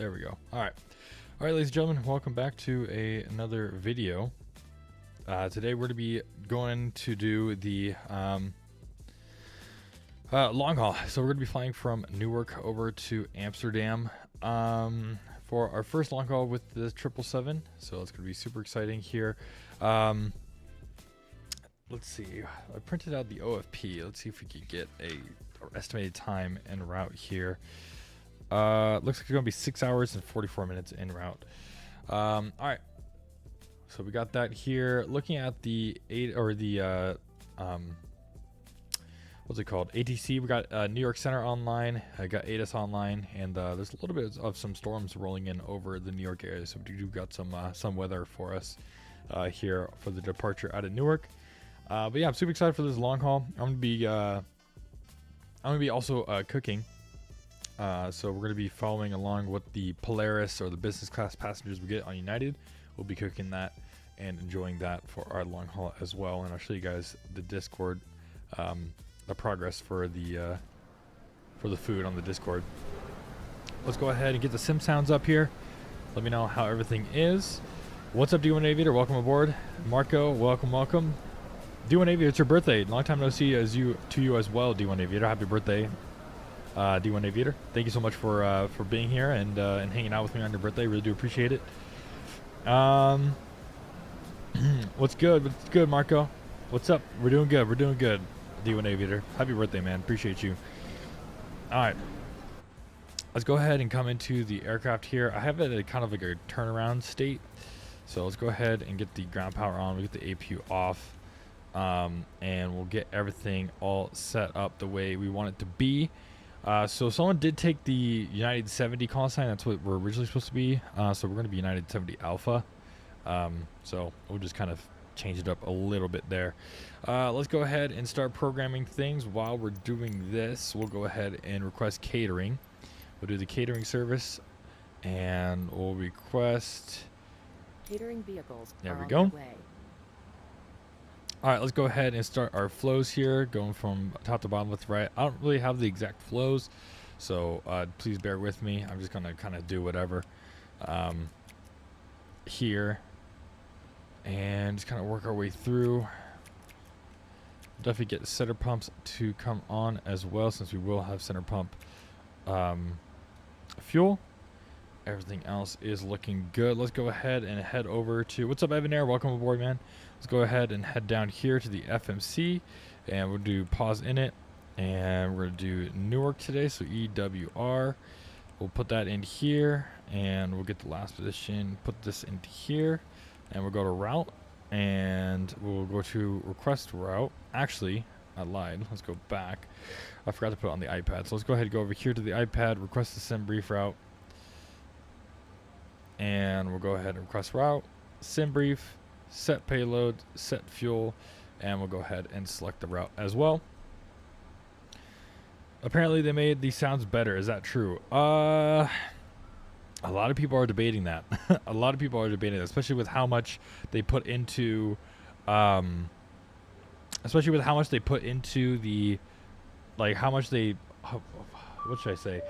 There we go. All right, ladies and gentlemen, welcome back to another video. Today we're going to be going to do the long haul. So we're going to be flying from Newark over to Amsterdam for our first long haul with the 777. So it's going to be super exciting here. Let's see. I printed out the OFP. Let's see if we could get a estimated time en route here. Looks like it's going to be 6 hours and 44 minutes en route. All right. So we got that here. Looking at the what's it called? ATC. We got New York Center online. I got Addons online, and there's a little bit of some storms rolling in over the New York area. So we do got some weather for us here for the departure out of Newark. But yeah, I'm super excited for this long haul. I'm gonna be also cooking. So we're gonna be following along with the Polaris or the business class passengers we get on United. We'll be cooking that and enjoying that for our long haul as well. And I'll show you guys the Discord, the progress for the food on the Discord. Let's go ahead and get the sim sounds up here. Let me know how everything is. What's up, D1 Aviator? Welcome aboard. Marco, welcome. D1 Aviator, it's your birthday. Long time no see to you as well, D1 Aviator. Happy birthday, D1 Aviator. Thank you so much for being here and hanging out with me on your birthday. Really do appreciate it. What's good, Marco? What's up? We're doing good. D1 Aviator. Happy birthday, man. Appreciate you. All right. Let's go ahead and come into the aircraft here. I have it at kind of like a turnaround state. So let's go ahead and get the ground power on. We'll get the APU off. And we'll get everything all set up the way we want it to be. So someone did take the United 70 call sign. That's what we're originally supposed to be. So we're going to be United 70 Alpha. So we'll just kind of change it up a little bit there. Let's go ahead and start programming things. While we're doing this, we'll go ahead and request catering. We'll do the catering service, and we'll request catering vehicles. There we go. All right, let's go ahead and start our flows here, going from top to bottom, left to right. I don't really have the exact flows, so please bear with me. I'm just gonna kind of do whatever here, and just kind of work our way through. Definitely get center pumps to come on as well, since we will have center pump fuel. Everything else is looking good. Let's go ahead and head over to, what's up, Evan Air? Welcome aboard, man. Let's go ahead and head down here to the FMC, and we'll do pause in it, and we're gonna do Newark today, so EWR. We'll put that in here, and we'll get the last position, put this into here, and we'll go to route, and we'll go to request route. Actually, I lied. Let's go back. I forgot to put it on the iPad, so let's go ahead and go over here to the iPad, request the sim brief route, and we'll go ahead and request route, sim brief, set payload, set fuel, and we'll go ahead and select the route as well. Apparently they made these sounds better. Is that true? A lot of people are debating that. A lot of people are debating that, especially with how much they put into the, like, how much they, what should I say?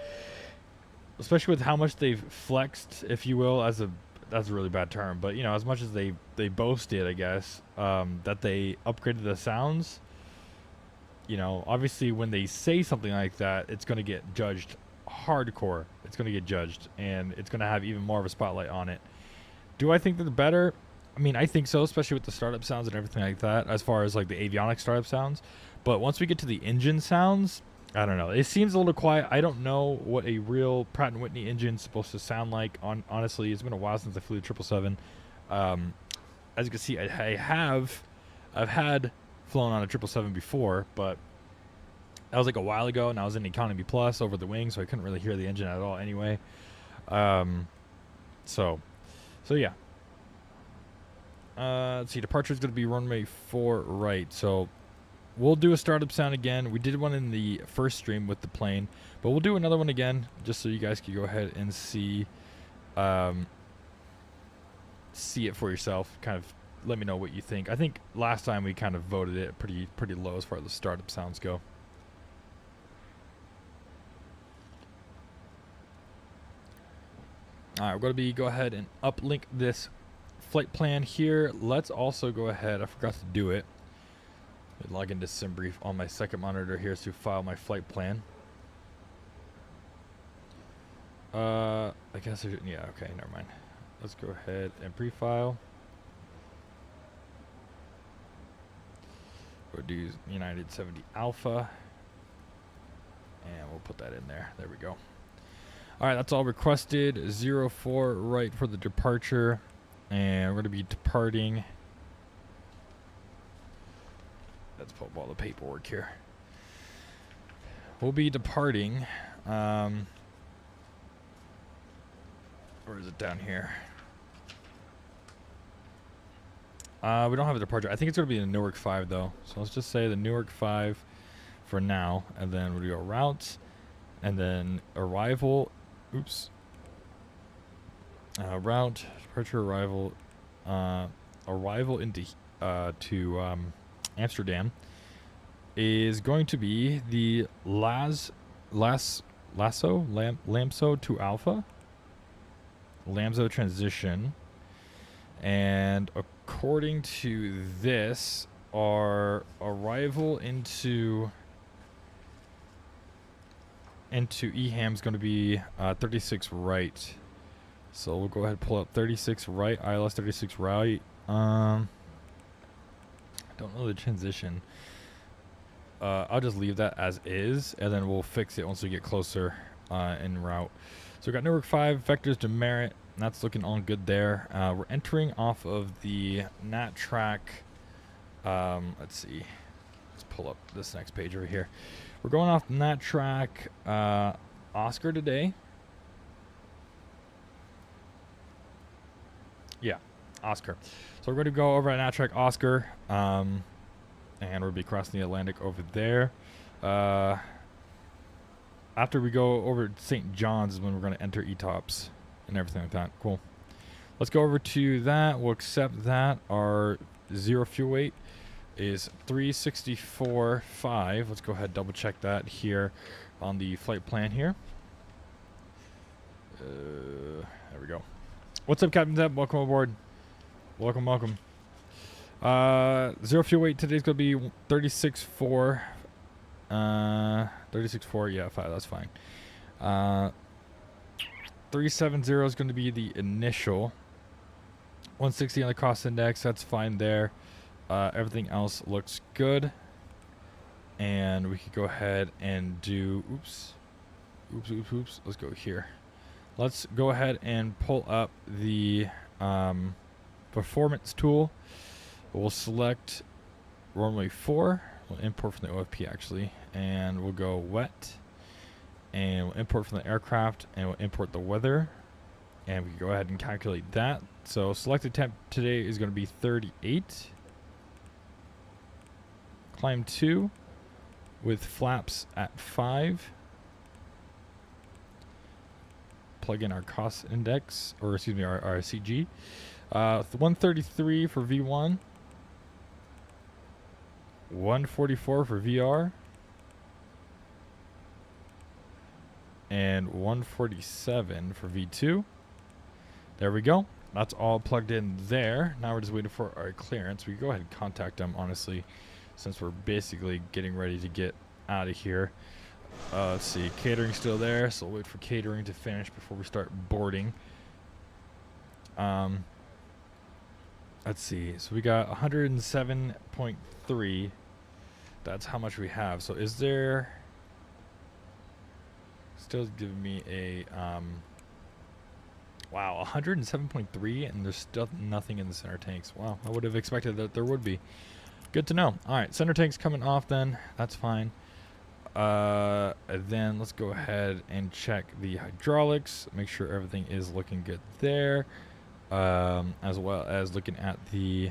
Especially with how much they've flexed, if you will, that's a really bad term, but you know, as much as they boasted, I guess, that they upgraded the sounds. You know, obviously when they say something like that, it's going to get judged hardcore. It's going to get judged, and it's going to have even more of a spotlight on it. Do I think that they're better? I mean, I think so, especially with the startup sounds and everything like that, as far as like the avionics startup sounds. But once we get to the engine sounds, I don't know. It seems a little quiet. I don't know what a real Pratt & Whitney engine is supposed to sound like. Honestly, it's been a while since I flew the 777. As you can see, I've had flown on a 777 before, but that was like a while ago, and I was in Economy Plus over the wing, so I couldn't really hear the engine at all anyway. So yeah. Let's see. Departure is going to be runway 4 right. So we'll do a startup sound again. We did one in the first stream with the plane, but we'll do another one again just so you guys can go ahead and see it for yourself. Kind of let me know what you think. I think last time we kind of voted it pretty low as far as the startup sounds go. All right, we're going to go ahead and uplink this flight plan here. Let's also go ahead. I forgot to do it. Log into SimBrief on my second monitor here to file my flight plan. I guess yeah, okay, never mind. Let's go ahead and pre-file. We'll do United 70 Alpha. And we'll put that in there. There we go. All right, that's all requested. 04 right for the departure. And we're going to be departing. Let's pull up all the paperwork here. We'll be departing. Where is it down here? We don't have a departure. I think it's going to be the Newark 5 though. So let's just say the Newark 5 for now. And then we'll do a route. And then arrival. Oops. Route, departure, arrival. Arrival into Amsterdam is going to be the Lamso to Alpha. Lamso transition. And according to this, our arrival into EHAM is going to be 36 right. So we'll go ahead and pull up 36 right, ILS 36 right. I don't know the transition. I'll just leave that as is, and then we'll fix it once we get closer en route. So we got Newark 5, vectors demerit. That's looking all good there. We're entering off of the NAT track. Let's see. Let's pull up this next page over here. We're going off NAT track Oscar today. Yeah, Oscar. So we're going to go over at NAT track Oscar. And we'll be crossing the Atlantic over there. After we go over St. John's is when we're going to enter ETOPS and everything like that. Cool. Let's go over to that. We'll accept that. Our zero fuel weight is 364.5. Let's go ahead and double check that here on the flight plan here. There we go. What's up, Captain Zeb? Welcome aboard. Welcome, welcome. Zero fuel weight today is going to be 36.4. 36.4, yeah, 5, that's fine. 370 is going to be the initial. 160 on the cost index, that's fine there. Everything else looks good. And we could go ahead and do, oops. Let's go here. Let's go ahead and pull up the performance tool. We'll select runway 4. We'll import from the OFP actually. And we'll go wet. And we'll import from the aircraft. And we'll import the weather. And we can go ahead and calculate that. So selected temp today is going to be 38. Climb 2 with flaps at 5. Plug in our cost index, or excuse me, our CG. 133 for V1. 144 for VR. And 147 for V2. There we go. That's all plugged in there. Now we're just waiting for our clearance. We can go ahead and contact them, honestly, since we're basically getting ready to get out of here. Let's see. Catering's still there, so we'll wait for catering to finish before we start boarding. Let's see. So we got 107.3. That's how much we have. So is there... Still giving me a... Wow, 107.3, and there's still nothing in the center tanks. Wow, I would have expected that there would be. Good to know. All right, center tanks coming off then. That's fine. Then let's go ahead and check the hydraulics. Make sure everything is looking good there. As well as looking at the...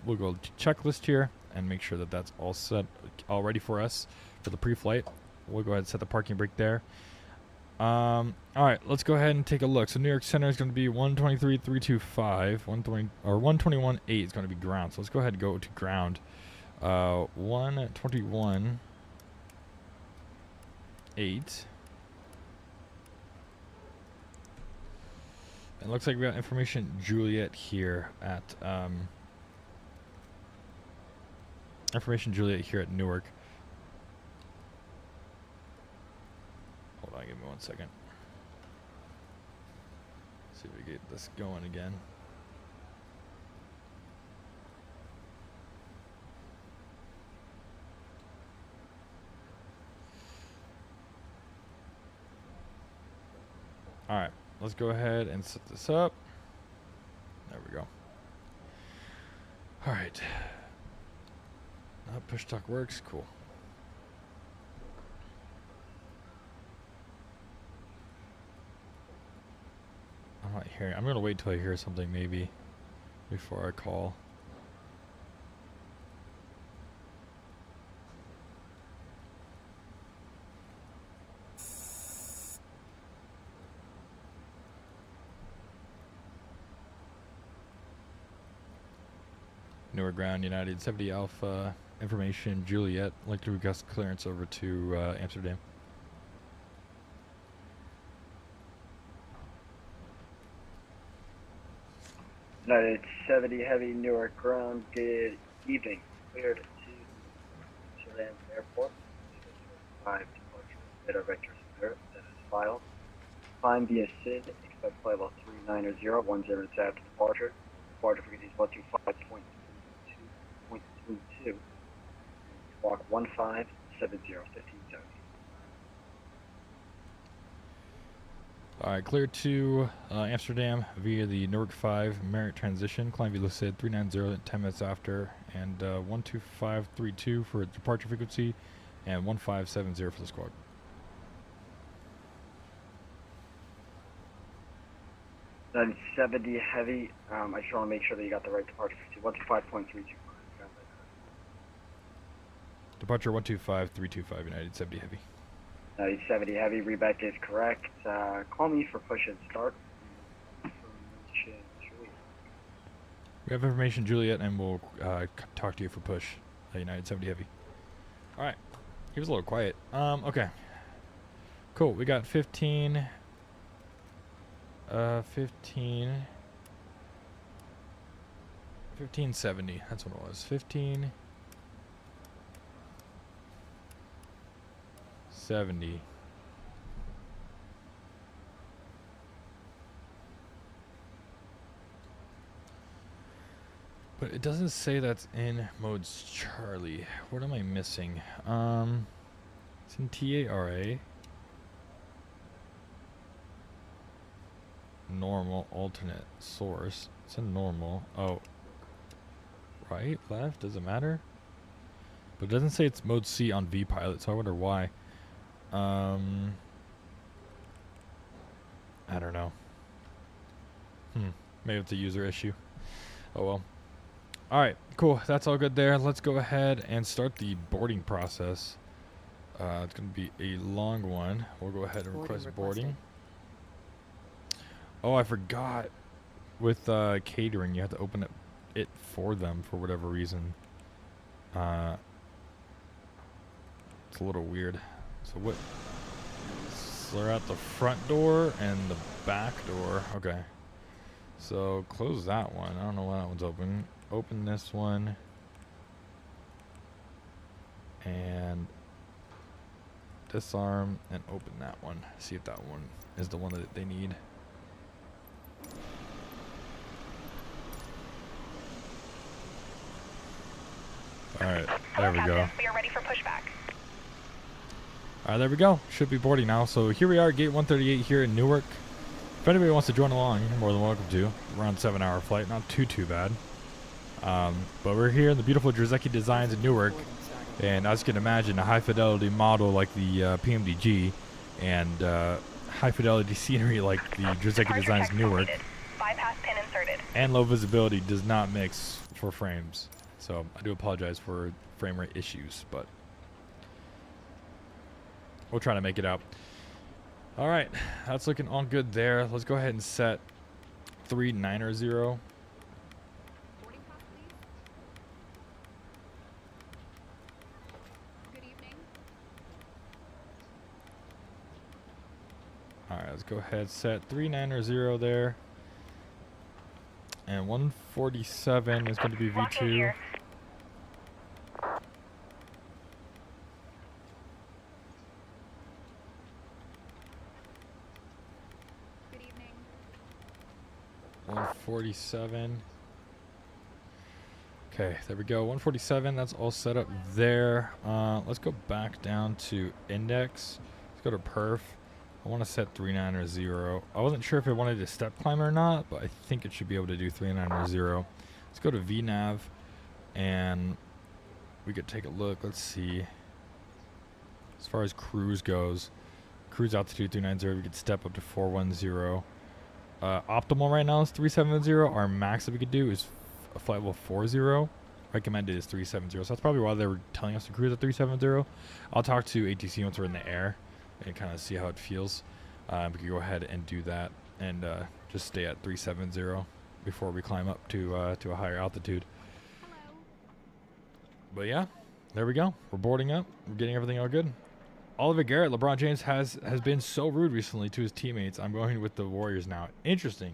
we'll go to checklist here and make sure that that's all set, all ready for us for the pre-flight. We'll go ahead and set the parking brake there. All right, let's go ahead and take a look. So New York Center is going to be 123.325, 120 or 121.8 is going to be ground. So let's go ahead and go to ground. 121.8. It looks like we got information Juliet here at Newark. Hold on, give me 1 second. See if we get this going again. All right, let's go ahead and set this up. There we go. All right. Push talk works. Cool. I'm not hearing. I'm gonna wait till I hear something maybe before I call. Newark ground, United 70 Alpha, information Juliet. Like to request clearance over to Amsterdam. United 70 Heavy, Newark ground, good evening. Cleared to Amsterdam Airport. 5 departure, radar vector spirit, that is filed. Climb via SID, expect flight level 3900, 10 minutes after departure. Departure frequency is 125.32. Walk 1570, 1570. Alright, clear to Amsterdam via the Newark 5 Merit transition. Climb via SID 390 at 10 minutes after, and 12532 for departure frequency, and 1570 for the squawk. United 70 Heavy, I just want to make sure that you got the right departure frequency, 125.325. Departure 125-325, United 70 Heavy. United 70 Heavy, reback is correct. Call me for push and start. We have information Juliet, and we'll talk to you for push, United 70 Heavy. Alright, he was a little quiet. Okay. Cool, we got 1570, that's what it was. 1570. But it doesn't say that's in modes Charlie. What am I missing? It's in TARA. Normal, alternate, source. It's in normal. Oh. Right, left, doesn't matter. But it doesn't say it's mode C on vPilot, so I wonder why. I don't know. Maybe it's a user issue. Oh well. Alright, cool. That's all good there. Let's go ahead and start the boarding process. It's going to be a long one. We'll go ahead and request boarding. Oh, I forgot. With catering, you have to open it for them for whatever reason. It's a little weird. So what? So they're at the front door and the back door. Okay. So close that one. I don't know why that one's open. Open this one. And disarm and open that one. See if that one is the one that they need. Alright, there we go. We are ready for pushback. Alright, there we go. Should be boarding now. So here we are, gate 138 here in Newark. If anybody wants to join along, you're more than welcome to. Around 7-hour flight, not too bad. But we're here in the beautiful Drzecki Designs in Newark. And as you can imagine, a high fidelity model like the PMDG and high fidelity scenery like the Drzecki Designs Newark. Bypass pin inserted. And low visibility does not mix for frames. So I do apologize for frame rate issues, but we'll try to make it out. All right, that's looking all good there. Let's go ahead and set 390. Boarding pass, please. Good evening. All right, let's go ahead, set 390 there. And 147 is going to be Watching V2. here. Good evening. 147. Okay, there we go. 147, that's all set up there. Let's go back down to index. Let's go to perf. I want to set 390. I wasn't sure if I wanted to step climb or not, but I think it should be able to do 390. Let's go to VNav, and we could take a look. Let's see. As far as cruise goes, cruise altitude 390, we could step up to 410. Optimal right now is 370. Our max that we could do is a flight level 40. Recommended is 370. So that's probably why they were telling us to cruise at 370. I'll talk to ATC once we're in the air and kind of see how it feels. We can go ahead and do that and just stay at 370 before we climb up to a higher altitude. Hello. But yeah, there we go. We're boarding up. We're getting everything all good. Oliver Garrett, LeBron James has been so rude recently to his teammates. I'm going with the Warriors now. Interesting.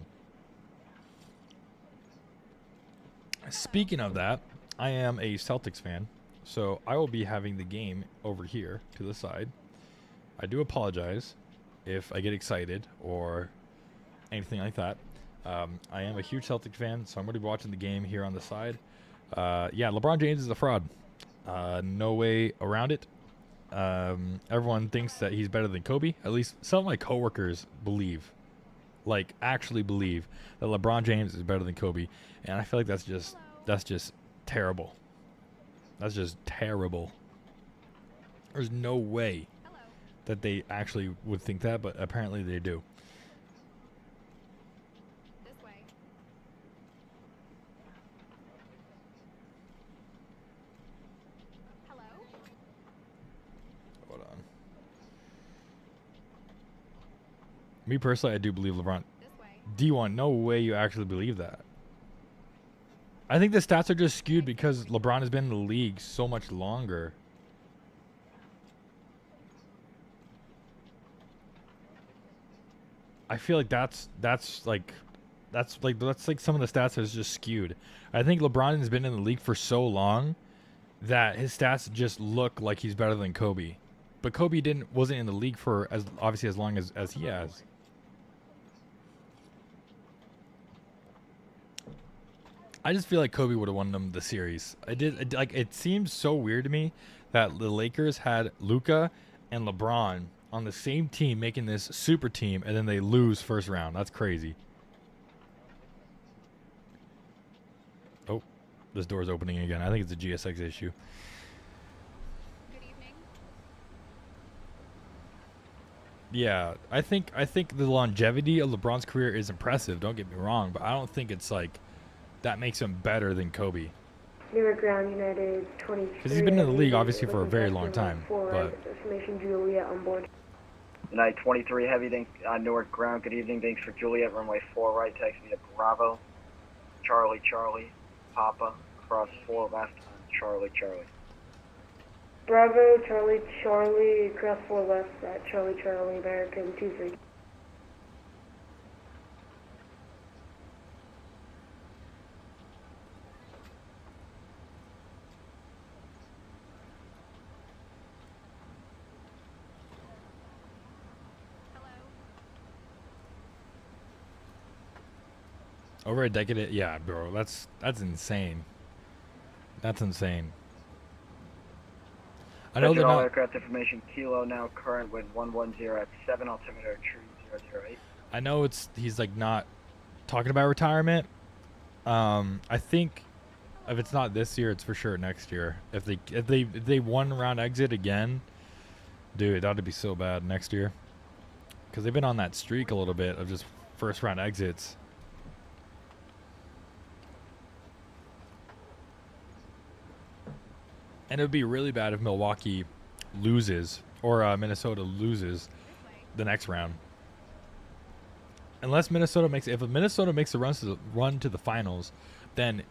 Speaking of that, I am a Celtics fan, so I will be having the game over here to the side. I do apologize if I get excited or anything like that. I am a huge Celtics fan, so I'm going to be watching the game here on the side. Yeah, LeBron James is a fraud. No way around it. Everyone thinks that he's better than Kobe. At least some of my coworkers believe, like actually believe, that LeBron James is better than Kobe, and I feel like that's just terrible. That's just terrible. There's no way Hello. that they actually would think that, but apparently they do. This way. Hello. Hold on. Me personally, I do believe LeBron. This way. D1, no way you actually believe that. I think the stats are just skewed because LeBron has been in the league so much longer. I feel like that's like some of the stats is just skewed. I think LeBron has been in the league for so long that his stats just look like he's better than Kobe. But Kobe wasn't in the league for as long as he has. I just feel like Kobe would have won them the series. It seems so weird to me that the Lakers had Luka and LeBron on the same team making this super team, and then they lose first round. That's crazy. Oh, this door's opening again. I think it's a GSX issue. Good evening. Yeah, I think the longevity of LeBron's career is impressive. Don't get me wrong, but I don't think it's like that makes him better than Kobe. New York Ground United 23. Because he's been in the league obviously for a very long time. But Estimation Juliet on board. United 23 Heavy, Newark Ground, good evening. Thanks for Juliet, runway 4 right, taxi to Bravo. Charlie, Charlie, Papa, cross 4 left on Charlie, Charlie. Bravo, Charlie, Charlie, cross 4 left at Charlie, Charlie, American 23. over a decade, yeah, bro, that's insane. That's insane. I know they're All not. aircraft information, Kilo now current with 110 at 7, altimeter true 008. I know he's like not talking about retirement. I think if it's not this year, it's for sure next year. If they one round exit again, dude, that'd be so bad next year. Because they've been on that streak a little bit of just first round exits. And it would be really bad if Milwaukee loses or Minnesota loses the next round. Unless Minnesota if Minnesota makes a run to the finals, then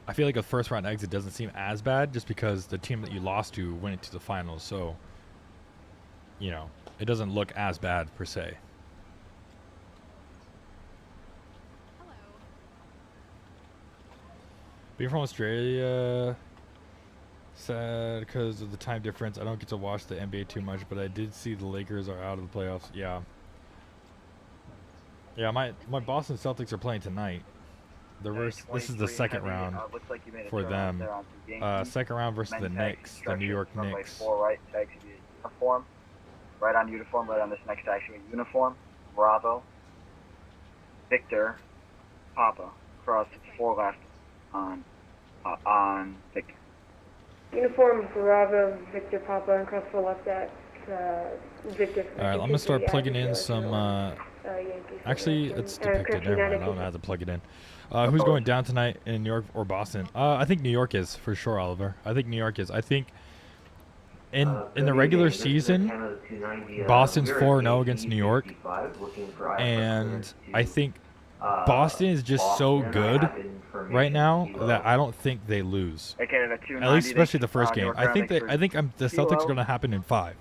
I feel like a first round exit doesn't seem as bad just because the team that you lost to went into the finals. So, you know, it doesn't look as bad per se. Hello. Being from Australia, sad because of the time difference. I don't get to watch the NBA too much, but I did see the Lakers are out of the playoffs. Yeah. Yeah, my Boston Celtics are playing tonight. This is the second round looks like you made a for turn them. there onto Yankee. Second round versus the Men's Knicks, taxi the New York structure, runway Knicks. 4 right, taxi to uniform. Right on uniform, right on this next taxi uniform. Bravo. Victor. Papa. Cross 4 left on Victor. Uniform Bravo, Victor Papa, and cross for left at Victor. All right, I'm gonna start plugging in some. Actually, it's depicted. Never mind. I don't know how to plug it in. Who's going down tonight in New York or Boston? I think New York is for sure, Oliver. I think New York is. I think in the regular season, Boston's 4-0 against New York, and I think Boston is just so good right now that I don't think they lose. At least, especially the first game. I think the Celtics are going to happen in 5.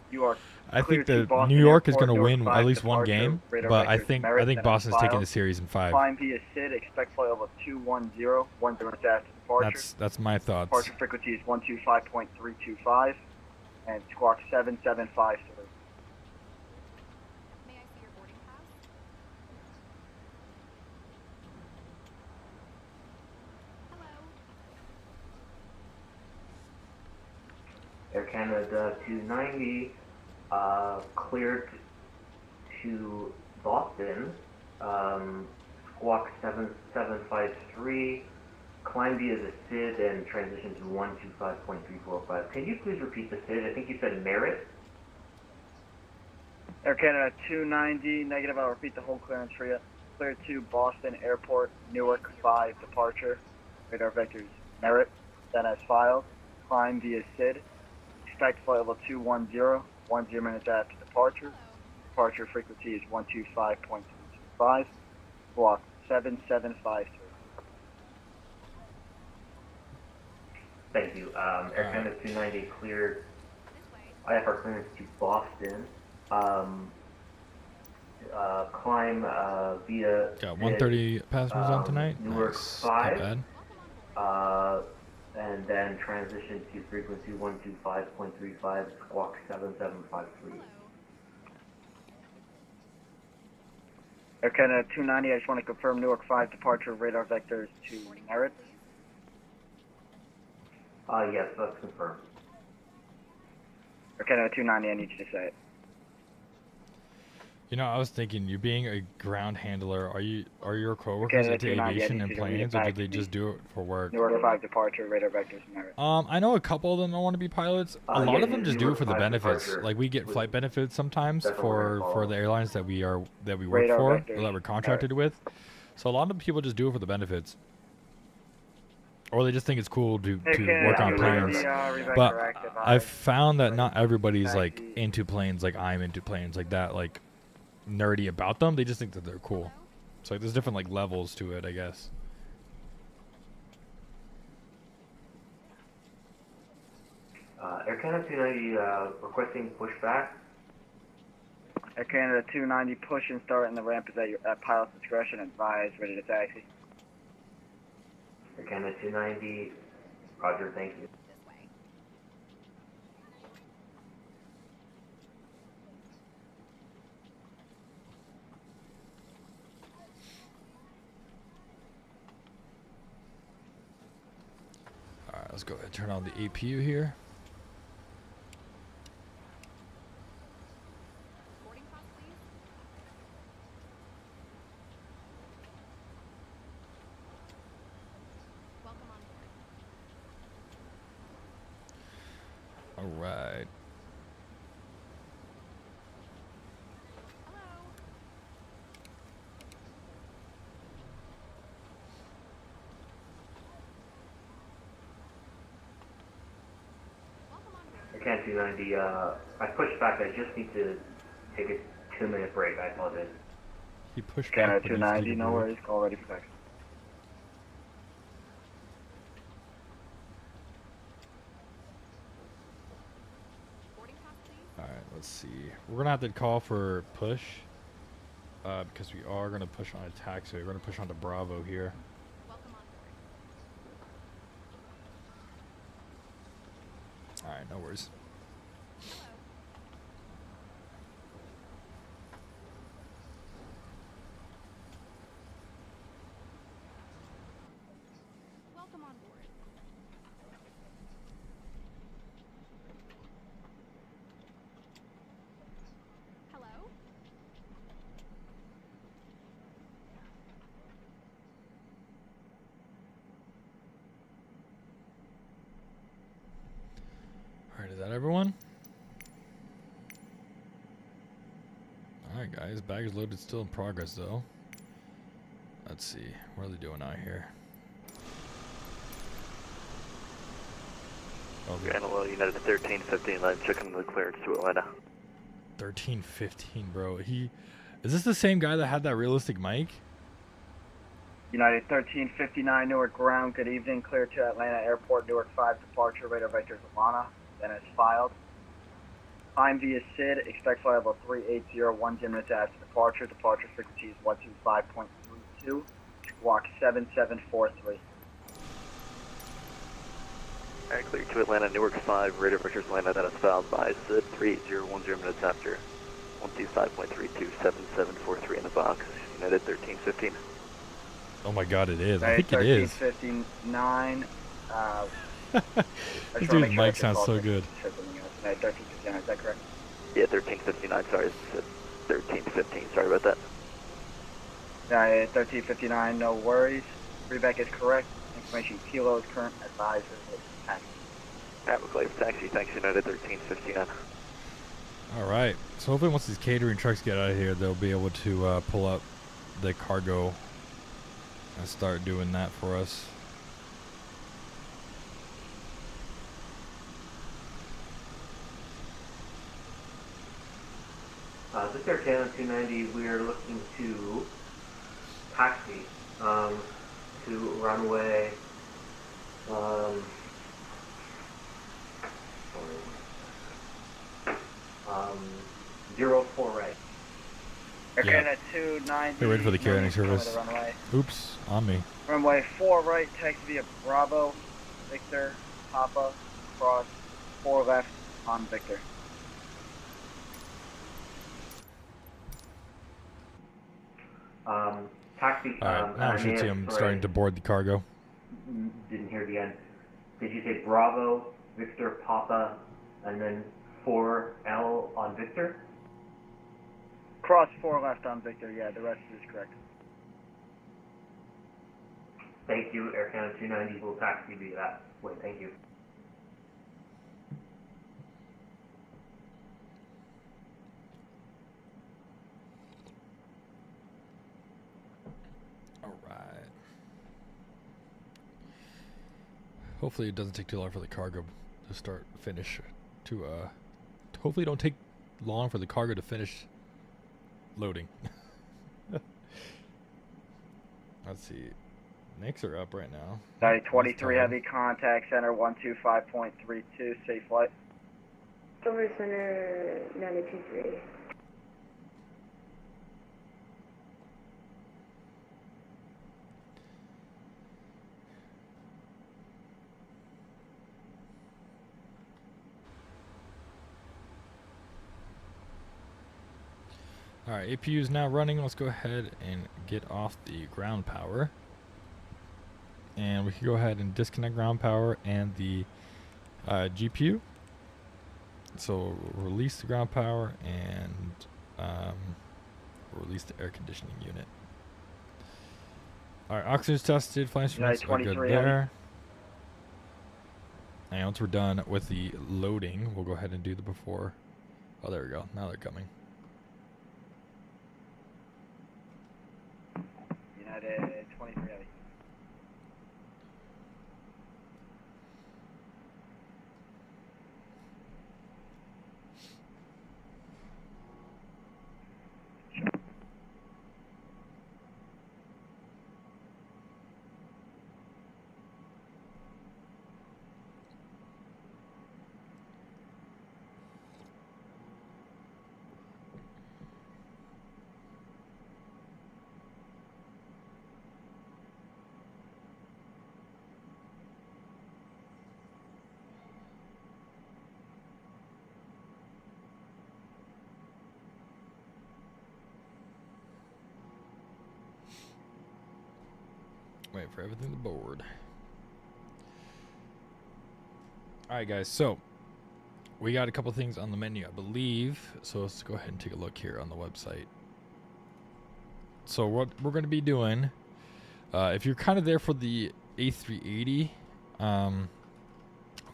I think the New York is going to win at least one game, but I think Boston's taking the series in 5. Climb via SID, expect flight level 210, 10 minutes after departure. That's my thoughts. Departure frequency is 125.325, and squawk 7753. May I see your boarding pass? Hello. Air Canada 290, cleared to Boston, squawk 7753, climb via the SID and transition to 125.345. Can you please repeat the SID? I think you said Merit. Air Canada 290, negative, I'll repeat the whole clearance for you. Clear to Boston Airport, Newark 5 departure. Radar vectors Merit, then as filed. Climb via SID. Expect flight level 210, 10 minutes after departure. Departure frequency is 125.325. Block 7753. Thank you. Air Canada 290 cleared IFR clearance to Boston. Climb via Got 130 passengers on tonight. Newark Nice. 5. Not bad. And then transition to frequency 125.35, squawk 7753. Air Canada 290, I just want to confirm Newark 5 departure radar vectors to Merit. Yes, that's confirmed. Air Canada 290, I need you to say it. You know, I was thinking, you being a ground handler, are your coworkers Okay, into 290, aviation I and need you to read planes, it or do back they to just me. do it for work? Newark 5 departure radar vectors Merit. I know a couple of them don't want to be pilots. A lot Yeah, of them just do Newark it for the 5 benefits. departure Like we get with- flight benefits sometimes that's what we're gonna for follow. the airlines that we work Radar for, vectors, or that we're contracted with. So a lot of people just do it for the benefits, or they just think it's cool to work on planes. But I've found that not everybody's like into planes like I'm into planes like that, like nerdy about them. They just think that they're cool. So like, there's different like levels to it, I guess. Air Canada 290 requesting pushback. Air Canada 290, push and start, and the ramp is at pilot's discretion. Advise, ready to taxi. Air Canada 290, roger, thank you. This way. All right, let's go ahead and turn on the APU here. Boarding pass, please. Welcome on board. All right. Hello. Welcome on board. Air Canada 290, I pushed back, I just need to take a 2-minute break, I apologize. He pushed Canada back, but he's 290, taking no a break. worries, call ready for taxi. Boarding pass, please. All right, let's see. We're gonna have to call for push, because we are gonna push on a taxi. We're gonna push on to Bravo here. Welcome on board. All right, no worries. Hello. Welcome on board. Hello? All right, is that everyone? All right, guys, baggage loaded, still in progress though. Let's see, what are they doing out here? Oh, they're Animal United 1315 line, checking the clearance to Atlanta. 1315, bro. Is this the same guy that had that realistic mic? United 1359 Newark ground, good evening, clear to Atlanta Airport, Newark 5 departure, radar vectors Atlanta, then as filed. Time via SID, expect flight level 380, 1 minutes after departure, departure frequency is 125.32, squawk 7743. Alright, clear to Atlanta, Newark 5, radar vectors Atlanta, that is filed by SID 38010 minutes after 125.327743 in the box. United 1315. Oh my god, it is. I think it is. 1359, This dude's mic sounds so good. 1359, is that correct? Yeah, 1359, sorry, it's 1315, sorry about that. 1359, no worries. Reback is correct. Information kilo is current. Advisor is taxi. Applicable taxi, thanks United 1359. Alright, so hopefully once these catering trucks get out of here, they'll be able to pull up the cargo and start doing that for us. This Air Canada 290, we are looking to taxi to runway 04 right. Air Yeah. Canada 290. They're ready for the carrying come with service. the runway. Oops, on me. Runway 4 right, taxi via Bravo, Victor, Papa, cross, 4 left on Victor. Taxi. Alright, now we should see them starting to board the cargo. Didn't hear the end. Did you say Bravo, Victor, Papa, and then 4L on Victor? Cross 4 left on Victor, yeah, the rest is correct. Thank you, Air Canada 290 will taxi via that way. Thank you. Alright. Hopefully it doesn't take too long for the cargo to finish. Hopefully it don't take long for the cargo to finish loading. Let's see. Nicks are up right now. 23 heavy, contact center 125.32, safe flight. Silver Center 923. Alright, APU is now running. Let's go ahead and get off the ground power. And we can go ahead and disconnect ground power and the GPU. So release the ground power and release the air conditioning unit. Alright, oxygen's tested, flight instruments are good there. And once we're done with the loading, we'll go ahead and do the before. Oh, there we go. Now they're coming. United 23 heavy. Wait for everything to board. Alright guys, so we got a couple things on the menu, I believe. So let's go ahead and take a look here on the website. So what we're going to be doing, if you're kind of there for the A380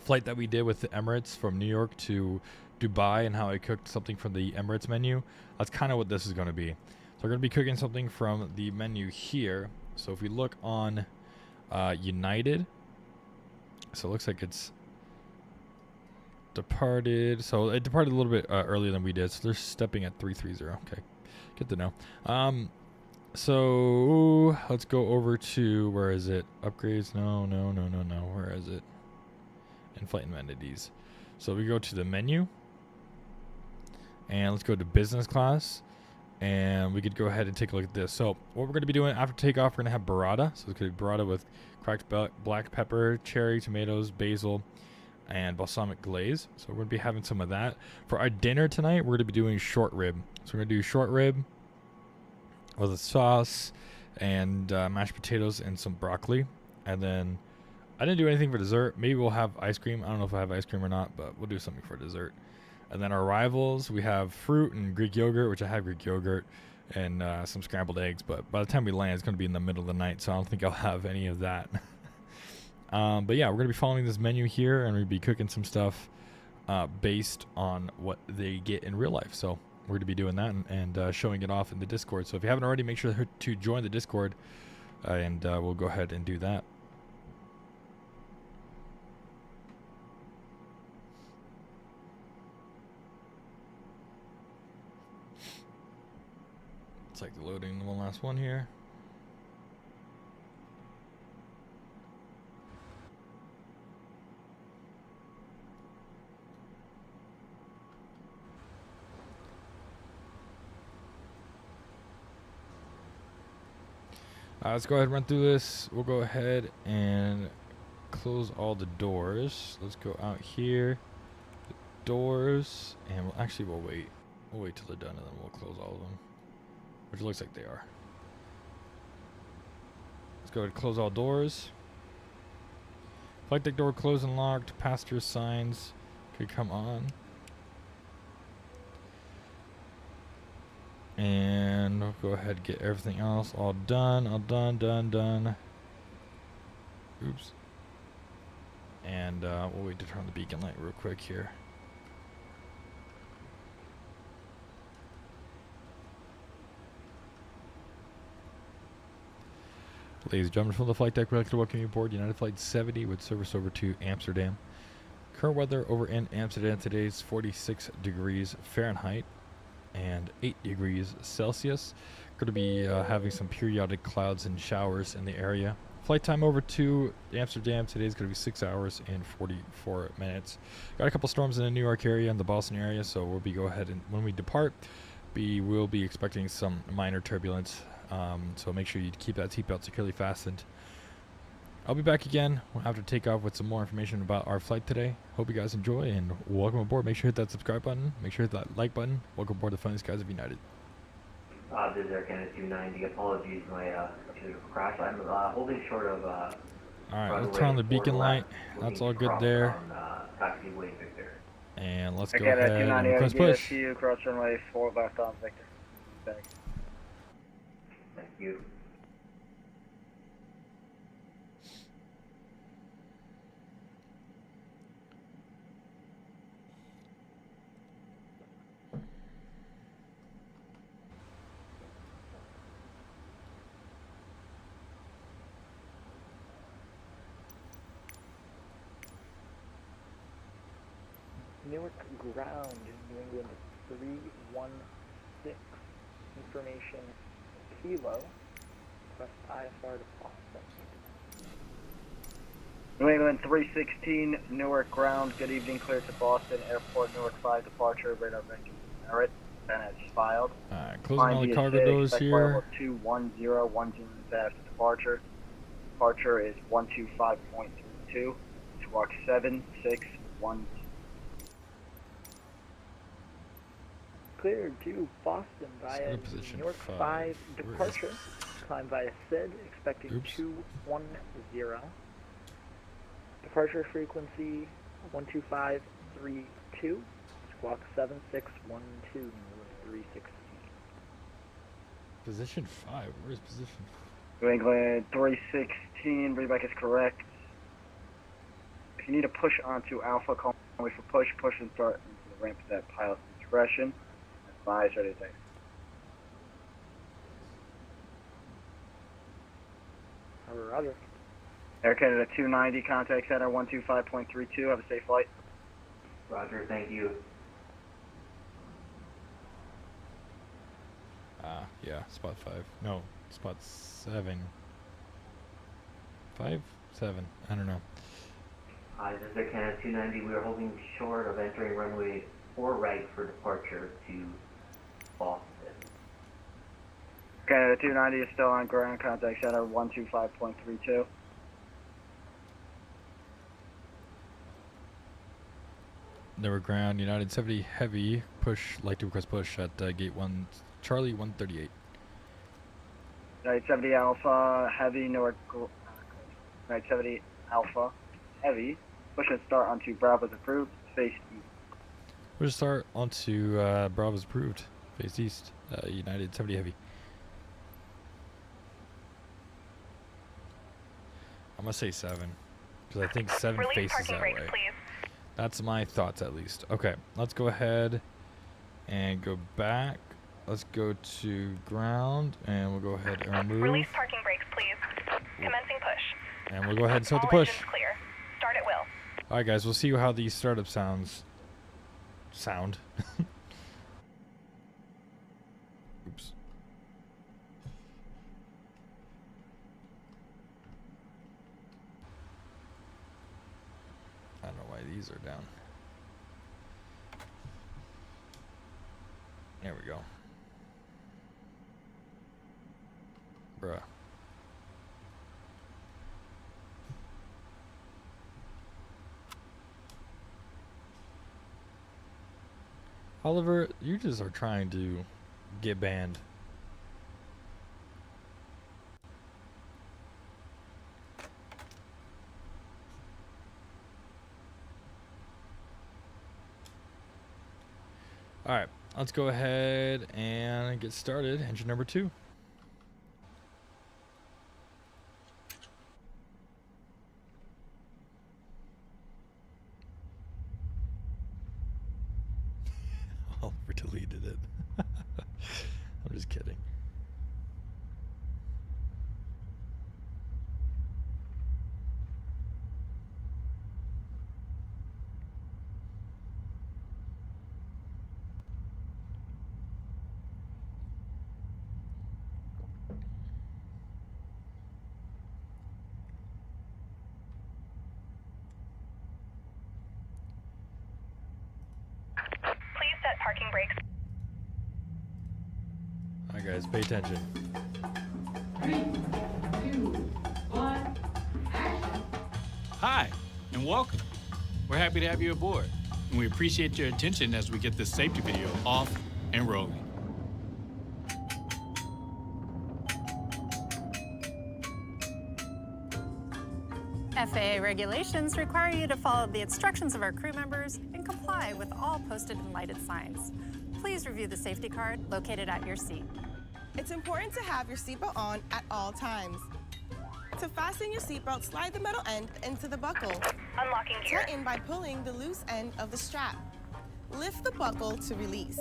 flight that we did with the Emirates from New York to Dubai and how I cooked something from the Emirates menu, that's kind of what this is going to be. So we're going to be cooking something from the menu here. So if we look on United, so it looks like it's departed. So it departed a little bit earlier than we did. So they're stepping at 330. Okay, good to know. So let's go over to, where is it? Upgrades? No. Where is it? In-flight amenities. So we go to the menu. And let's go to business class. And we could go ahead and take a look at this. So what we're going to be doing after takeoff, we're going to have burrata. So it's going to be burrata with cracked black pepper, cherry, tomatoes, basil, and balsamic glaze. So we're going to be having some of that. For our dinner tonight, we're going to be doing short rib. So we're going to do short rib with a sauce and mashed potatoes and some broccoli. And then I didn't do anything for dessert. Maybe we'll have ice cream. I don't know if I have ice cream or not, but we'll do something for dessert. And then our rivals, we have fruit and Greek yogurt, which I have Greek yogurt, and some scrambled eggs. But by the time we land, it's going to be in the middle of the night, so I don't think I'll have any of that. But yeah, we're going to be following this menu here, and we'll be cooking some stuff based on what they get in real life. So we're going to be doing that and showing it off in the Discord. So if you haven't already, make sure to join the Discord, and we'll go ahead and do that. It's like loading one last one here. Let's go ahead and run through this. We'll go ahead and close all the doors. Let's go out here, the doors, and we'll wait. We'll wait till they're done, and then we'll close all of them, which looks like they are. Let's go ahead and close all doors. Flight deck door closed and locked. Passenger signs could come on. And we'll go ahead and get everything else all done. Done. Oops. And we'll wait to turn on the beacon light real quick here. Ladies and gentlemen, from the flight deck, we'd like to welcome you aboard United Flight 70 with service over to Amsterdam. Current weather over in Amsterdam today is 46 degrees Fahrenheit and 8 degrees Celsius. Going to be having some periodic clouds and showers in the area. Flight time over to Amsterdam today is going to be 6 hours and 44 minutes. Got a couple storms in the New York area and the Boston area, so we'll be go ahead and when we depart, we will be expecting some minor turbulence. So make sure you keep that seatbelt securely fastened. I'll be back again after takeoff with some more information about our flight today. Hope you guys enjoy and welcome aboard. Make sure to hit that subscribe button. Make sure to hit that like button. Welcome aboard the funniest guys of United. This is Air Canada 290. Apologies, my crash. I'm holding short of. Alright, let's turn on the beacon light. That's all good there. Taxiway Victor. And let's go Air ahead Canada 290, and press push. to you, cross runway 4 left on Victor. Back. Thank you. Newark ground, New England 316, information kilo, request IFR to Boston. New England 316, Newark ground, good evening, clear to Boston Airport, Newark 5 departure, radar vector Merit, and as filed. Alright, closing all the cargo doors here. 21010 after departure. Departure is 125.32, squawk 7612. Cleared to Boston via Newark 5 departure. Climb via SID, expecting Oops. 210. Departure frequency 12532. Squawk 7612, 316. Position 5. Where's position? New England 316, readback is correct. If you need to push onto Alpha, call me for push and start into the ramp at pilot's discretion. Advise ready to take. Roger. Air Canada 290, contact center 125.32. Have a safe flight. Roger, thank you. Yeah, spot 5. No, spot 7. 5? 7. I don't know. This is Air Canada 290. We are holding short of entering runway 4 right for departure to Boston. Canada 290 is still on ground, contact center 125.32. Never ground. United 70 heavy. Push. Like to request push at gate 1. Charlie 138. United 70 Alpha, heavy, Newark. United 70 Alpha, heavy. Push and start onto Bravo's approved, face east. We'll just start onto Bravo's approved. Face east. United 70 heavy. I'm gonna say 7. Because I think 7 Release faces parking that brakes, way. please. That's my thoughts at least. Okay, let's go ahead and go back. Let's go to ground and we'll go ahead and remove. Release parking brakes, please. Commencing push. And we'll go ahead and start the All push. engines clear. Start at will. Alright guys, we'll see how these startup sound. Oops. I don't know why these are down. There we go. Bruh. Oliver, you just are trying to get banned. Alright, let's go ahead and get started. Engine number 2. Oliver deleted it. I'm just kidding. Please set parking brakes. Alright guys, pay attention. 3, 2, 1, action. Hi, and welcome. We're happy to have you aboard, and we appreciate your attention as we get this safety video off and rolling. FAA regulations require you to follow the instructions of our crew members and comply with all posted and lighted signs. Please review the safety card located at your seat. It's important to have your seatbelt on at all times. To fasten your seatbelt, slide the metal end into the buckle. Unlocking gear. Tighten by pulling the loose end of the strap. Lift the buckle to release.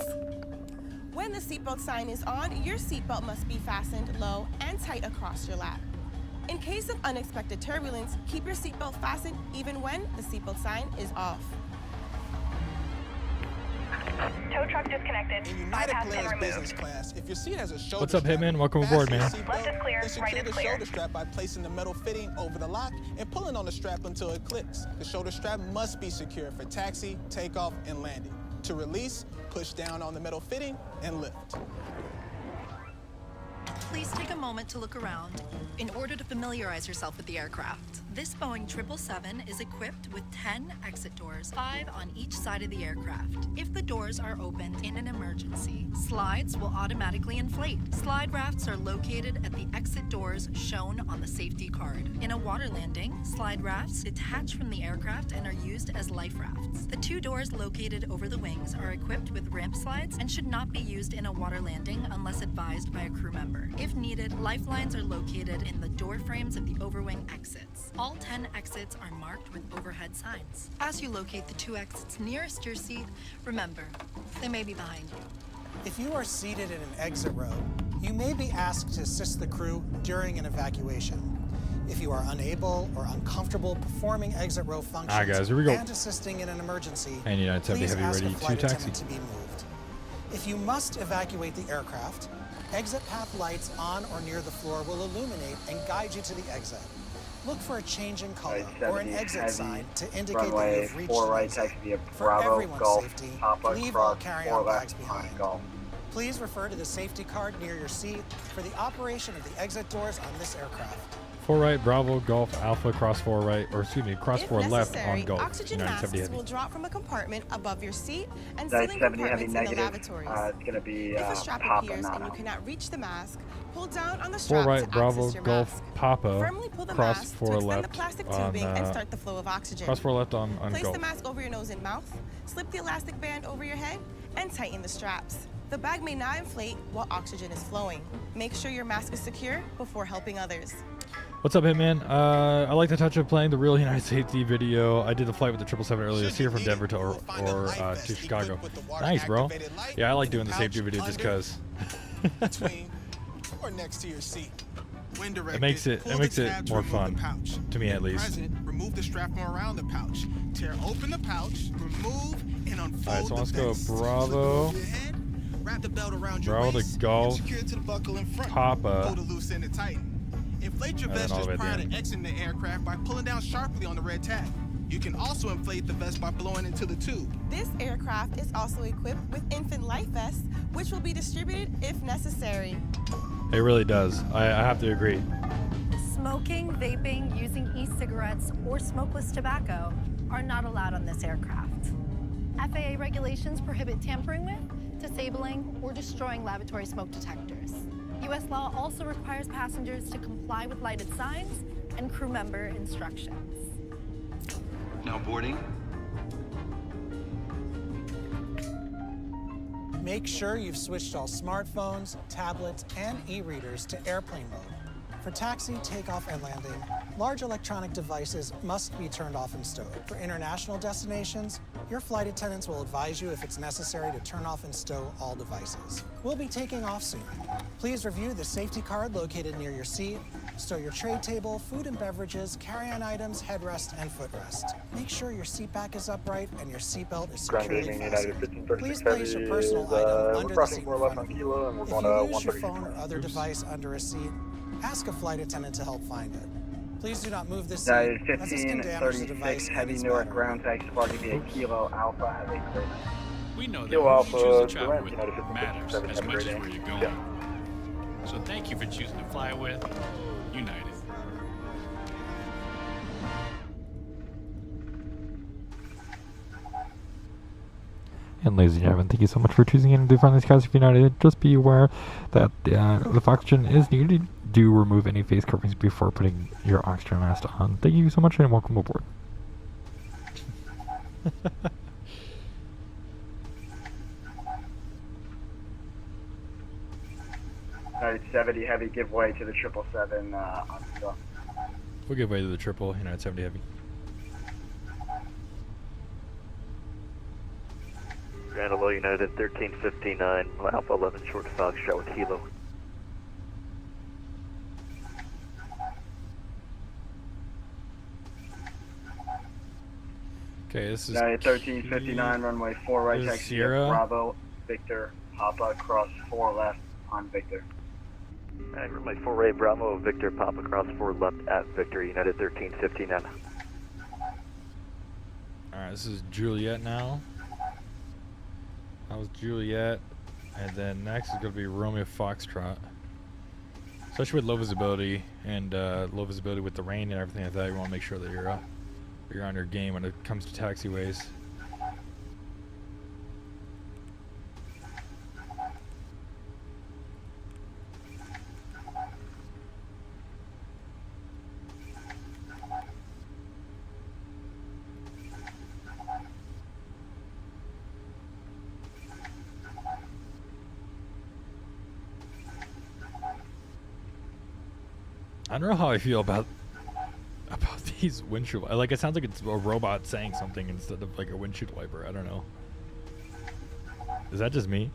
When the seatbelt sign is on, your seatbelt must be fastened low and tight across your lap. In case of unexpected turbulence, keep your seatbelt fastened even when the seatbelt sign is off. Tow truck disconnected. In United Bypass pin Players removed. Business Class, if your seat has a shoulder What's up, strap, Hitman? Welcome aboard, man. fasten your Left seatbelt, is clear, then secure right is the clear. shoulder strap by placing the metal fitting over the lock and pulling on the strap until it clicks. The shoulder strap must be secure for taxi, takeoff, and landing. To release, push down on the metal fitting and lift. Please take a moment to look around in order to familiarize yourself with the aircraft. This Boeing 777 is equipped with 10 exit doors, 5 on each side of the aircraft. If the doors are opened in an emergency, slides will automatically inflate. Slide rafts are located at the exit doors shown on the safety card. In a water landing, slide rafts detach from the aircraft and are used as life rafts. The 2 doors located over the wings are equipped with ramp slides and should not be used in a water landing unless advised by a crew member. If needed, lifelines are located in the door frames of the overwing exits. All 10 exits are marked with overhead signs. As you locate the 2 exits nearest your seat, remember, they may be behind you. If you are seated in an exit row, you may be asked to assist the crew during an evacuation. If you are unable or uncomfortable performing exit row functions guys, here we go. and assisting in an emergency, And United 70 please Heavy ask ready a flight to taxi. attendant to be moved. If you must evacuate the aircraft, exit path lights on or near the floor will illuminate and guide you to the exit. Look for a change in color or an exit sign to indicate that runway you've reached 4 an right, exit. taxi via For Bravo, everyone's Golf, safety, Papa, leave all Cross, 4 carry-on left, bags behind. Golf. Please refer to the safety card near your seat for the operation of the exit doors on this aircraft. 4 right, Bravo, Golf, Alpha, cross 4 right, or excuse me, cross 4 left on Golf. Oxygen United 70 masks Heavy. will drop from a compartment above your seat and United ceiling 70 Heavy compartments in the negative. lavatories. It's going to be If a strap Papa, appears and you Nana. cannot reach the mask, pull down on the 4 strap right, to Bravo, access your Golf, mask. Papa, Firmly pull the cross mask 4 to extend left the plastic on tubing and start the flow of oxygen. cross 4 left on Place Golf. the mask over your nose and mouth, slip the elastic band over your head, and tighten the straps. The bag may not inflate while oxygen is flowing. Make sure your mask is secure before helping others. What's up, Hitman? I like the touch of playing the real United Safety video. I did the flight with the 777 earlier this year from Denver to Chicago. Nice, bro. Yeah, I like doing the safety video just because. Between or next to your seat. When directed, It makes it more fun, to me at least. Present, remove the strap from around the pouch. Tear open the pouch, remove and unfold Alright, so let's the go vest. Bravo. Flip it over your head, wrap the belt around your Bravo waist, to Golf, secure it to the buckle in front. Papa, Pull the loose end and tighten. Inflate your and then vest all the just way at prior the to end. exiting the aircraft by pulling down sharply on the red tab. You can also inflate the vest by blowing into the tube. This aircraft is also equipped with infant life vests, which will be distributed if necessary. It really does. I have to agree. Smoking, vaping, using e-cigarettes, or smokeless tobacco are not allowed on this aircraft. FAA regulations prohibit tampering with, disabling, or destroying lavatory smoke detectors. U.S. law also requires passengers to comply with lighted signs and crew member instructions. Now boarding. Make sure you've switched all smartphones, tablets, and e-readers to airplane mode. For taxi, takeoff, and landing, large electronic devices must be turned off and stowed. For international destinations, your flight attendants will advise you if it's necessary to turn off and stow all devices. We'll be taking off soon. Please review the safety card located near your seat. Stow your tray table, food and beverages, carry-on items, headrest, and footrest. Make sure your seat back is upright and your seatbelt is securely fastened. Please place your personal item under the seat in front of you. If you lose your phone or other device under a seat, ask a flight attendant to help find it. Please do not move this seat, United as this can damage the 1536 device and Heavy its Newark battery. ground taxi departing via Kilo Alpha. Have a great night. We know that Kilo who Alpha, you choose to travel Durant, with United 15, matters 57, as have a much great as day. where you're going. Yeah. So thank you for choosing to fly with United. And ladies and gentlemen, thank you so much for choosing in to find this Skies of United. Just be aware that if oxygen is needed, do remove any face coverings before putting your oxygen mask on. Thank you so much and welcome aboard. United 70 Heavy giveaway to the 777 on the We'll give way to the triple United 70 Heavy. Grand Hello United 1359, Alpha 11 short Foxtrot with Kilo. Okay, this is United 1359, runway 4 right, This is taxi Sierra. Bravo, Victor, Papa, cross 4 left on Victor. Alright, runway 4 right, Bravo, Victor, Papa, cross 4 left at Victor, United 1359. Alright, this is Juliet now. That was Juliet. And then next is going to be Romeo Foxtrot. Especially with low visibility, and low visibility with the rain and everything like that. You want to make sure that you're on your game when it comes to taxiways. I don't know how I feel about these windshield. Like, it sounds like it's a robot saying something instead of like a windshield wiper. I don't know. Is that just me?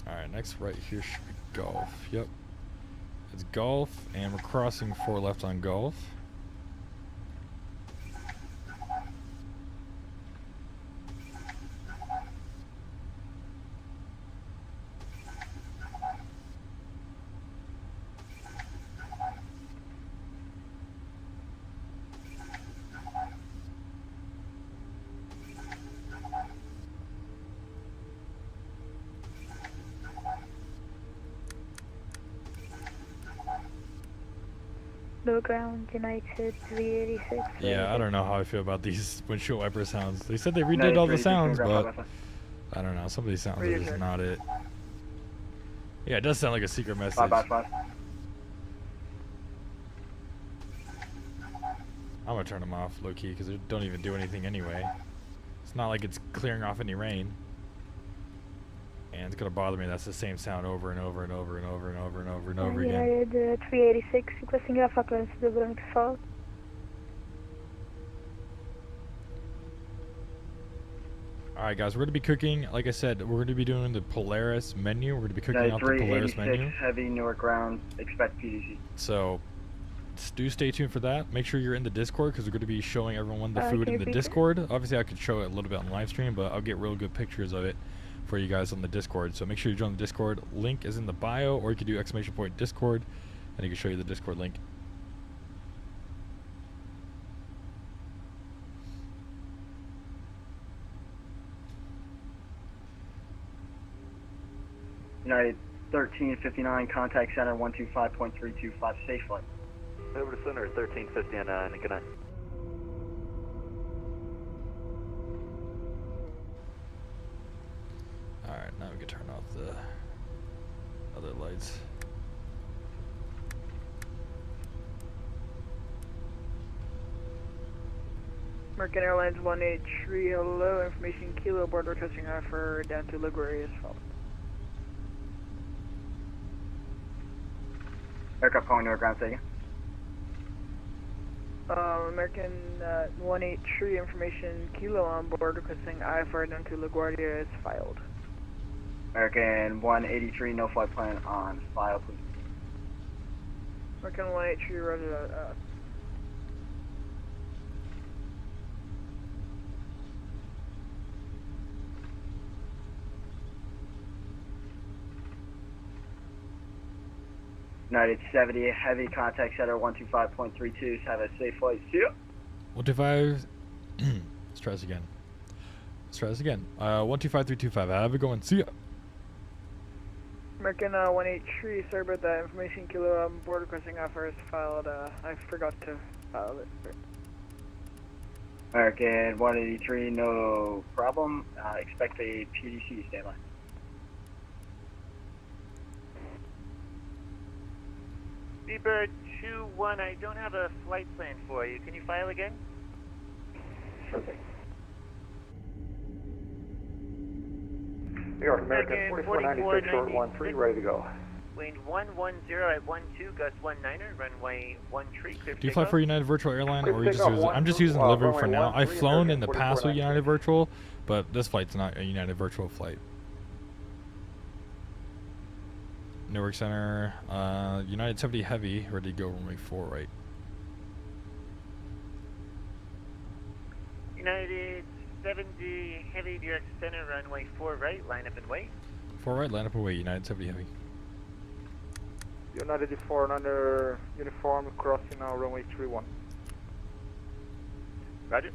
Alright, next right here should be golf. Yep. It's golf, and we're crossing 4 left on golf. Low ground, United 386. Yeah, I don't know how I feel about these windshield wiper sounds. They said they redid all the sounds, but I don't know. Some of these sounds are just not it. Yeah, it does sound like a secret message. 5x5. I'm gonna turn them off low key because they don't even do anything anyway. It's not like it's clearing off any rain. And it's gonna bother me. That's the same sound over and over and over and over and over and over and over again. United 386, requesting a occurrence to the Blank Fall. Alright guys, we're going to be cooking, like I said, we're going to be doing the Polaris menu. We're going to be cooking out the Polaris menu. Heavy, Newark ground, expect PDC. So, do stay tuned for that. Make sure you're in the Discord because we're going to be showing everyone the food in the Discord. Obviously I could show it a little bit on live stream, but I'll get real good pictures of it for you guys on the Discord. So make sure you join the Discord. Link is in the bio, or you can do !point Discord and he can show you the Discord link. United 1359, contact center 125.325, safe flight. Over to center 1359, good night. Alright, now we can turn off the other lights. American Airlines 183, hello, information Kilo, board requesting offer down to LaGuardia as follows. Aircraft calling Newark ground, taken. American 183, information Kilo on board requesting IFR down to LaGuardia as filed. American 183, no flight plan on file, please. American 183, roger. United 70, heavy, contact center 125.32, have a safe flight, see ya. 125, let's try this again. 125325, have it going, see ya. American 183, sorry about that, information Kilo on board requesting offer is filed, I forgot to file it. American 183, no problem, expect a PDC, stand by. Seabird 2-1, I don't have a flight plan for you. Can you file again? Perfect. New York American 4496, short 13, ready to go. Wind 110 at 12, gust 19er, runway 13. Do you fly for United Virtual Airline, or you just use it? I'm just using the livery for now. I've flown in the past with United Virtual, but this flight's not a United Virtual flight. Newark Center, United 70 heavy, ready to go runway 4 right. United 70 heavy, New York Center, runway 4 right, line up and wait. 4 right, line up and wait, United 70 heavy. United 4 under uniform, crossing now runway 31. Roger.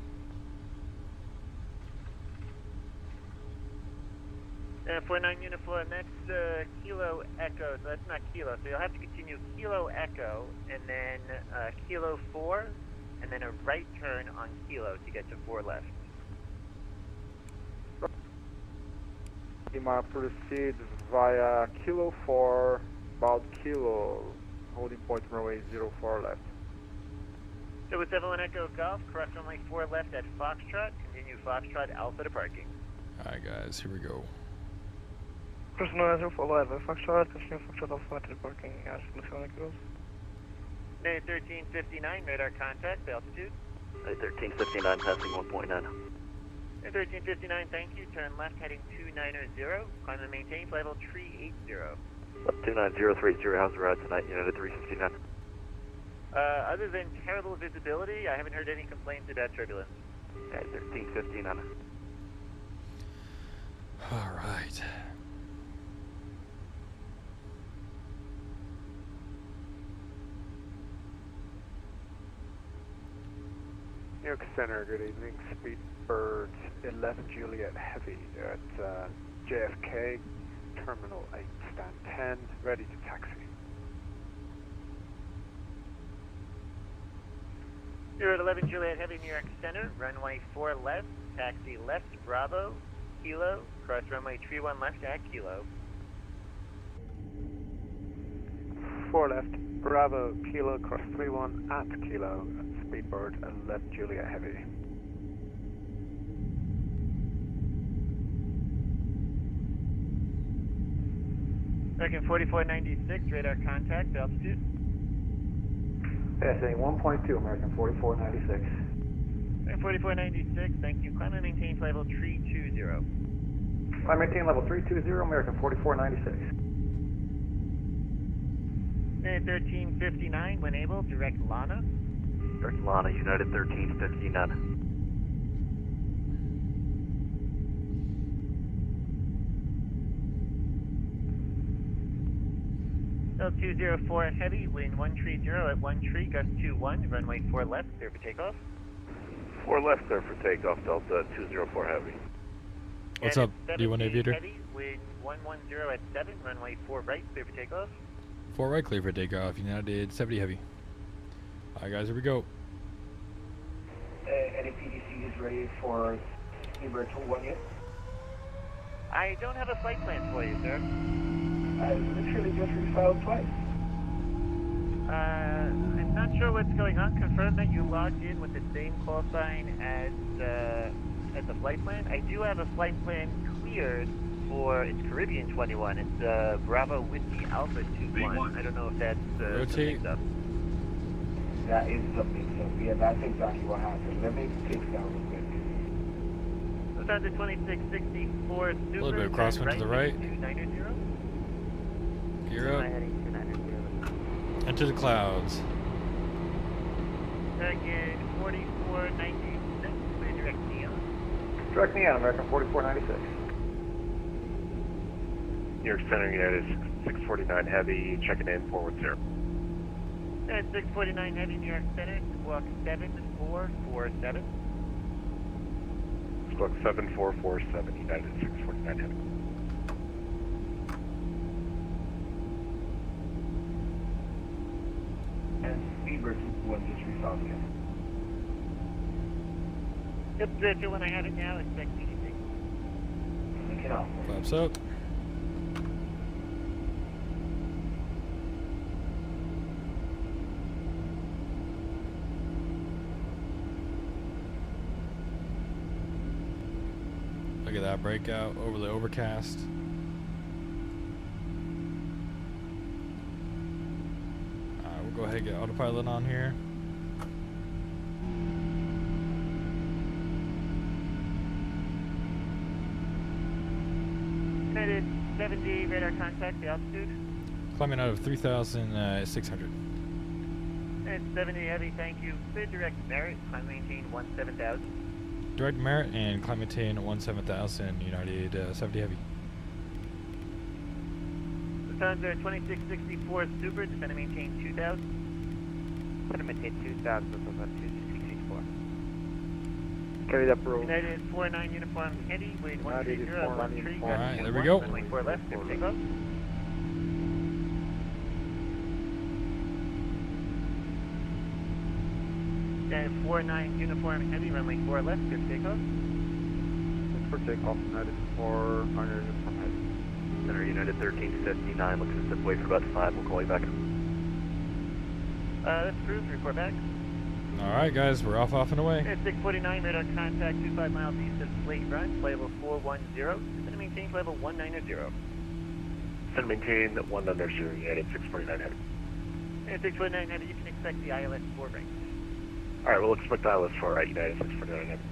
49 Uniform, that's Kilo Echo, so that's not Kilo, so you'll have to continue Kilo Echo, and then Kilo 4, and then a right turn on Kilo to get to 4 left. Lima, proceed via Kilo 4, about Kilo, holding point runway 04 left. So with 71 Echo Golf, cross runway 4 left at Foxtrot, continue Foxtrot Alpha to parking. Alright guys, here we go. Cross runway 04 left at Foxtrot, continue Foxtrot Alpha to parking as Oceanic goes. 1359, radar contact, altitude. 1359, passing 1.9. 1359, thank you, turn left heading 290, climb and maintain, flight level 380. 29030, how's the ride tonight, United 359? Other than terrible visibility, I haven't heard any complaints about turbulence. Okay, 1359. Alright. New York Center, good evening. Speedbird 11 Juliet Heavy at JFK, Terminal 8, stand 10, ready to taxi. You're at 11 Juliet Heavy, New York Center, runway 4 left, taxi left, Bravo, Kilo, cross runway 31 left at Kilo. 4 left, Bravo, Kilo, cross 31 at Kilo, Speedbird 11 Juliet Heavy. American 4496, radar contact, altitude. Passing 1.2, American 4496. American 4496, thank you. Climb and maintain flight level 320. Climb maintain level 320, American 4496. Minute 1359, when able, direct Lana. Direct Lana, United 1359. L204 heavy, wind 130 at 1 gust 21, runway 4 left, clear for takeoff. 4 left there for takeoff, Delta 204 heavy. What's up, D1 Aviator? Heavy, wind 110 at 7, runway 4 right, clear for takeoff. 4 right, clear for takeoff, United 70 Heavy. Alright guys, here we go. Any PDC is ready for Speedbird 21 yet? I don't have a flight plan for you, sir. I literally just refiled twice. I'm not sure what's going on. Confirm that you logged in with the same call sign as the flight plan. I do have a flight plan cleared for it's Caribbean 21. It's Bravo Whiskey Alpha 21. I don't know if that's something up. That is something, so yeah, that's exactly what happened. Let me fix that real quick. Lufthansa 2664 Super. A little bit of crosswind to the right. 290. Gear up. Into the clouds. American 4496, clear direct Neon. Direct Neon, American 4496. New York Center, United 649 heavy, checking in, forward 0. At 649 heavy, New York Center, squawk 7447. Squawk 7447, United 649 heavy. And Speedbird 21 just refiled again. Yep, the one I have it now, expect anything. Link it off. Flaps up. Look at that breakout over the overcast. We'll go ahead and get autopilot on here. United 70 radar contact, the altitude. Climbing out of 3,600. And 70 heavy, thank you. Clear direct Merritt, climb maintain 17,000. Direct Merritt and climb maintain 17,000, United 70 Heavy. Lufthansa 2664 Super, descend and maintain 2,000. Descend and maintain 2,000, Lufthansa 2664. Carry that roll. United 49 uniform heavy, weight 130, 13. Alright, there we go. Runway 4 left, good takeoff. United 49 uniform heavy, runway 4 left, good takeoff. For takeoff, United 400 uniform heavy. Center United 1359, looking to step away for about 5, we'll call you back. That's approved, report back. Alright guys, we're off and away. At 649, radar contact 25 miles east of Slate Run, flight level 410, center maintain flight level 190. Center maintain 190, United 649 heavy. At 649 heavy, you can expect the ILS 4 range. Alright, we'll expect ILS 4 at United 649 heavy.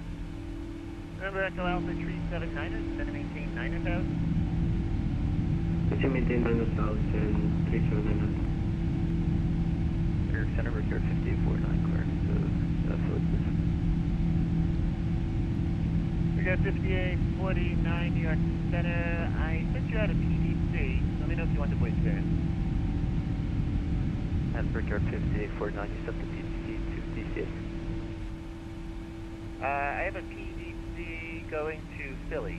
Remember Echo Alpha 379ers, center maintain 9,000. Center maintain 9,000, 379. Center Recure 5849, clear. We got 5849 New York Center. I sent you out a PDC. Let me know if you want the voice clearance. And Recure 5849, you sent the PDC to DCA. I have a PDC going to Philly.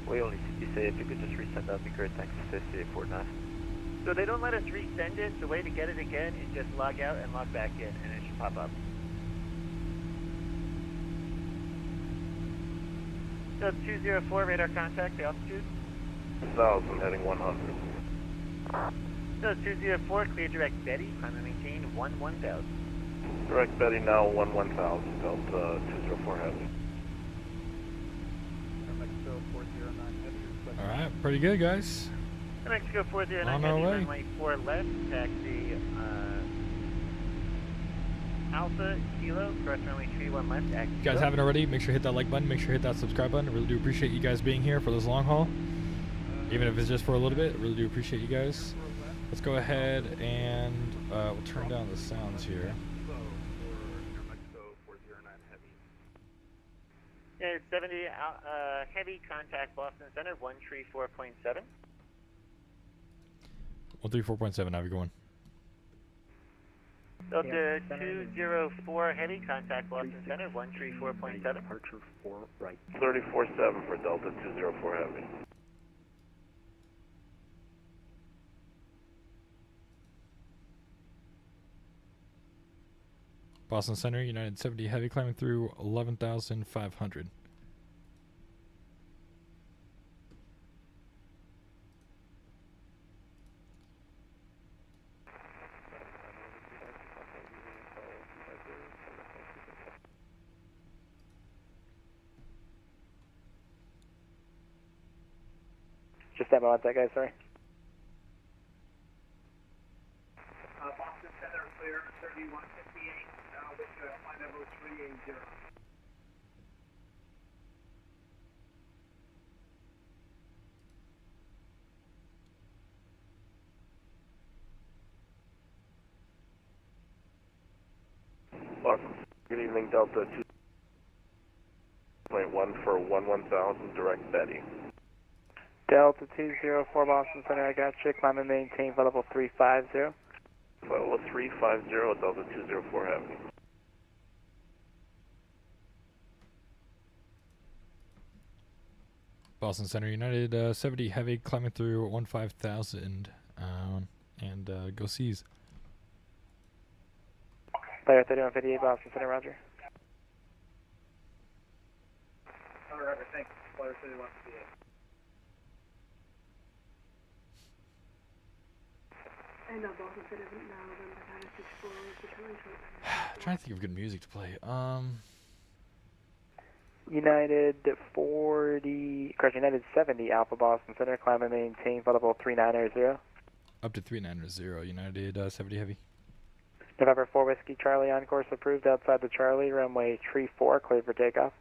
We only see DCA. If you could just resend, that would be great. Thanks. 5849. So they don't let us resend it. The way to get it again is just log out and log back in, and it should pop up. So 204 radar contact, the altitude. 1000 heading 100. So 204, clear direct Betty, climb and maintain 1000. Direct Betty now 1000, Delta 204 heavy. Alright, pretty good guys. Mexico 409 On our heavy, way. runway 4 left, taxi Alpha Kilo, cross runway 31 left, If you guys haven't already, make sure to hit that like button, make sure to hit that subscribe button. I really do appreciate you guys being here for this long haul. Even if it's just for a little bit, I really do appreciate you guys. Let's go ahead and we'll turn down the sounds here. Yeah, it's 70 heavy contact Boston Center 134.7. 134.7, how we going? Delta 204 heavy contact Boston Center 134.7. Departure 4 right. 34.7 for Delta 204 heavy. Boston Center, United 70 heavy, climbing through 11,500. Just stand by on that, guys, sorry. Boston Center clear 3158 with flight level 380. Boston, good evening, Delta 2.1 for 1000, direct Betty. Delta 204 Boston Center, I got you. Climb and maintain flight level 350. Flight level 350, Delta 204 heavy. Boston Center, United 70 heavy, climbing through 15,000 and go seas. Player 3158 Boston Center, roger. Roger, thanks. Player 3158. And Boston Center now, November 964 to Charlie Trying to think of good music to play. United 40, correct, United 70 Alpha Boston Center, climb and maintain flight level 390. Up to 390, United 70 heavy. November 4 Whiskey Charlie on course approved outside the Charlie, runway 34, cleared for takeoff.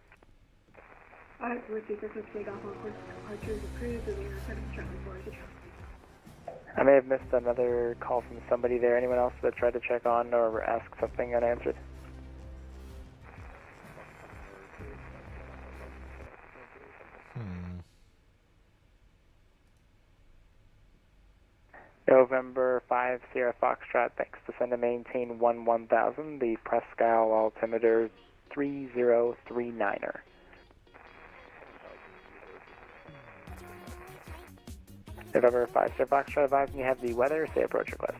Alright, Whiskey Christmas takeoff on course, departures approved, and we are set up Charlie 4 to Charlie. I may have missed another call from somebody there. Anyone else that tried to check on or ask something unanswered? November 5 Sierra Foxtrot, thanks. Descend and maintain 1000. The Prescal altimeter 3039er. November 5 Star Foxtrot advising you have the weather, say approach request.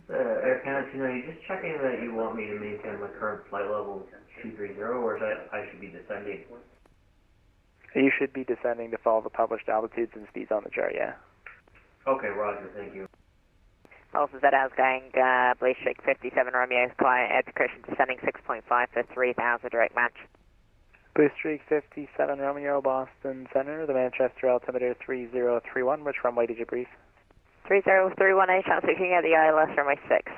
Air Canada, are you just checking that you want me to maintain my current flight level 230, or is that I should be descending? You should be descending to follow the published altitudes and speeds on the chart, yeah. Okay, roger, thank you. Also said outgoing, Blaze Streak 57 Romeo, fly at Christian descending 6.5 for 3000 direct match. Blue Streak 57 Romeo, Boston Center, the Manchester altimeter 3031, which runway did you brief? 3031A, transferring at the ILS runway 6.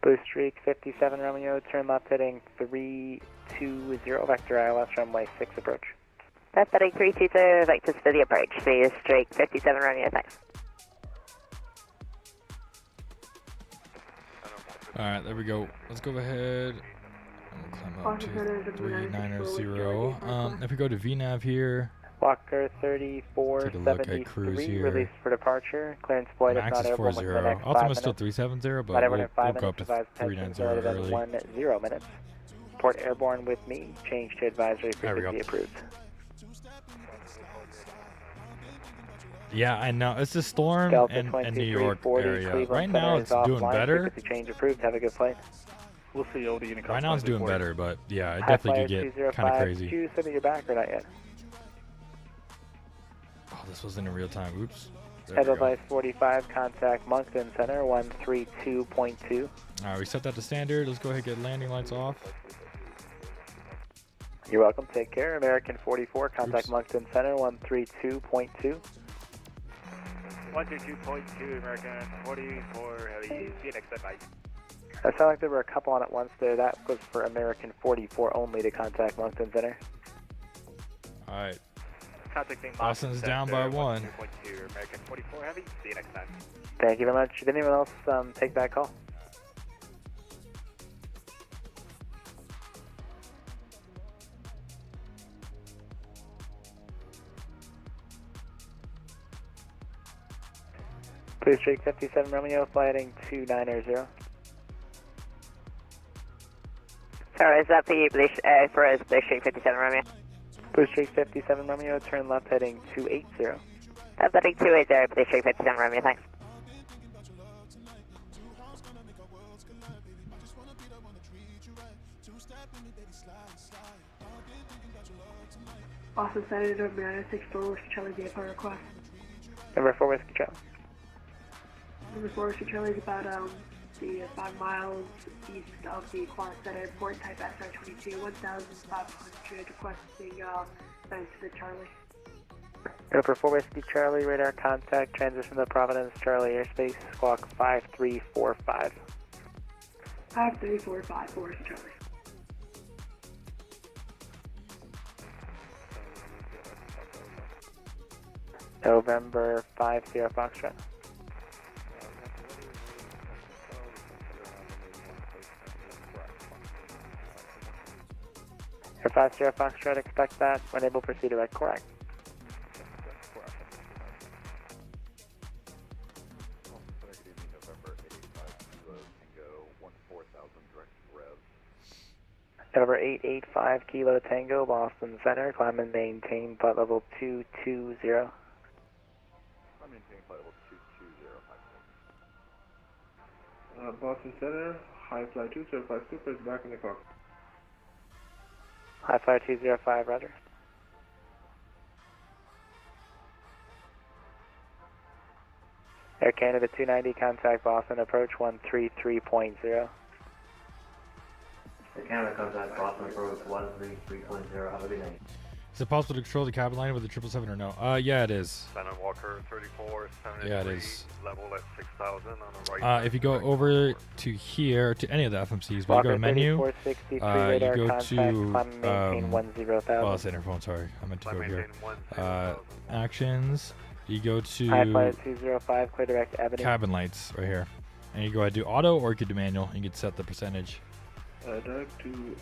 Blue Streak 57 Romeo, turn left heading 320, vector ILS runway 6 approach. Left heading 320, vector to the approach, Blue Streak 57 Romeo, thanks. Alright, there we go. Let's go ahead. We'll climb up to 3990. If we go to VNAV here, Walker 3473, release for departure. Clearance flight if not airborne within the next 5 minutes. Altimeter's still 370, but we'll go up to 390 early. 10 minutes. Report airborne with me. Change to advisory frequency approved. Yeah, I know. It's a storm in New York area. Right now it's doing better. Change approved. Have a good flight. We'll see OD in a couple. Right now it's doing better, but yeah, it definitely could get kind of crazy. Did you send me your back or not yet? Oh, this wasn't in real time. Oops. Edelweiss 45, contact Moncton Center 132.2. Alright, we set that to standard. Let's go ahead and get landing lights off. You're welcome. Take care. American 44, contact Moncton Center 132.2. 122.2, American 44, heavy, Phoenix at night. That sounded like there were a couple on at once there. That was for American 44 only to contact Moncton Center. Alright. Contacting Boston's down by 1. 2.2, American 44, heavy, see you next time. Thank you very much. Did anyone else take that call? Blue Streak 57 Romeo, flighting 290. Sorry, is that for you, Blue Streak 57 Romeo? Blue Streak 57 Romeo, turn left heading 280. Left heading 280, Blue Streak 57 Romeo, thanks. Boston Center, November 64, Whiskey Charlie, VFR request. Number 4 Whiskey Charlie. Number 4 Whiskey Charlie is about the 5 miles east of the Quonset Airport, type SR-22, 1,500, requesting send to the Charlie. Number 4 Whiskey Charlie, radar contact, transition to Providence Charlie airspace, squawk 5345. 5345 for Whiskey Charlie. November 50 Foxtrot. For 50 Foxtrot, expect that. When able, proceed direct, correct. November 885 Kilo Tango, Boston Center, climb and maintain flight level 220. I'm maintaining flight level 220. Boston Center, high flight 205 Super is back in the cockpit. High flyer 205, roger. Air Canada 290, contact Boston, approach 133.0. Air Canada contact Boston, approach 133.0, have a good night. Is it possible to control the cabin line with the 777 or no? Yeah, it is. Shannon Walker 3473. Yeah, it is. Level at 6,000 on the right. If you go over to here, to any of the FMCs, but you go to menu, you go to, oh, that's interphone, sorry. I meant to go here. Actions, you go to High Flyer 205, clear direct Ebony. cabin lights right here. And you go ahead and do auto, or you could do manual. You could set the percentage. Direct to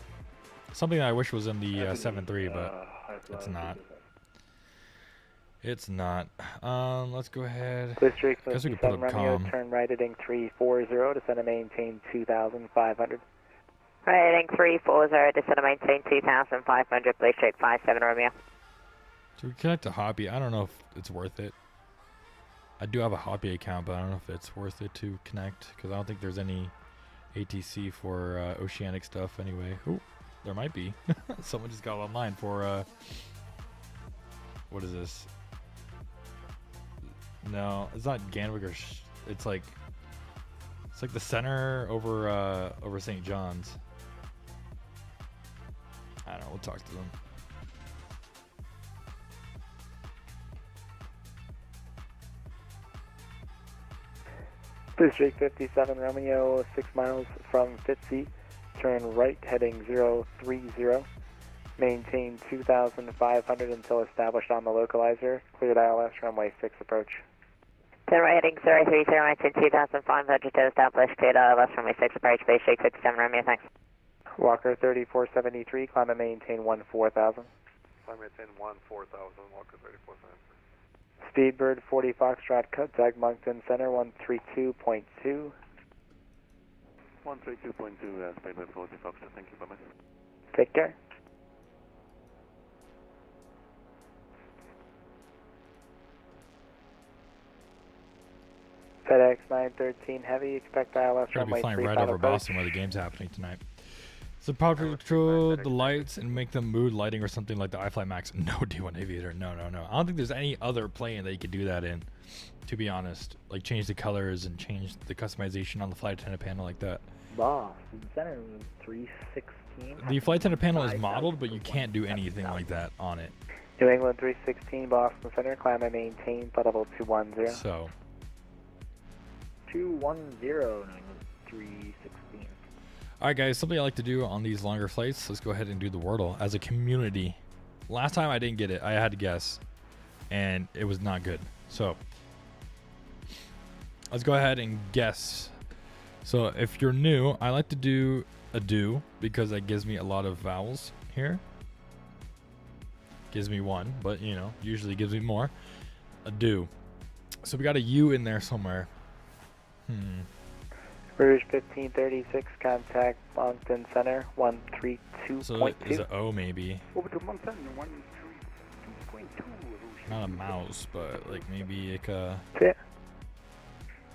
Something that I wish was in the 7.3, but it's not. It's not. Let's go ahead. District Guess we could put 57 up Romeo, comm. turn right heading 340, descend and maintain 2,500. Right heading 340, descend and maintain 2,500, Blue Streak 57 Romeo. So we connect to Hobby. I don't know if it's worth it. I do have a Hobby account, but I don't know if it's worth it to connect because I don't think there's any ATC for Oceanic stuff anyway. Ooh, there might be. Someone just got online for what is this? No, it's not Ganwick or it's like the center over St. John's. I don't know. We'll talk to them. District 57 Romeo, 6 miles from Fitzy, turn right heading 030, maintain 2,500 until established on the localizer, cleared ILS runway 6 approach. Turn right heading 030, maintain 2,500 to establish, cleared ILS runway 6 approach, Blue Streak 57 Romeo, thanks. Walker 3473, climb and maintain 14,000. Climb and maintain 14,000, Walker 3473. Speedbird 40 Foxtrot, contact Moncton Center 132.2. 132.2, Speedbird 40 Foxtrot, thank you, bye-bye. Take care. FedEx 913 Heavy, expect ILS We're gonna runway be flying 35 right over approach. Boston where the game's happening tonight. So power control the lights and make them mood lighting or something like the iFly Max. No D1 Aviator. No. I don't think there's any other plane that you could do that in, to be honest. Like change the colors and change the customization on the flight attendant panel like that. Boston Center 316. The flight attendant panel is modeled, but you can't do anything like that on it. New England 316, Boston Center, climb and maintain, flight level 210. So. 210, New England 316. Alright guys, something I like to do on these longer flights, let's go ahead and do the Wordle as a community. Last time I didn't get it, I had to guess, and it was not good. So, let's go ahead and guess. So if you're new, I like to do a do, because that gives me a lot of vowels here. Gives me one, but you know, usually gives me more. A do. So we got a U in there somewhere. Rouge 1536, contact Moncton Center 132.2. So is it O maybe? Over to Moncton 132.2. Not a mouse, but like maybe like a. Yeah.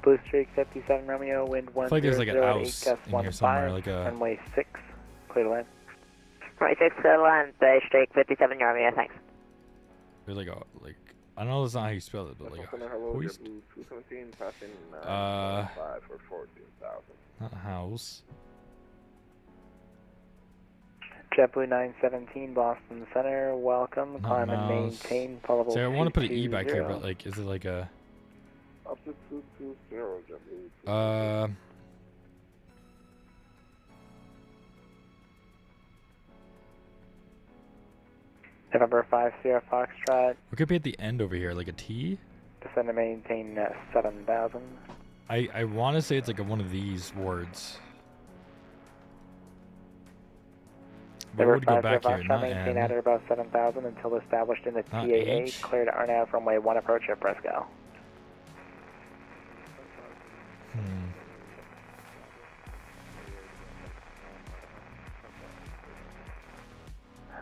Blue Streak 57 Romeo, wind 1. I feel like there's like an ouse in here somewhere, like a. Runway 6, clear to land. Runway 6, clear to land, Blue Streak 57 Romeo, thanks. There's like a I know that's not how you spell it, but like a hoist. 217 passing 5 for 14,000. Not house. JetBlue 917, Boston Center, welcome. Not Climb and mouse. maintain, flight level See, I want to put an E 220. back here, but like, is it like a? Up to 220, JetBlue. November 5 Sierra Foxtrot, We could be at the end over here, like a T. descend and maintain 7,000. I want to say it's like one of these words. But we November would go 5 back Sierra here, Foxtrot, not maintain N. at or above 7,000 until established in the Not TAA, H. cleared RNAV runway 1 approach at Presco.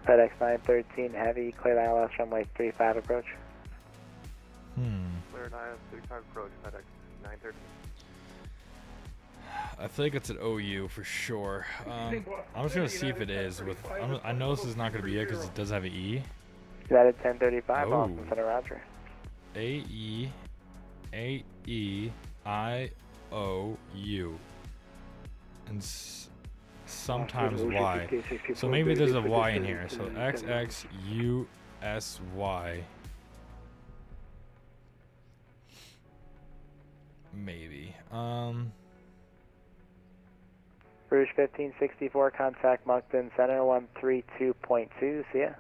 FedEx 913 Heavy, cleared ILS runway 35 approach. Cleared ILS 35 approach, FedEx 913. I feel like it's an OU for sure. I'm just gonna see if it is. I know this is not gonna be it because it does have an E. United 1035, Oh. Boston Center, Roger. A-E-A-E-I-O-U. And sometimes Y. So maybe there's a Y in here. So X-X-U-S-Y. Maybe. Rouge 1564, contact Moncton Center 132.2, see ya.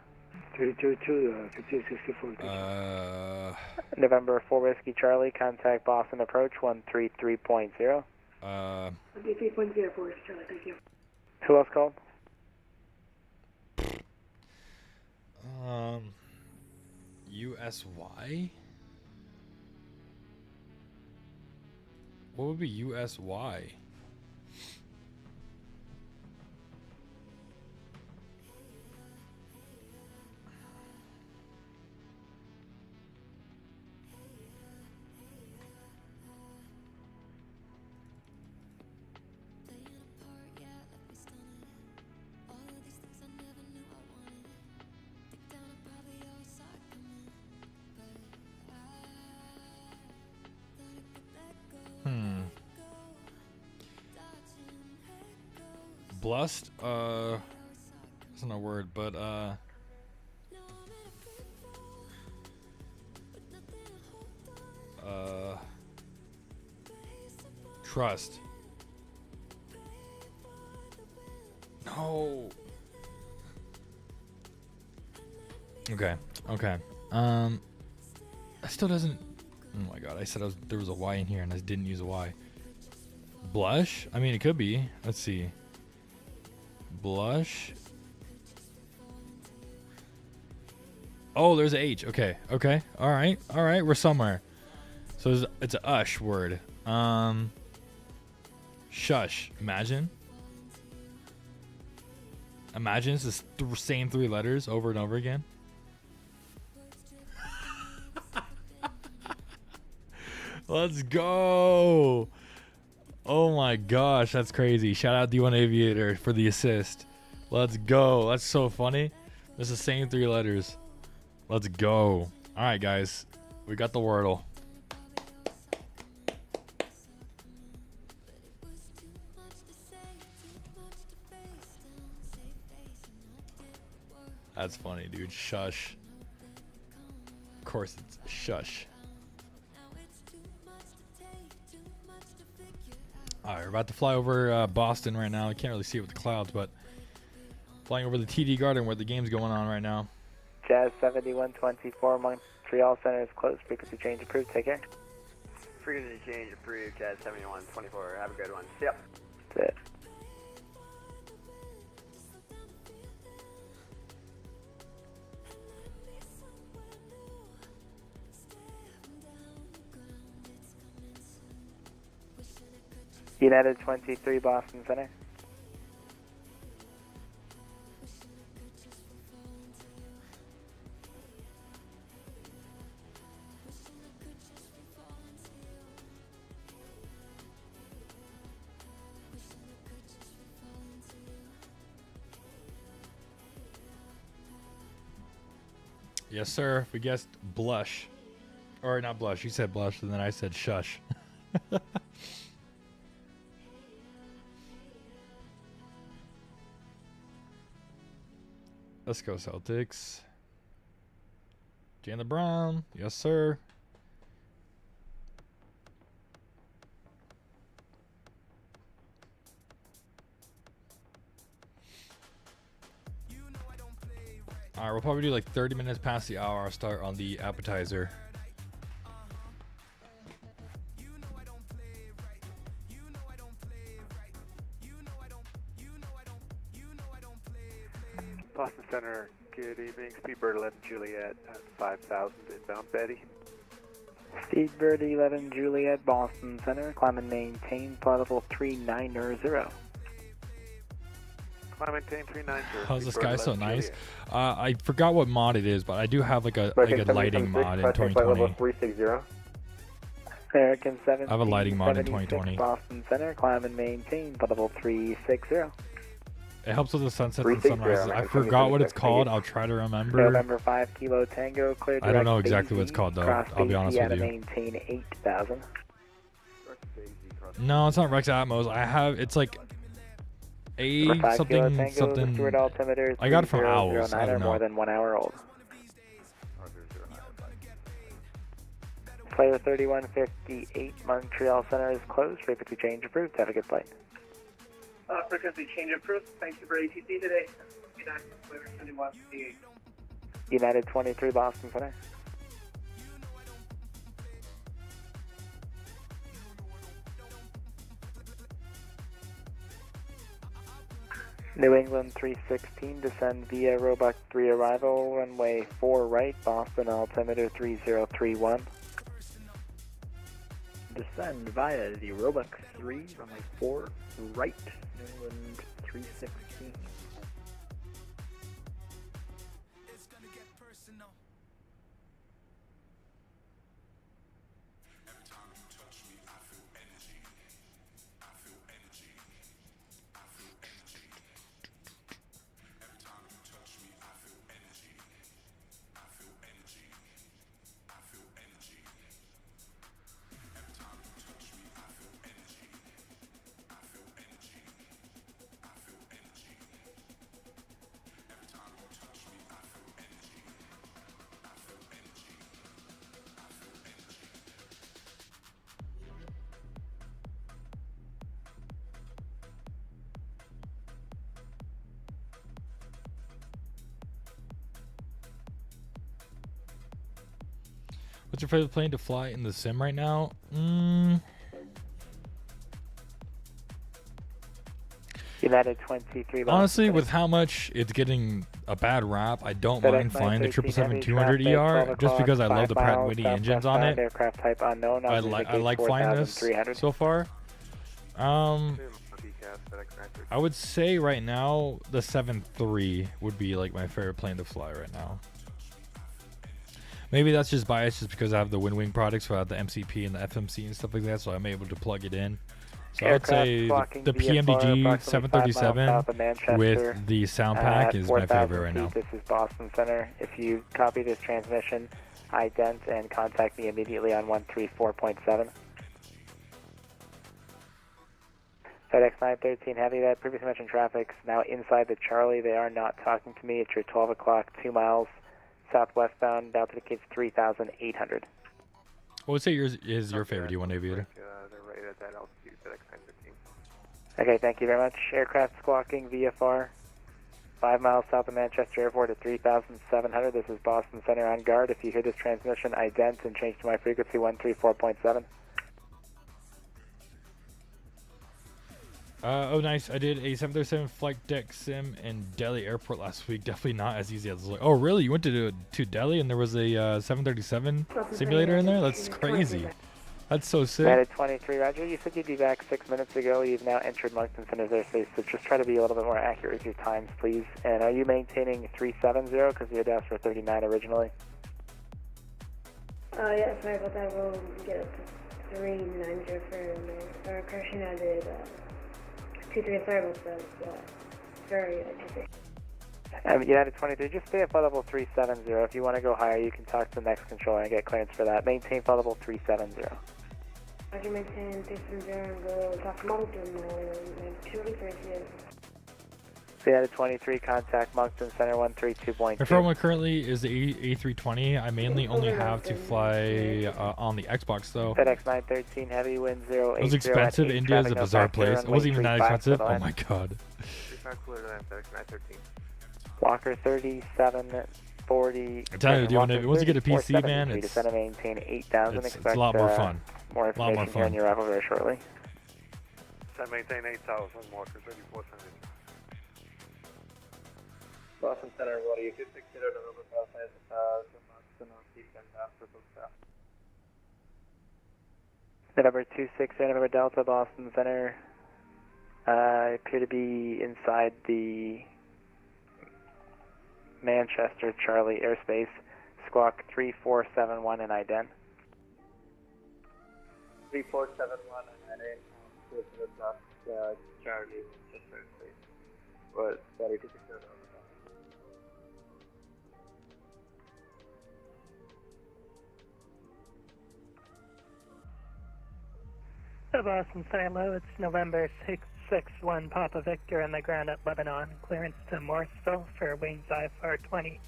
1564. November 4 Whiskey Charlie, contact Boston approach 133.0. 133.0 for Charlie, thank you. Who else called? USY? What would be USY? Blust? That's not a word, but trust. No. Okay. Okay. That still doesn't. Oh my god! I said there was a Y in here, and I didn't use a Y. Blush? I mean, it could be. Let's see. Blush. Oh, there's a H. Okay. Okay. All right. All right. We're somewhere. So it's a ush word. Shush. Imagine. Imagine it's the same 3 letters over and over again. Let's go. Oh my gosh, that's crazy. Shout out D1 Aviator for the assist. Let's go. That's so funny. It's the same 3 letters. Let's go. All right, guys. We got the Wordle. That's funny, dude. Shush. Of course it's shush. Alright, we're about to fly over Boston right now. I can't really see it with the clouds, but flying over the TD Garden where the game's going on right now. Jazz 7124, Montreal Center is closed. Frequency change approved. Take care. Frequency change approved, Jazz 7124. Have a good one. Yep. That's it. United 23, Boston Center. Yes, sir. We guessed blush. Or not blush. You said blush, and then I said shush. Let's go, Celtics. Jaylen Brown. Yes, sir. All right, we'll probably do like 30 minutes past the hour. I'll start on the appetizer. Boston Center, good evening. Speedbird 11 Juliet at 5,000 inbound Betty. Speedbird 11 Juliet, Boston Center. Climb and maintain flight level 390. Climb and maintain 390. How's this guy so nice? I forgot what mod it is, but I do have like a lighting mod in 2020. 360. American 7. I have a lighting mod in 2020. Boston Center. Climb and maintain flight level 360. It helps with the sunsets and sunrises. I forgot what it's called. I'll try to remember. November 5 Kilo Tango, clear direct. I don't know exactly what it's called though. I'll be honest with you. Maintain 8,000. No, it's not Rex Atmos. I have. It's like a something something. I got it from Owls. I don't know. More than 1 hour old. Player 3158 Montreal Center is closed. Frequency change approved. Have a good flight. Frequency change approved. Thank you for ATC today. United 23 Boston Center. New England 316, descend via Roebuck 3 arrival, runway 4 right, Boston, altimeter 3031. Descend via the Roebuck 3, runway 4 right, New England 316. What's your favorite plane to fly in the sim right now? United 23. Honestly, with how much it's getting a bad rap, I don't mind flying the 777-200 ER just because I love the Pratt & Whitney engines on it. Aircraft type unknown. I like flying this so far. I would say right now the 7.3 would be like my favorite plane to fly right now. Maybe that's just biased just because I have the WinWing products, so I have the MCP and the FMC and stuff like that, so I'm able to plug it in. So I would say the PMDG 737 with the sound pack is my favorite right now. This is Boston Center. If you copy this transmission, ident and contact me immediately on 134.7. FedEx 913 Heavy, that previously mentioned traffic's now inside the Charlie. They are not talking to me. It's your 12 o'clock, 2 miles southwestbound, altitude indicates 3,800. What would say yours is your favorite D1 Aviator? They're right at that altitude, FedEx 913. Okay, thank you very much. Aircraft squawking VFR, 5 miles south of Manchester Airport at 3,700. This is Boston Center on guard. If you hear this transmission, ident and change to my frequency 134.7. Oh, nice. I did a 737 flight deck sim in Delhi Airport last week. Definitely not as easy as it looks. Oh, really? You went to Delhi and there was a 737 simulator in there? That's crazy. That's so sick. United 23, Roger. You said you'd be back 6 minutes ago. You've now entered Moncton Center's airspace, so just try to be a little bit more accurate with your times, please. And are you maintaining 370 because you had asked for 39 originally? Yeah, sorry about that. We'll get up to 390 for our correction. I did 23. Sorry about that. Very United 23, just stay at flight level 370. If you want to go higher, you can talk to the next controller and get clearance for that. Maintain flight level 370. Roger, maintain 370 and go talk to Moncton. 283. United 23, contact Moncton Center 132.2. My favorite one currently is the A320. I mainly only have to fly on the Xbox though. FedEx 913, heavy wind 080. It was expensive. India is a bizarre place. It wasn't even that expensive. Oh my god. Walker 3740. I tell you, once you get a PC, man, it's to maintain 8,000. It's a lot more fun. More information here on your arrival very shortly. So maintain 8,000, Walker 3400. Boston Center, what do you 260 November Belfast, November 26, November Delta, Boston Center. I appear to be inside the Manchester Charlie airspace. Squawk 3471 and ident. 3471 and ident. Charlie, Manchester airspace. What? Sorry, 260 November. Boston Center low, it's November 661 Papa Victor in the ground at Lebanon. Clearance to Morrisville for wings IFR 20.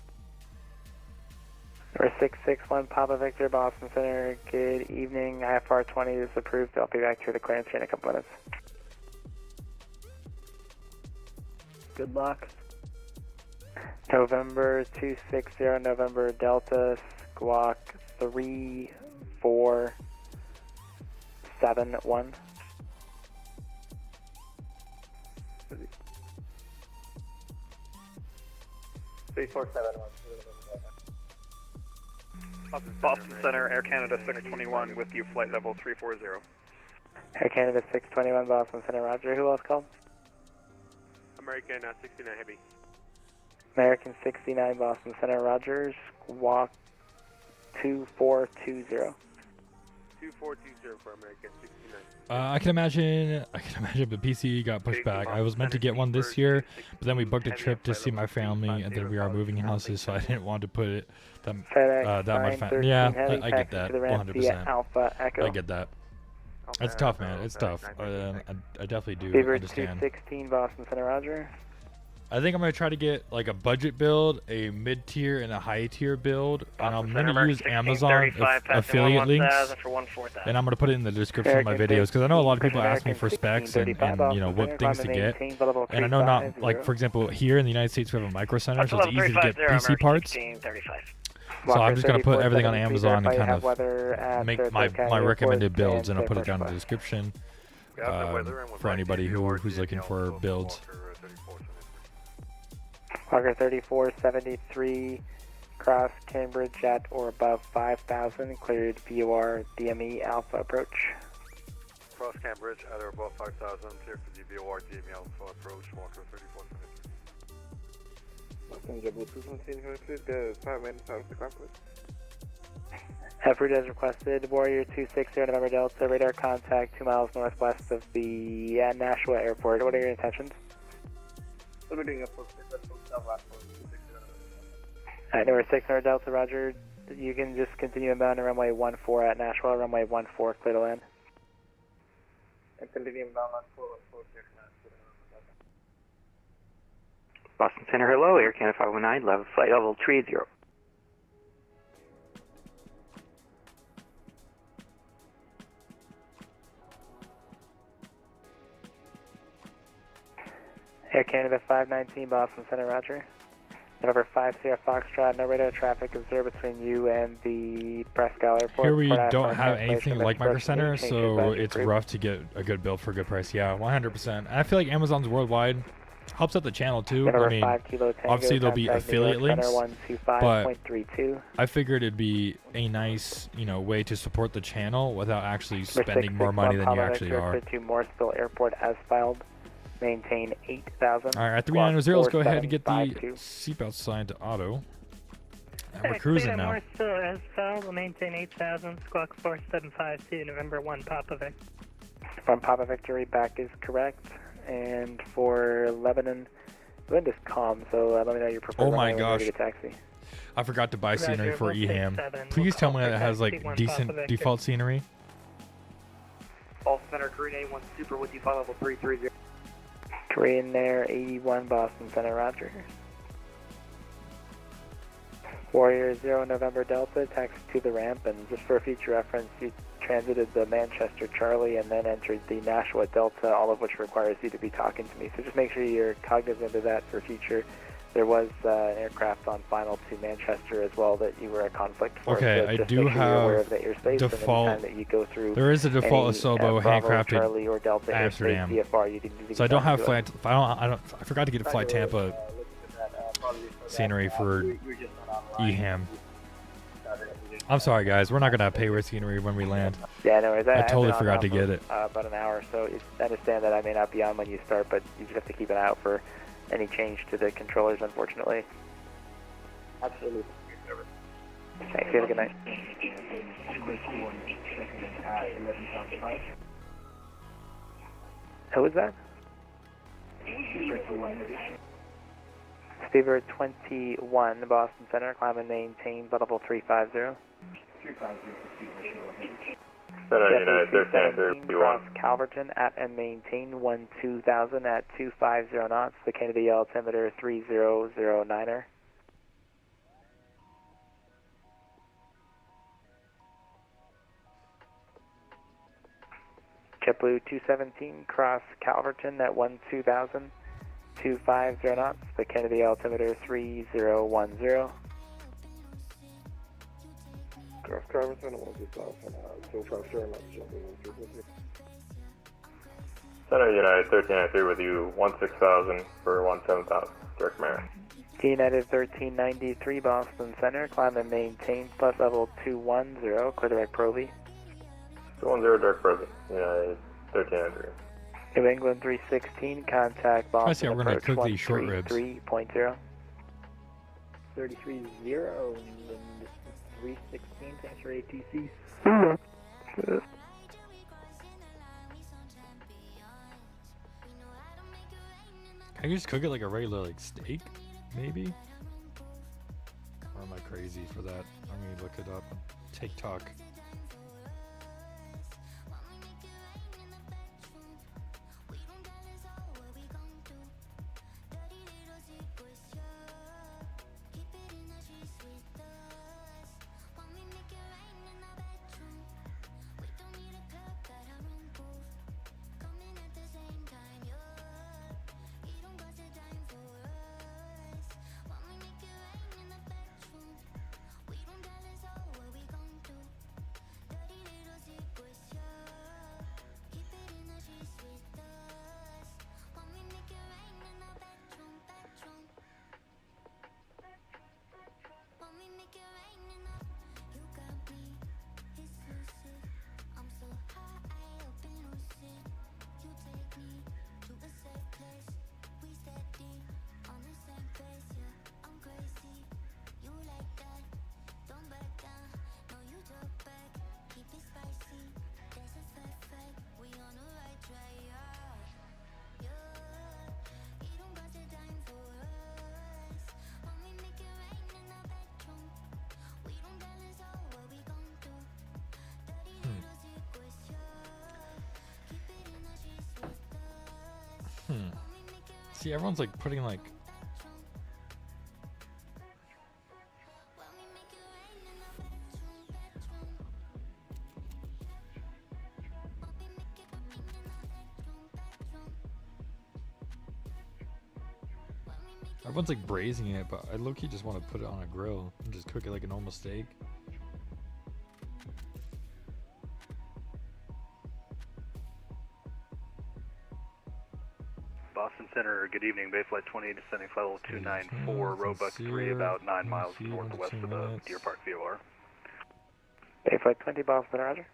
Number 661 Papa Victor, Boston Center. Good evening. IFR 20 is approved. I'll be back through the clearance here in a couple minutes. Good luck. November 260 November Delta, squawk 3471. Boston Center, Air Canada 621 with you, flight level 340. Air Canada 621, Boston Center, roger. Who else called? American 69 Heavy. American 69, Boston Center, Rogers. Walk 2420. 2420 for American 69. I can imagine the PC got pushed back. I was meant to get one this year, but then we booked a trip to see my family, and then we are moving houses, so I didn't want to put it that much. Yeah, I get that. 100%. Alpha Echo. I get that. It's tough, man. It's tough. I definitely do understand. 216, Boston Center, roger. I think I'm gonna try to get like a budget build, a mid-tier, and a high-tier build, and I'm gonna use Amazon affiliate links, and I'm gonna put it in the description of my videos because I know a lot of people ask me for specs and you know what things to get, and I know not like for example here in the United States we have a micro center, so it's easy to get PC parts. So I'm just gonna put everything on Amazon and kind of make my recommended builds, and I'll put it down in the description for anybody who's looking for builds. Walker 3473, cross Cambridge at or above 5,000, cleared VOR DME Alpha approach. Cross Cambridge at or above 5,000, clear for the VOR DME Alpha approach, Walker 3473. Effort as requested, Warrior 260 November Delta, radar contact 2 miles northwest of the Nashua Airport. What are your intentions? Alright, number 600 Delta, roger. You can just continue inbound to runway 14 at Nashua, runway 14, clear to land. And continue inbound on 414. Boston Center, hello, Air Canada 519, level flight level 30. Air Canada 519, Boston Center, roger. November 5 Sierra Foxtrot, no radar traffic observed between you and the Prescott Airport. Here we don't have anything like Micro Center, so it's rough to get a good build for a good price. Yeah, 100%. And I feel like Amazon's worldwide helps out the channel too. I mean, obviously there'll be affiliate links, but I figured it'd be a nice, way to support the channel without actually spending more money than you actually are. To Morrisville Airport as filed. Maintain 8,000. All right, at 390, let's go ahead and get the seatbelt signed to auto. And we're cruising now. Morrisville as filed, we'll maintain 8,000, squawk 4752, November 1, Papa Victor. From Papa Victory, back is correct. And for Lebanon, the wind is calm, so let me know your preferred. Oh my gosh. To get taxi. I forgot to buy scenery for EHAM. Please tell me that it has like decent default scenery. Boston Center, Korean 81 Super with you, flight level 330. Korean Air 81, Boston Center, roger. Warrior 0 November Delta, taxi to the ramp, and just for future reference, you transited the Manchester Charlie and then entered the Nashua Delta, all of which requires you to be talking to me. So just make sure you're cognizant of that for future. There was an aircraft on final to Manchester as well that you were a conflict for. Okay, so I do have default. That you go through there is a default Asobo handcrafted or Delta Amsterdam. CFR, you so I don't have flight. I forgot to get a Flight Tampa scenery for EHAM. I'm sorry, guys. We're not gonna have pay scenery when we land. Yeah, no worries. I totally forgot to get it. About an hour, so I understand that I may not be on when you start, but you just have to keep an eye out for any change to the controllers, unfortunately. Absolutely. Thanks, you have a good night. Who was that? Stever 21, Boston Center, climb and maintain level 350. United 13, cross Calverton at and maintain 12,000 at 250 knots, the Kennedy altimeter 3009er. JetBlue 217, cross Calverton at 12,000, 250 knots, the Kennedy altimeter 3010. Cross Calverton at 12,000, 250 knots, Center United 1393 with you, 16,000 for 17,000, direct Mary. United 1393 Boston Center, climb and maintain flight level 210, clear direct Proby. 210 direct Proby, United 1393. New England 316, contact Boston we're gonna approach cook these short ribs. 133.0. 33-0, England 316, thanks for ATC. Can you just cook it like a regular like steak, maybe? Or am I crazy for that? I'm gonna look it up on TikTok. See, everyone's like putting like everyone's like braising it, but I low-key just want to put it on a grill and just cook it like a normal steak. Boston Center, good evening. Bayflight 20 descending flight level 294, Roebuck 3, about 9 miles northwest of the Deer Park VOR. Bayflight 20 Boston, roger.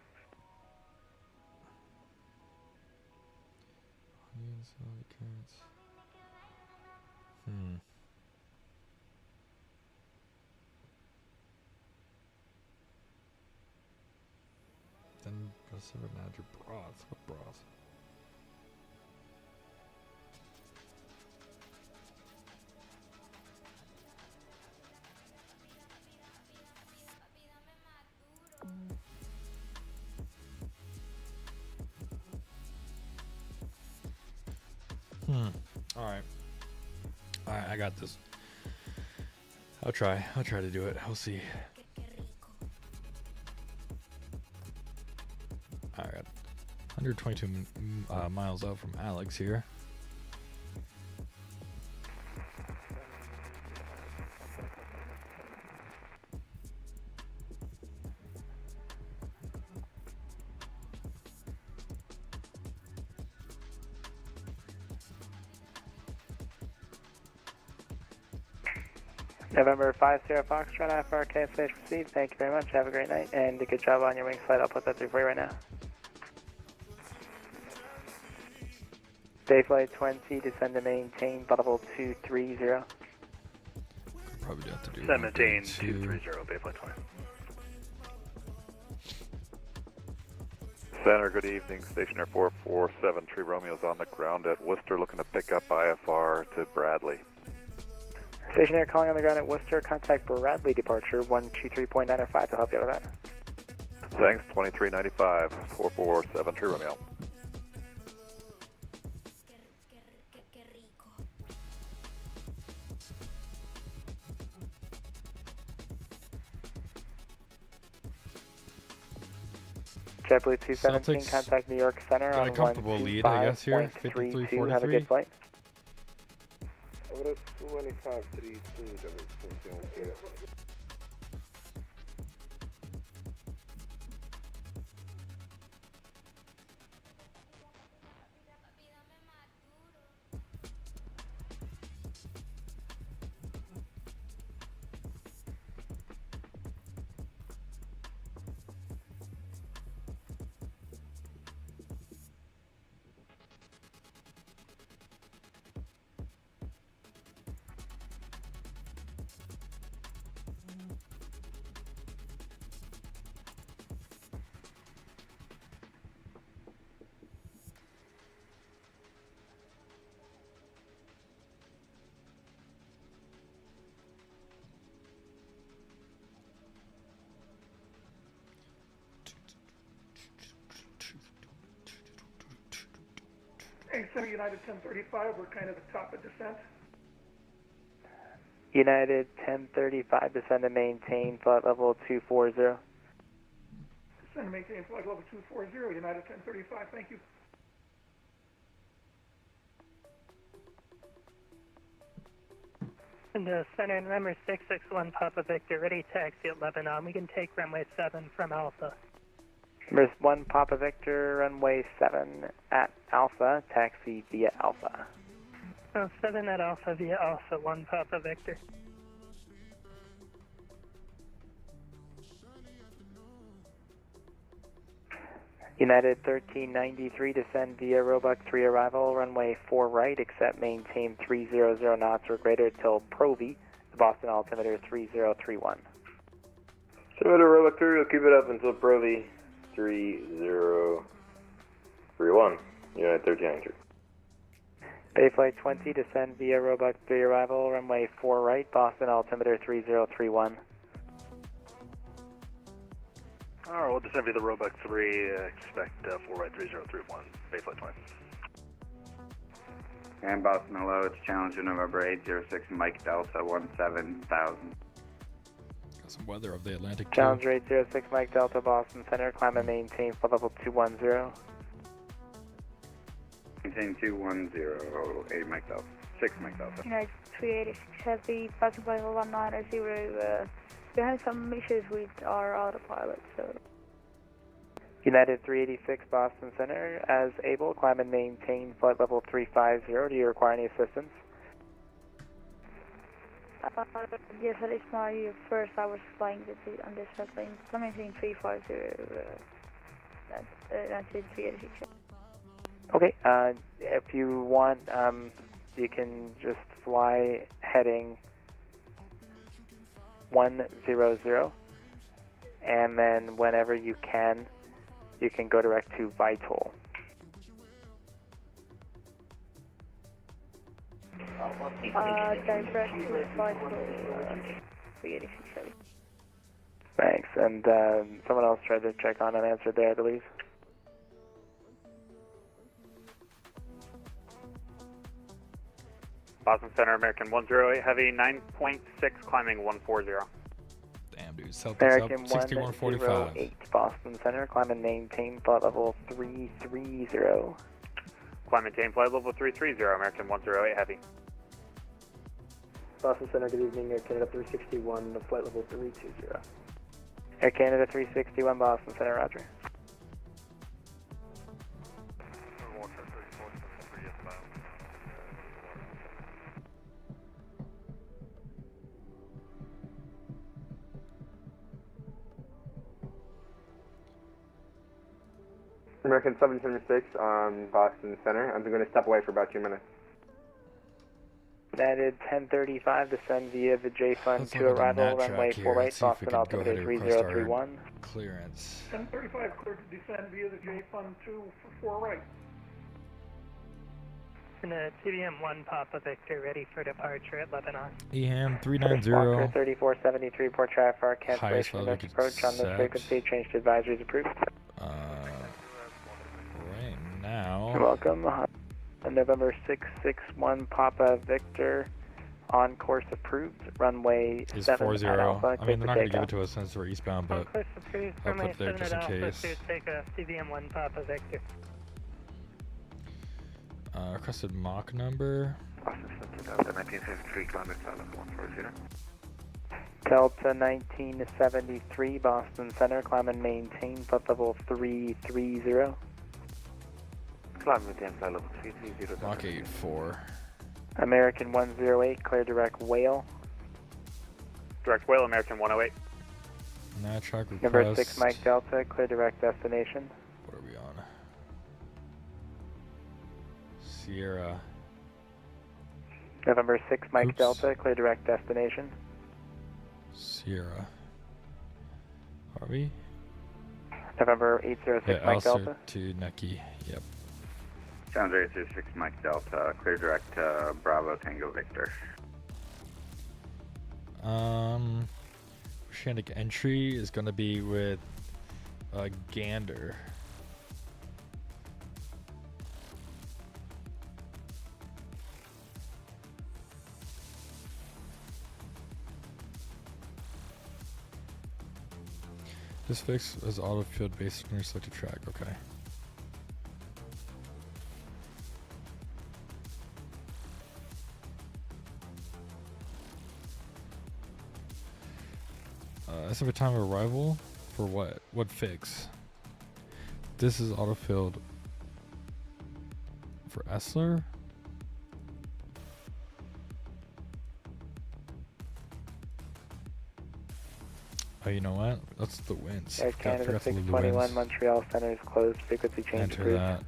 Then Pacific Manager broth. What broth? Alright, I got this. I'll try to do it. We'll see. I got 122 miles out from Alex here. November 50 Foxtrot, FRK, stage received. Thank you very much. Have a great night and a good job on your wing flight. I'll put that through for you right now. Bayflight 20, descend to maintain, level 230. Probably have to do 17230, Bayflight 20. Center, good evening. Stationer 447, Romeo's on the ground at Worcester, looking to pick up IFR to Bradley. Stationary calling on the ground at Worcester, contact Bradley departure 123.905 to help you out with that. Thanks, 2395, 447, Romeo. JetBlue 217, Celtics contact New York Center got on a comfortable lead, I guess, here. 125.32. Have a good flight. Hey, Center United 1035, we're kind of the top of descent. United 1035, descend and maintain flight level 240. Descend and maintain flight level 240, United 1035, thank you. And center and number 661 Papa Victor, ready taxi at Lebanon. We can take runway 7 from Alpha. Number 1 Papa Victor, runway 7 at Alpha, taxi via Alpha. 7 at Alpha via Alpha, 1 Papa Victor. United 1393, descend via Roebuck 3 arrival, runway 4 right, except maintain 300 knots or greater till Provy, the Boston altimeter 3031. So to Roebuck 3, we'll keep it up until Provy 3031. United 1393. Bayflight 20, descend via Roebuck 3 arrival, runway 4 right, Boston altimeter 3031. Alright, we'll descend via the Roebuck 3, expect 4 right 3031, Bayflight 20. And Boston, hello, it's Challenger November 806, Mike Delta 17000. Got some weather of the Atlantic. Challenger 806, Mike Delta, Boston Center, climb and maintain flight level 210. Maintain 210, 8 Mike Delta, 6 Mike Delta. United 386 Heavy, passing by 190, we had some issues with our autopilot, so... United 386 Boston Center, as able, climb and maintain flight level 350. Do you require any assistance? Yes, that is my first hours flying on this airplane. Climbing 350, that's it, 386. Okay, if you want, you can just fly heading 100, and then whenever you can go direct to Vital. Direct to Vital, 386. Thanks, and someone else tried to check on an answer there, I believe. Boston Center, American 108 Heavy, 9.6, climbing 140. Damn, dude, Celtics American up 6145. 108 Boston Center, climb and maintain flight level 330. Climb and maintain flight level 330, American 108 Heavy. Boston Center, good evening, Air Canada 361, flight level 320. Air Canada 361, Boston Center, roger. American 776 on Boston Center. I'm going to step away for about 2 minutes. United 1035, descend via the J Fund 2 arrival, runway 4 right, Boston altimeter 3031. Clearance. 1035 cleared to descend via the J Fund 2 for 4 right. And TDM 1 Papa Victor, ready for departure at Lebanon. EHAM 390. Walker 3473, port traffic for cancellation of approach on this frequency, change to advisories approved. Right now. You're welcome. November 661 Papa Victor, on course approved, runway is 7 40. at Alpha. I mean, they're not going to give it to us since we're eastbound, but course approved, I'll runway put it there 7 just at in Alpha, case. clear takeoff, TDM 1 Papa Victor. Requested Mach number. Boston Center, Delta 1973, climate flight level 140. Delta 1973 Boston Center, climb and maintain flight level 330. Climb and maintain flight level 330. Mach 84. American 108, clear direct Whale. Direct Whale, American 108. Track request. Number 6 Mike Delta, clear direct destination. What are we on? Sierra. November 6 Mike Delta, clear direct destination. Sierra. Are we? November 806 Mike Delta. To Neki. Yep. Sounds 806 Mike Delta, clear direct to Bravo Tango Victor. Oceanic entry is going to be with Gander. This fix is auto-filled based on your selected track. Okay. Estimate time of arrival for what? What fix? This is auto-filled for Essler. Oh, you know what? That's the winds. Air Canada 621 Montreal Center is closed. Frequency change Enter approved. that.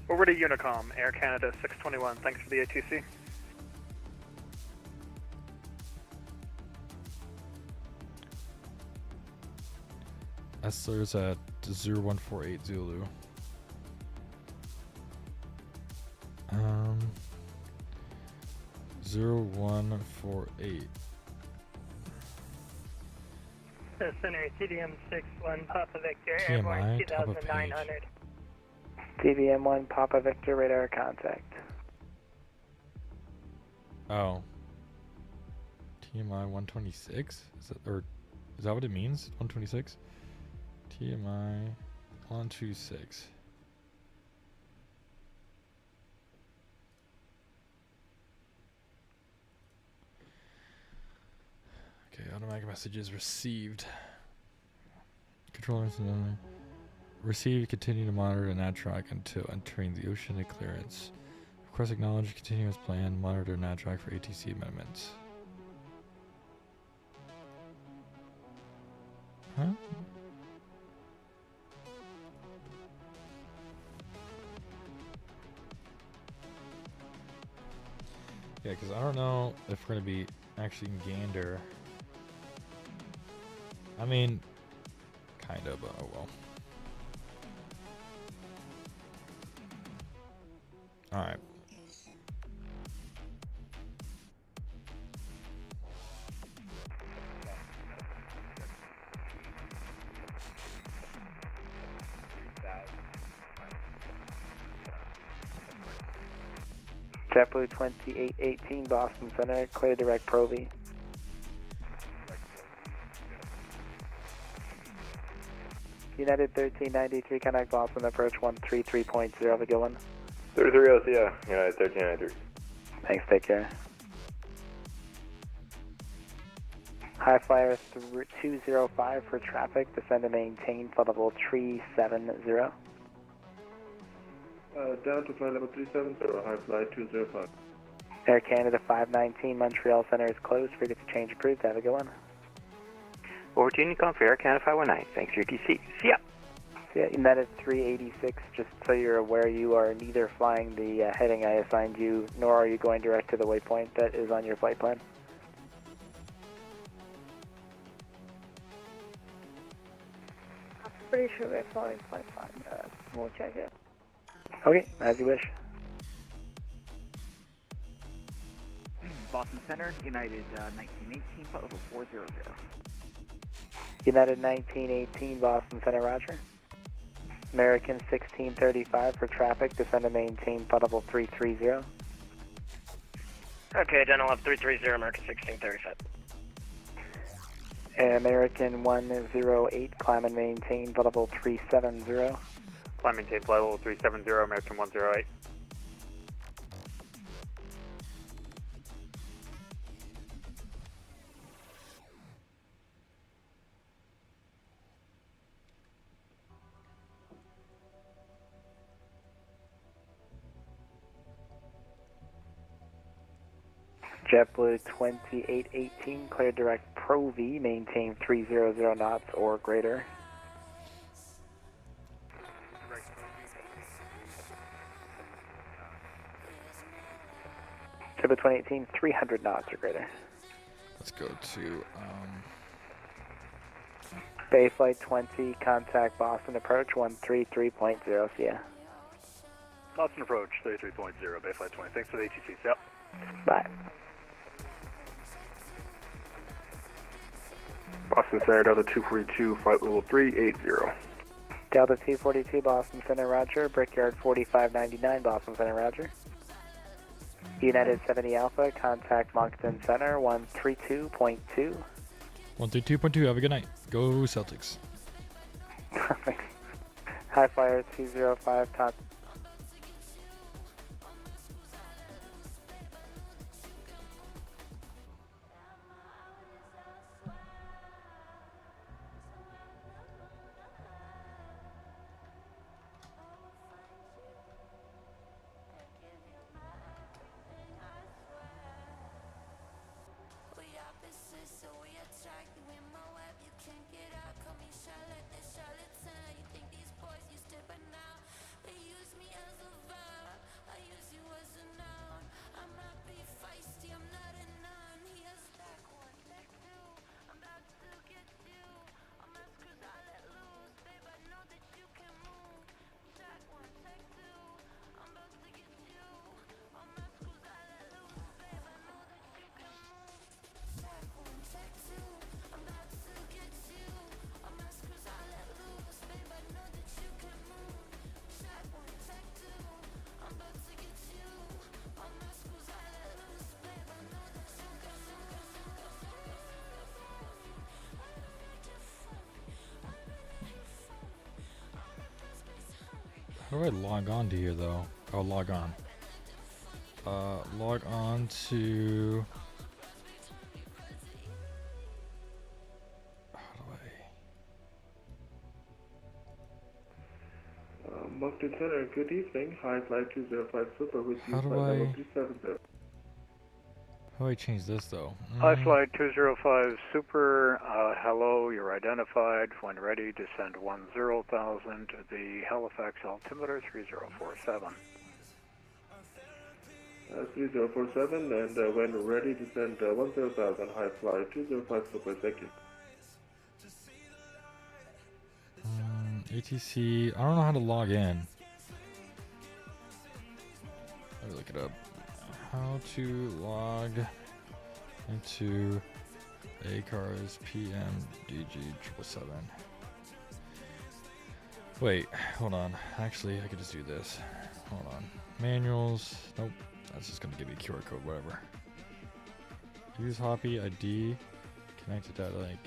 Over to Unicom, Air Canada 621. Thanks for the ATC. Essler's at 0148 Zulu. 0148. Center TDM 61 Papa Victor, TMI, airborne top of 2900. TVM 1 Papa Victor, radar contact. Oh. TMI 126? Is that what it means? 126? TMI 126. Okay, automatic messages received. Controllers received, continue to monitor the nav track until entering the Oceanic clearance. Request acknowledge, continue as planned, monitor nav track for ATC amendments. Huh? Yeah, because I don't know if we're going to be actually in Gander. I mean, kind of, but oh well. Alright. JetBlue 2818 Boston Center, clear direct Provi. United 1393, contact Boston, approach 133.0, have a good one. 33 yeah, United 1393. Thanks, take care. High Flyer 205 for traffic, descend and maintain flight level 370. Down to flight level 370, high flight 205. Air Canada 519, Montreal Center is closed, frequency change approved, have a good one. Over to Unicom for Air Canada 519, thanks for your TC. See ya! Yeah, United 386, just so you're aware, you are neither flying the heading I assigned you, nor are you going direct to the waypoint that is on your flight plan. I'm pretty sure we're flying flight plan. We'll check it. Okay, as you wish. Boston Center, United 1918, flight level 400. United 1918, Boston Center, roger. American 1635 for traffic, descend and maintain flight level 330. Okay, Dental Lab 330, American 1635. American 108, climb and maintain flight level 370. Climb and maintain flight level 370, American 108. JetBlue 2818, clear direct Pro V, maintain 300 knots or greater. JetBlue 2018, 300 knots or greater. Let's go to Bay Flight 20, contact Boston approach 133.0, see ya. Boston approach 33.0, Bay Flight 20. Thanks for the ATC. Yep. Bye. Boston Center, Delta 242, flight level 380. Delta 242, Boston Center, roger. Brickyard 4599, Boston Center, roger. United 70 Alpha, contact Moncton Center 132.2. 132.2, have a good night. Go Celtics. High Flyer 205, top. How do I log on to here though? Oh, log on. Log on to. How do I? Moncton Center, good evening. High Flight 205 Super with you, How do flight level I- 370. How do I change this though? High Flight 205 Super, hello, you're identified. When ready, descend 10,000 to the Halifax altimeter 3047. 3047, and when ready, descend 10,000. High Flight 205 Super, thank you. ATC. I don't know how to log in. Let me look it up. How to log into ACARS PMDG 777. Wait, hold on. Actually, I could just do this. Hold on. Manuals. Nope. That's just going to give me a QR code, whatever. Use Hoppy ID. Connected data link.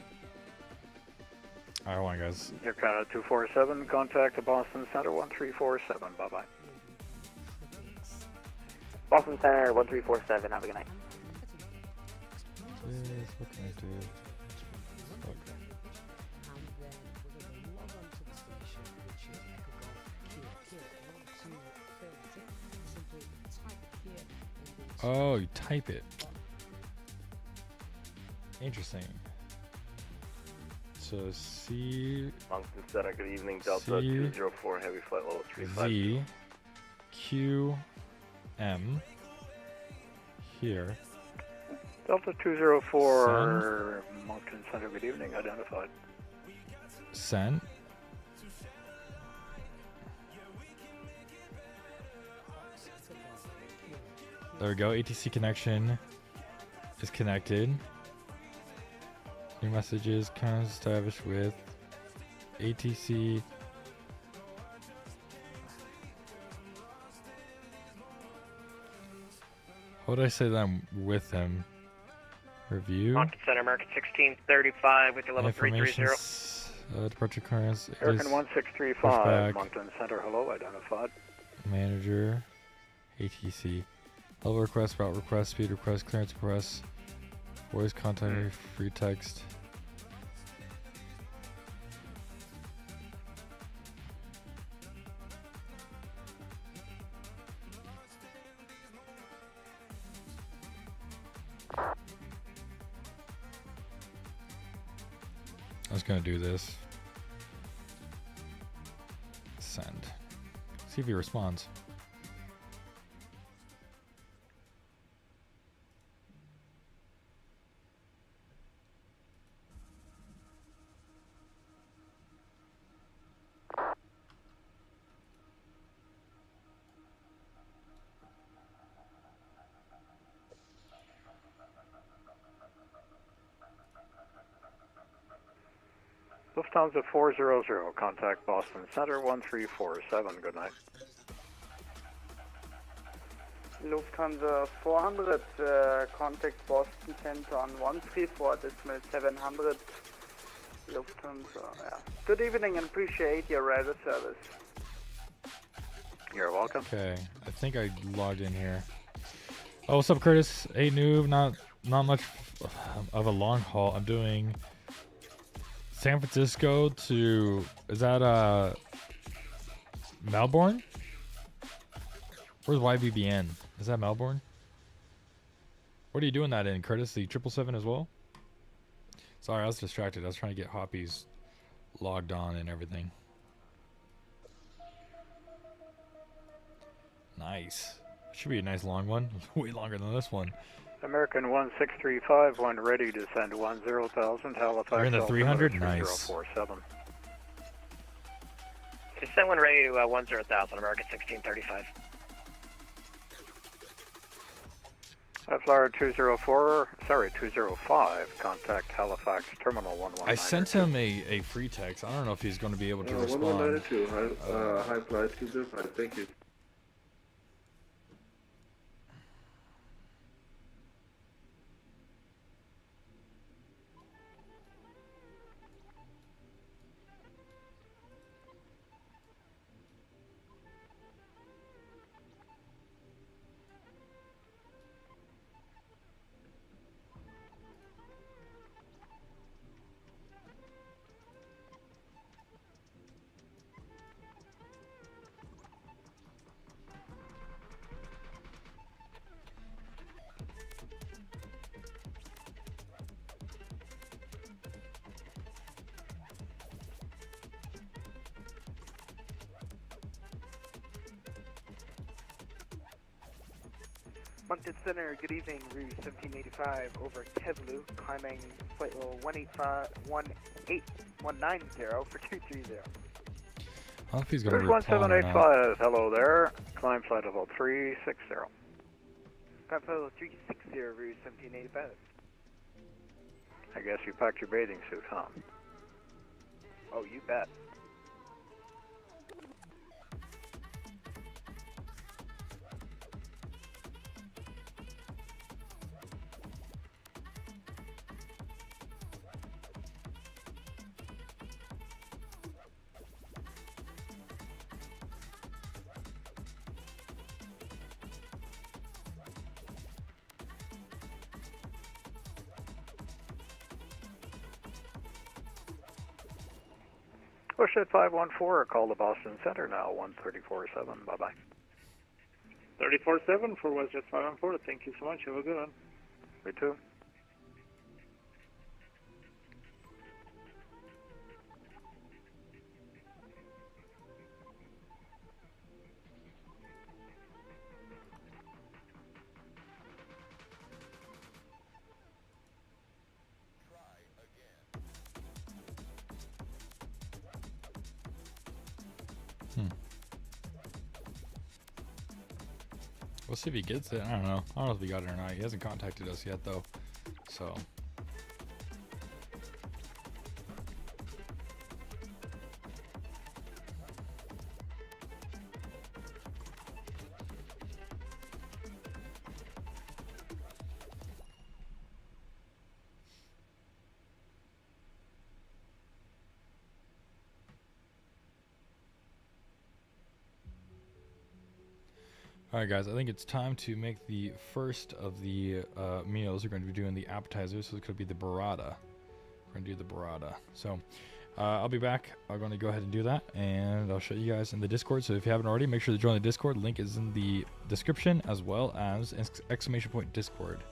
Alright, hold on, guys. Yourcontrols 247, contact the Boston Center 1347. Bye-bye. Boston Center 1347, have a good night. Yes, what can I do? Okay. Oh, you type it. Interesting. So C Moncton Center, good evening. Delta C 204, heavy flight level 352. Z Q M here. Delta 204, Moncton Center, good evening, identified. Send. There we go. ATC connection is connected. New messages can established with ATC. How would I say that I'm with him? Review. Moncton Center, American 1635 with your level Information 330. departure clearance. It American is 1635, pushback. Moncton Center, hello, identified. Manager. ATC. Level request, route request, speed request, clearance request, voice content, free text. I was gonna do this. Send. See if he responds. Lufthansa 400, contact Boston Center 1347, good night. Lufthansa 400, contact Boston Center on 134.700. Lufthansa, yeah. Good evening and appreciate your radar service. You're welcome. Okay, I think I logged in here. Oh, what's up, Curtis? Hey, noob. Not much of a long haul. I'm doing San Francisco to, is that Melbourne? Where's YVBN? Is that Melbourne? What are you doing that in, Curtis? The 777 as well? Sorry, I was distracted. I was trying to get Hoppies logged on and everything. Nice. Should be a nice long one. Way longer than this one. American 1635, when ready to send 10,000, Halifax. You're in the 300? Nice. 3047. Descent when ready to 10,000, American 1635. Flyer 205, contact Halifax Terminal 119. I sent him a free text. I don't know if he's going to be able to respond. 1192, high flight 205, thank you. Moncton Center, good evening, Route 1785 over Kevlu, climbing flight level 1810 for 230. I don't know if he's going to There's respond or not. 1785, hello there, climb flight level 360. Climb flight level 360, Route 1785. I guess you packed your bathing suit, huh? Oh, you bet. Push at 514, call the Boston Center now, 1347, bye-bye. 34-7 for WestJet 514, thank you so much, have a good one. Me too. We'll see if he gets it. I don't know. I don't know if he got it or not. He hasn't contacted us yet, though. So. Alright guys, I think it's time to make the first of the meals. We're going to be doing the appetizers, so it could be the burrata. We're going to do the burrata. So, I'll be back. I'm going to go ahead and do that, and I'll show you guys in the Discord. So if you haven't already, make sure to join the Discord. Link is in the description, as well as ! Discord.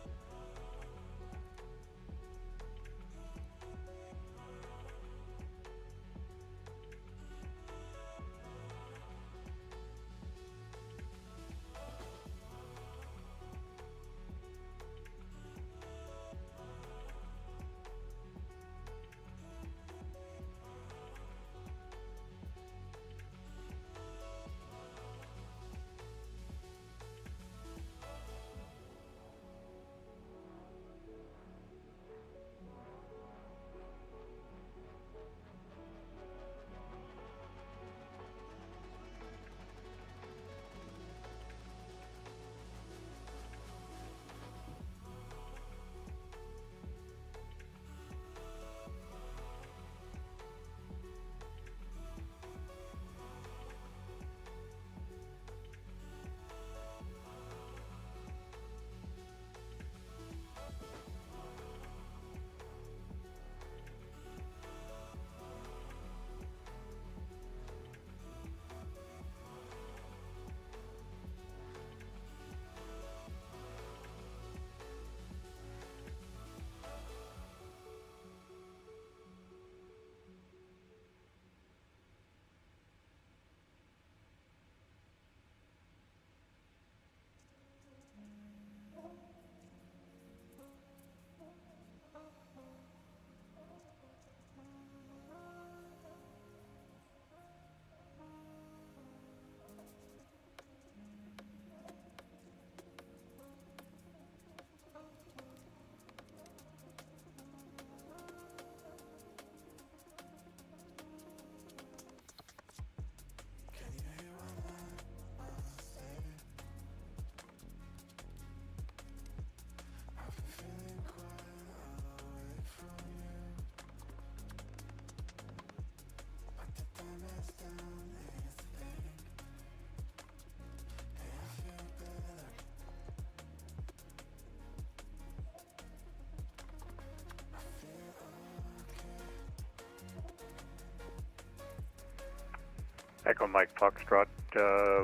Echo Mike Foxtrot,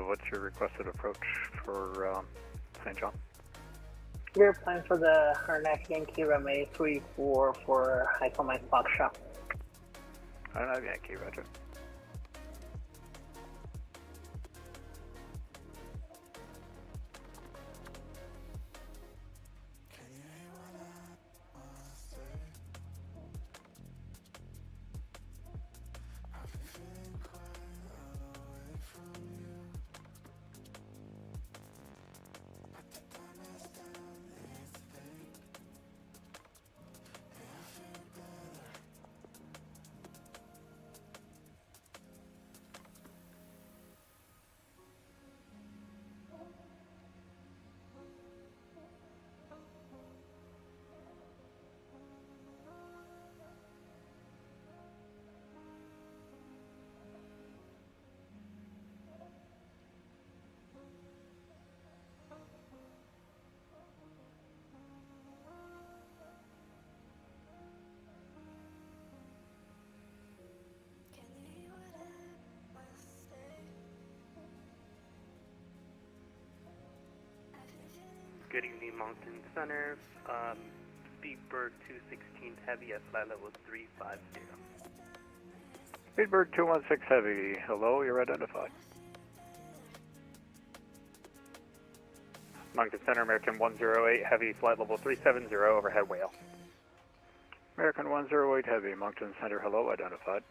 what's your requested approach for St. John? We're applying for the Harnack Yankee runway 34 for Echo Mike Foxtrot. Harnack Yankee, roger. Good evening, Moncton Center. Speedbird 216 Heavy at flight level 350. Speedbird 216 Heavy, hello, you're identified. Moncton Center, American 108 Heavy, flight level 370, overhead whale. American 108 Heavy, Moncton Center, hello, identified.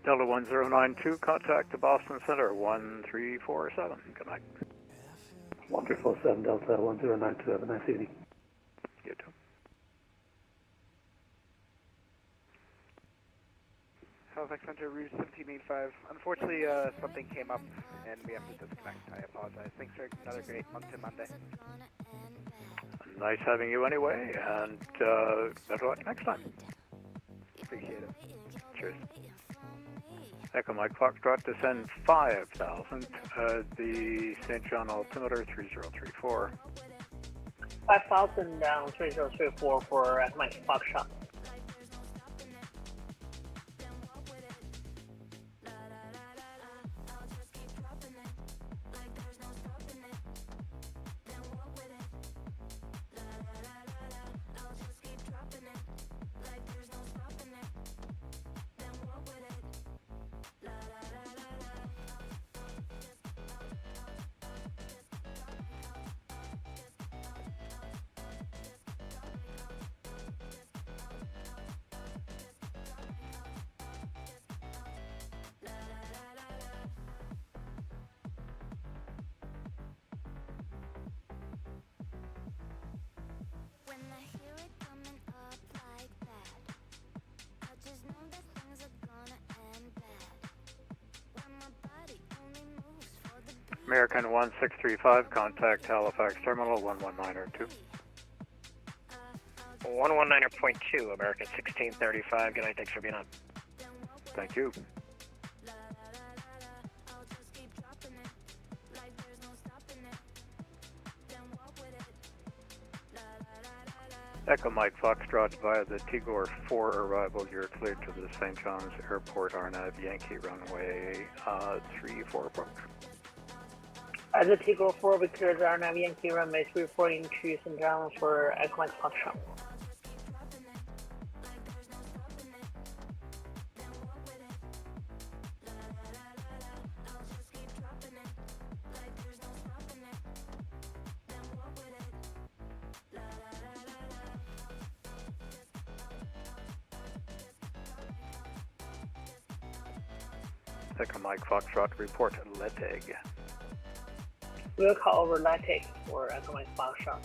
Delta 1092, contact to Boston Center 1347. Good night. 1347 Delta 1092, have a nice evening. You too. Halifax Center, Route 1785. Unfortunately, something came up and we have to disconnect. I apologize. Thanks for another great Moncton Monday. Nice having you anyway, and better luck next time. Appreciate it. Cheers. Echo Mike Foxtrot, descend 5,000, the St. John altimeter 3034. 5,000 down 3034 for Echo Mike Foxtrot. American 1635, contact Halifax Terminal 119.2. 119.2, American 1635. Good night, thanks for being on. Thank you. Echo Mike Foxtrot via the Tigor 4 arrival, you're cleared to the St. John's Airport RNAV Yankee runway 34 approach. As a Tigor 4, we cleared the RNAV Yankee runway 340 to St. John's for Echo Mike Foxtrot. Echo Mike Foxtrot, report lead egg. We'll call over 90 for incoming final shot.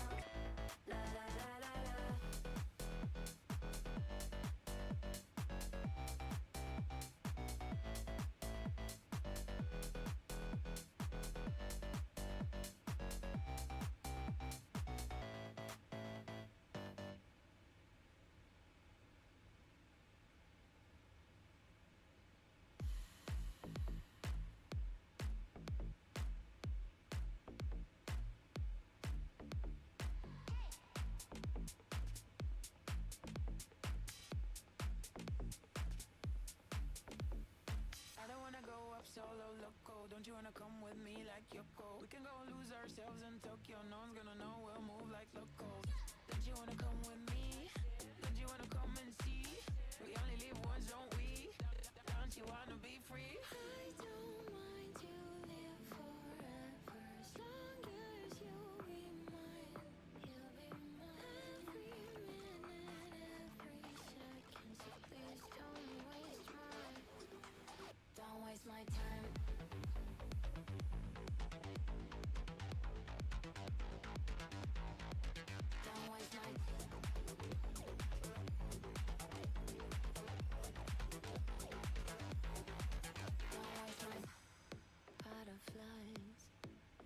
Solo loco, don't you wanna come with me like Yoko? We can go lose ourselves in Tokyo, no one's gonna know, we'll move like locals. Don't you wanna come with me? Don't you wanna come and see? We only live once, don't we? Don't you wanna be free? I don't mind to live forever, as long as you'll be mine. You'll be mine. Every minute, every second, so please don't waste mine. Don't waste my time. Don't waste my butterflies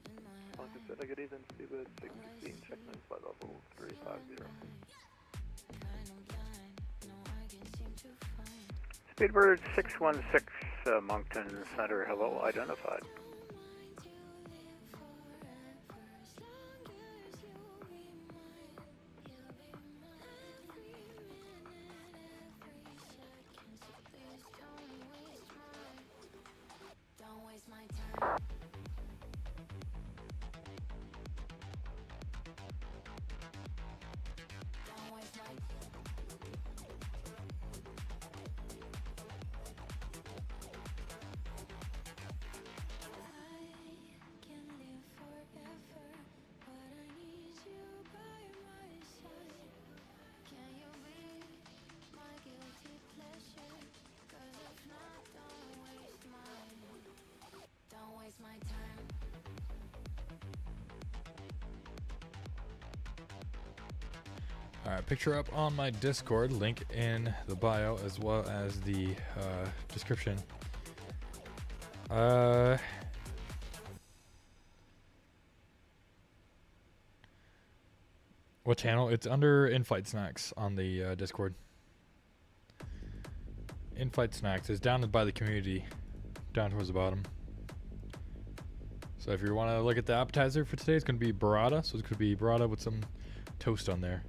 in my Mountain Center, good evening. Speedbird 616, checkpoint flight level 350. Speedbird 616, Moncton Center, hello, identified. Don't waste my time. Don't waste my my time. Alright, picture up on my Discord, link in the bio as well as the description. What channel? It's under In-Flight Snacks on the Discord. In-Flight Snacks is down by the community, down towards the bottom. So if you want to look at the appetizer for today, it's going to be burrata. So it's going to be burrata with some toast on there.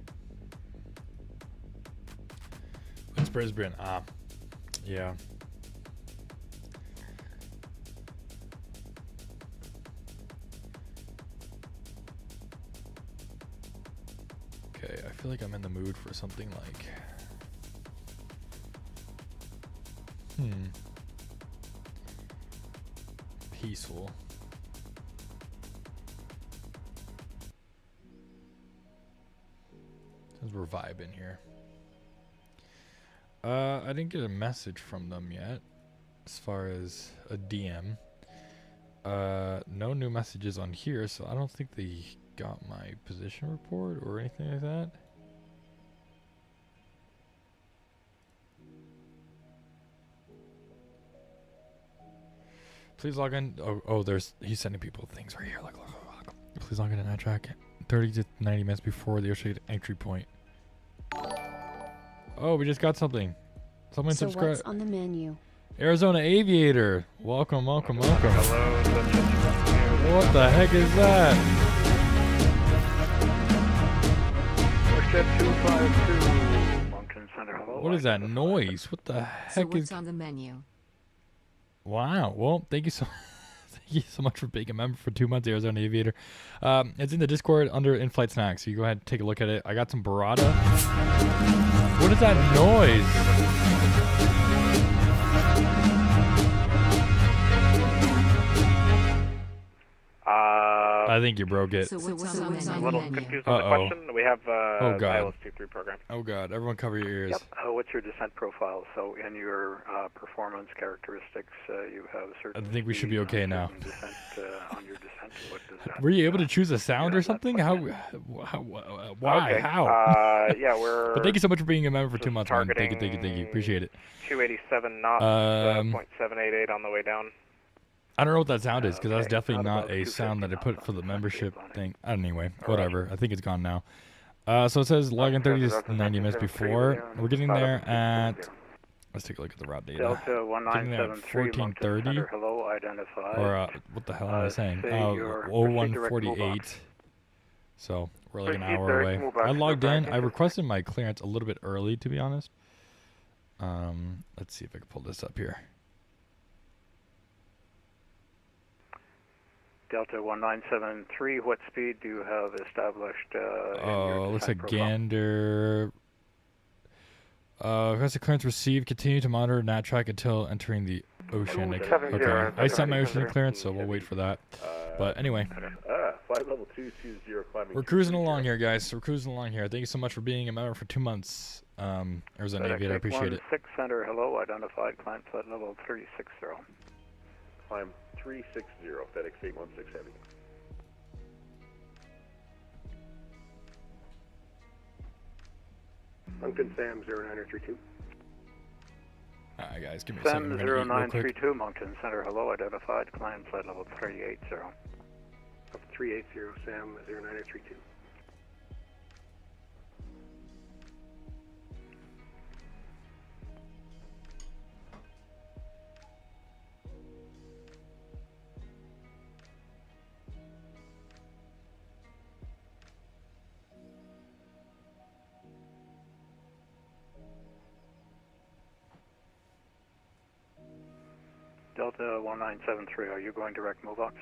It's Brisbane. Ah, yeah. Okay, I feel like I'm in the mood for something like... peaceful. Since we're vibing here. I didn't get a message from them yet, as far as a DM. No new messages on here, so I don't think they got my position report or anything like that. Please log in. Oh, he's sending people things right here. Look. Please log in to night track 30 to 90 minutes before the Yourshade entry point. Oh, we just got something. Someone so subscribe. What's on the menu? Arizona Aviator. Welcome. Hello. What the heck is that? Jet 252, Moncton Center, hello. What is that noise? What the heck so what's is... on the menu? Wow. Well, thank you so much for being a member for 2 months, Arizona Aviator. It's in the Discord under In-Flight Snacks, so you go ahead and take a look at it. I got some burrata. What is that noise? I think you broke it. I'm a little confused on the Uh-oh. question. We have Oh, God. ILS 2-3 program. Oh, God. Everyone cover your ears. Yep. What's your descent profile? So in your performance characteristics, you have certain. I think we should be okay now. Descent, on your descent, what does that? Were you able to choose a sound or something? How why? Okay. How? Yeah, we're. But thank you so much for being a member for 2 months, man. Thank you. Appreciate it. 287 knots, Um, 0.788 on the way down. I don't know what that sound is because that's definitely not a sound that I put for the membership thing. Anyway, whatever. I think it's gone now. So it says login 30 to 90 minutes before. We're getting there at. Let's take a look at the route data. Delta Getting there at 14:30. Hello, identified. Or what the hell am I saying? 01:48. So we're like an hour away. I logged in. I requested my clearance a little bit early, to be honest. Let's see if I can pull this up here. Delta 1973, what speed do you have established? Looks like Gander. Requested clearance received. Continue to monitor NAT track until entering the Oceanic. Okay, I sent my Oceanic clearance, so we'll wait for that. But anyway, Flight level 220 climbing. we're cruising along here, guys. We're cruising along here. Thank you so much for being a member for 2 months. Arizona Aviator, I appreciate it. 6 Center, hello, identified, climb flight level 360. Climb 360, FedEx 816 Heavy. Moncton Sam 0932. Alright guys, give me a Sam second. I'm gonna eat real quick. 0932, Moncton Center, hello, identified, climb flight level 380. Up 380, Sam 0932. Delta 1973, are you going direct MOVOX?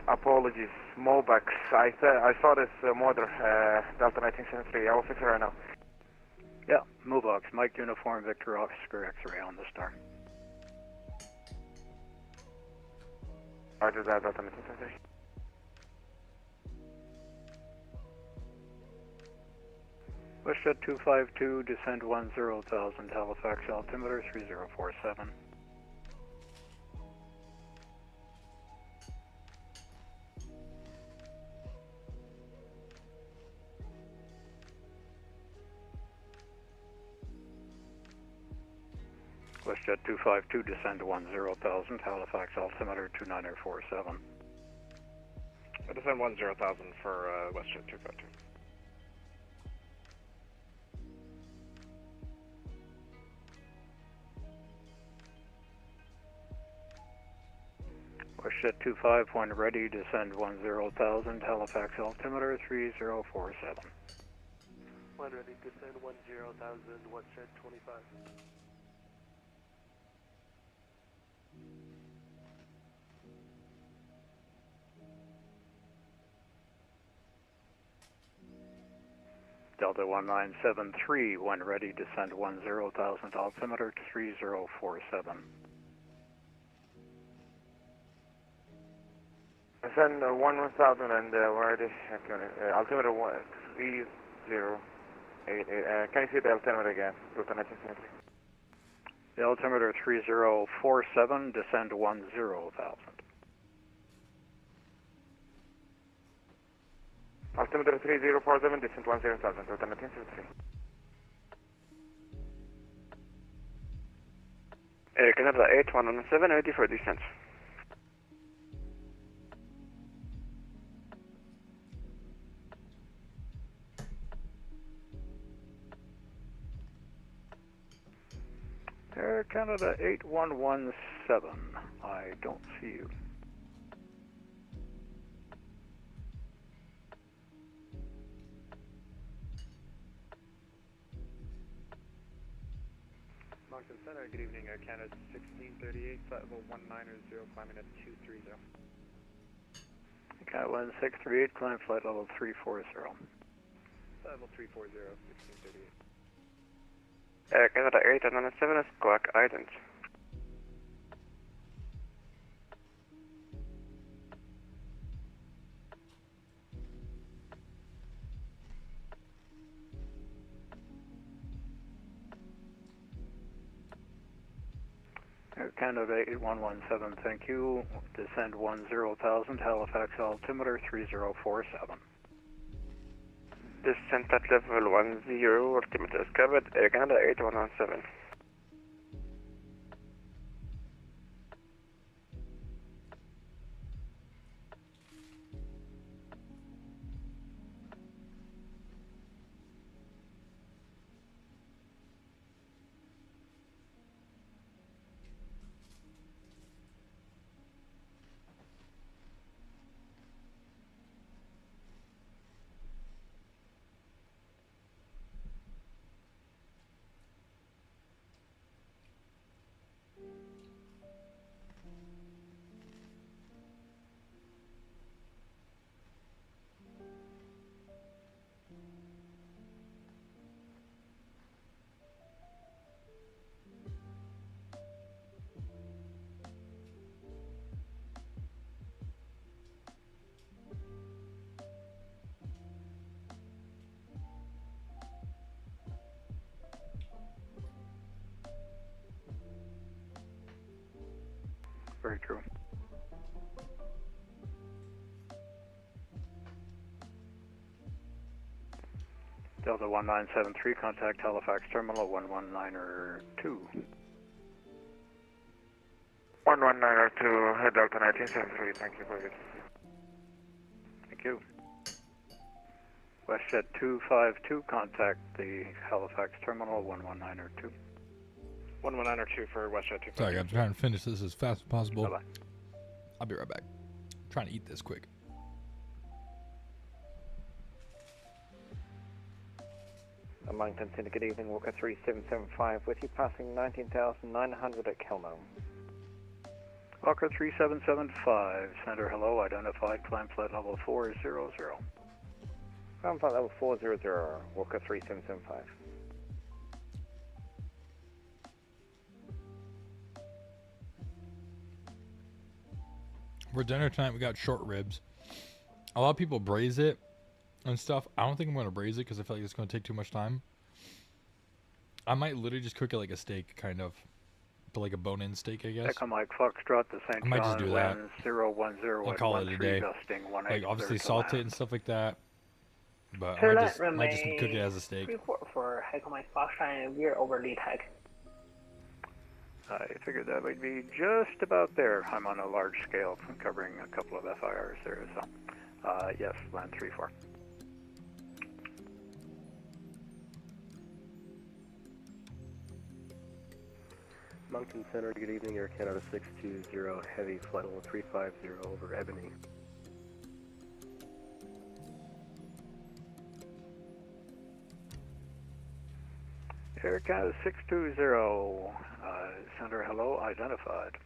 Apologies, Mobax. I saw this motor, Delta 1973. I will fix it right now. Yeah, MOVOX, Mike Uniform Victor Oscar X-ray on the star. Roger that, Delta 1973. WestJet 252, descend 10,000, Halifax altimeter 3047. WestJet 252, descend 10,000, Halifax altimeter 2947. I descend 10,000 for WestJet 252. WestJet 251, ready, descend 10,000, Halifax altimeter 3047. One ready, descend 10,000, WestJet 25. Delta 1973, when ready, descend 10,000, altimeter 3047. Send 1,000 and where it is, altimeter 3088. Can you see the altimeter again? Lieutenant. The altimeter 3047, descend 10,000. Altimeter 3047, descend 10,000, Lieutenant 73. Canada 8117, ready for descent. Air Canada 8117, I don't see you. Moncton Center, good evening, Air Canada 1638, flight level 190, climbing at 230. Canada 1638, climb flight level 340. Flight level 340, 1638. Canada 897 is Squawk Addons. Air Canada 8117, thank you. Descend 10,000, Halifax altimeter 3047. Descent at level 10, altimeter is covered. Air Canada 8117. Very true. Delta 1973, contact Halifax Terminal 119er 2. 119er 2, Delta 1973, thank you for this. Thank you. WestJet 252, contact the Halifax Terminal 119er 2. 119er 2 for WestJet 252. Sorry, I'm trying to finish this as fast as possible. Bye-bye. I'll be right back. I'm trying to eat this quick. Moncton Center, good evening, Walker 3775 with you, passing 19,900 at Kelmo. Walker 3775, Center, hello, identified, climb flight level 400. Climb flight level 400, Walker 3775. For dinner tonight, we got short ribs. A lot of people braise it and stuff. I don't think I'm going to braise it because I feel like it's going to take too much time. I might literally just cook it like a steak, kind of. But like a bone-in steak, I guess. Echo Mike Foxtrot, the St. I might just John do that. 010 I'll call it a day. Gusting 18 Like, obviously salt it and stuff like that. But I might just cook it as a steak. Report for Echo Mike Foxtrot, and we're over lead tag. I figured that would be just about there. I'm on a large scale, covering a couple of FIRs there, so yes, land 3-4. Moncton Center, good evening, Air Canada 620, heavy flight level 350 over Ebony. Air Canada 620, Center, hello, identified.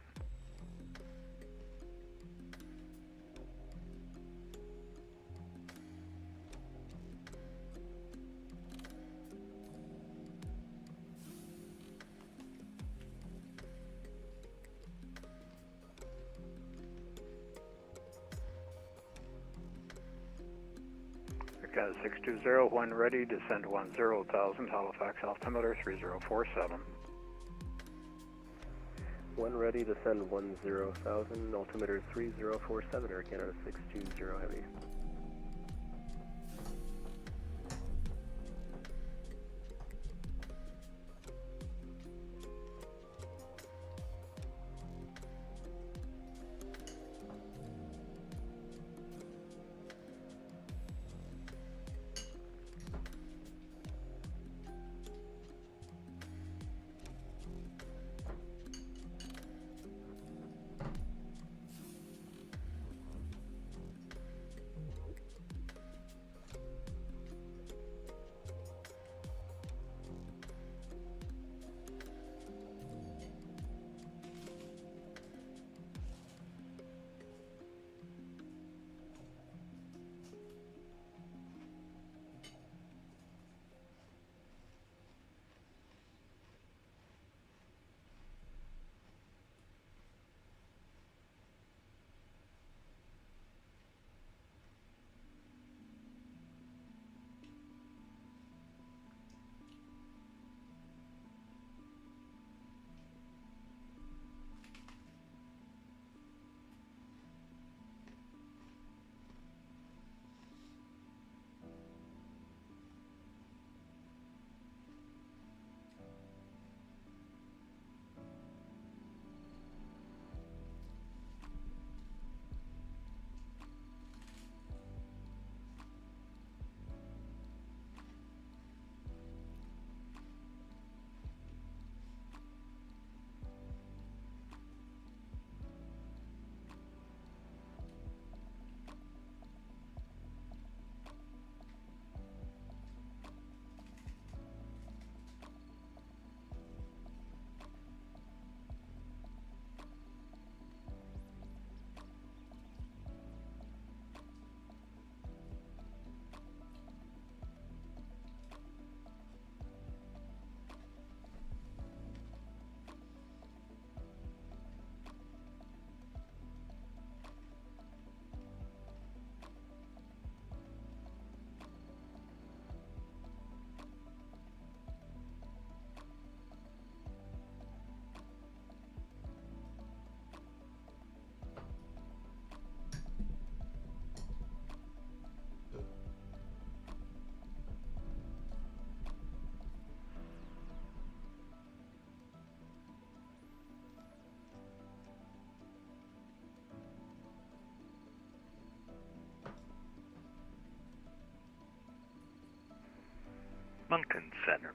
Air 620, when ready, descend 10,000, Halifax altimeter 3047. When ready, descend 10,000, altimeter 3047, Air Canada 620 heavy. Moncton Center.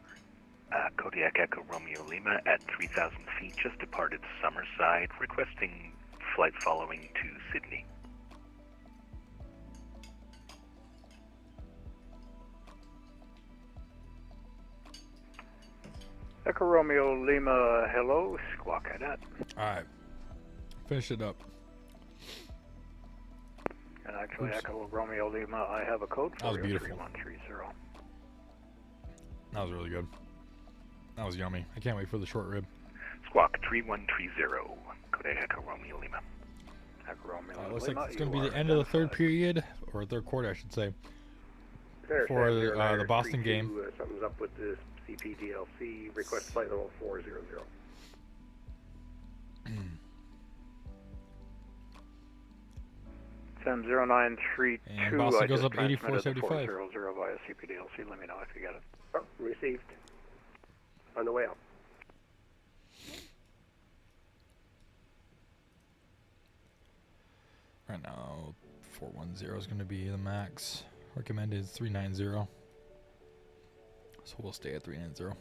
Kodiak Echo Romeo Lima at 3,000 feet, just departed Summerside, requesting flight following to Sydney. Echo Romeo Lima, hello, Squawk Cadet. Alright. Finish it up. And actually, Echo Romeo Lima, I have a code for That was you, beautiful. 3130. That was really good. That was yummy. I can't wait for the short rib. Squawk 3130, Kodiak Echo Romeo Lima. Echo Romeo Looks Lima, like it's going to you be the are end of the third period, or third quarter, I should say, for the Boston game. Something's up with the CPDLC. Request flight level 400. Sam 0932, And Boston I goes just up transmitted the 8475. 400 via CPDLC. Let me know if you get it. Oh, received. On the way out. Right now, 410 is going to be the max. Recommended is 390. So we'll stay at 390.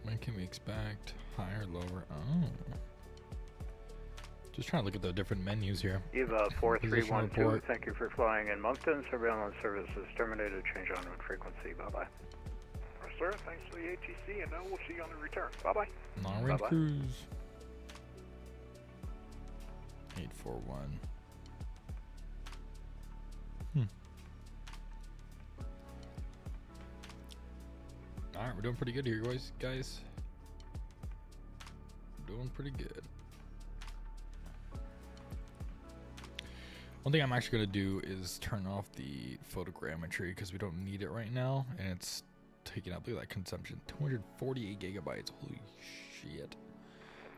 When can we expect? Higher, lower? Oh. Just trying to look at the different menus here. Eva Position 4312, report. thank you for flying in Moncton. Surveillance services terminated. Change en route frequency. Bye-bye. Sir, thanks for the ATC, and now we'll see you on the return. Bye-bye. Long range Bye-bye. cruise. 841. Alright, we're doing pretty good here, guys. Doing pretty good. One thing I'm actually going to do is turn off the photogrammetry because we don't need it right now, and it's taking up, look at that consumption, 248 gigabytes. Holy shit.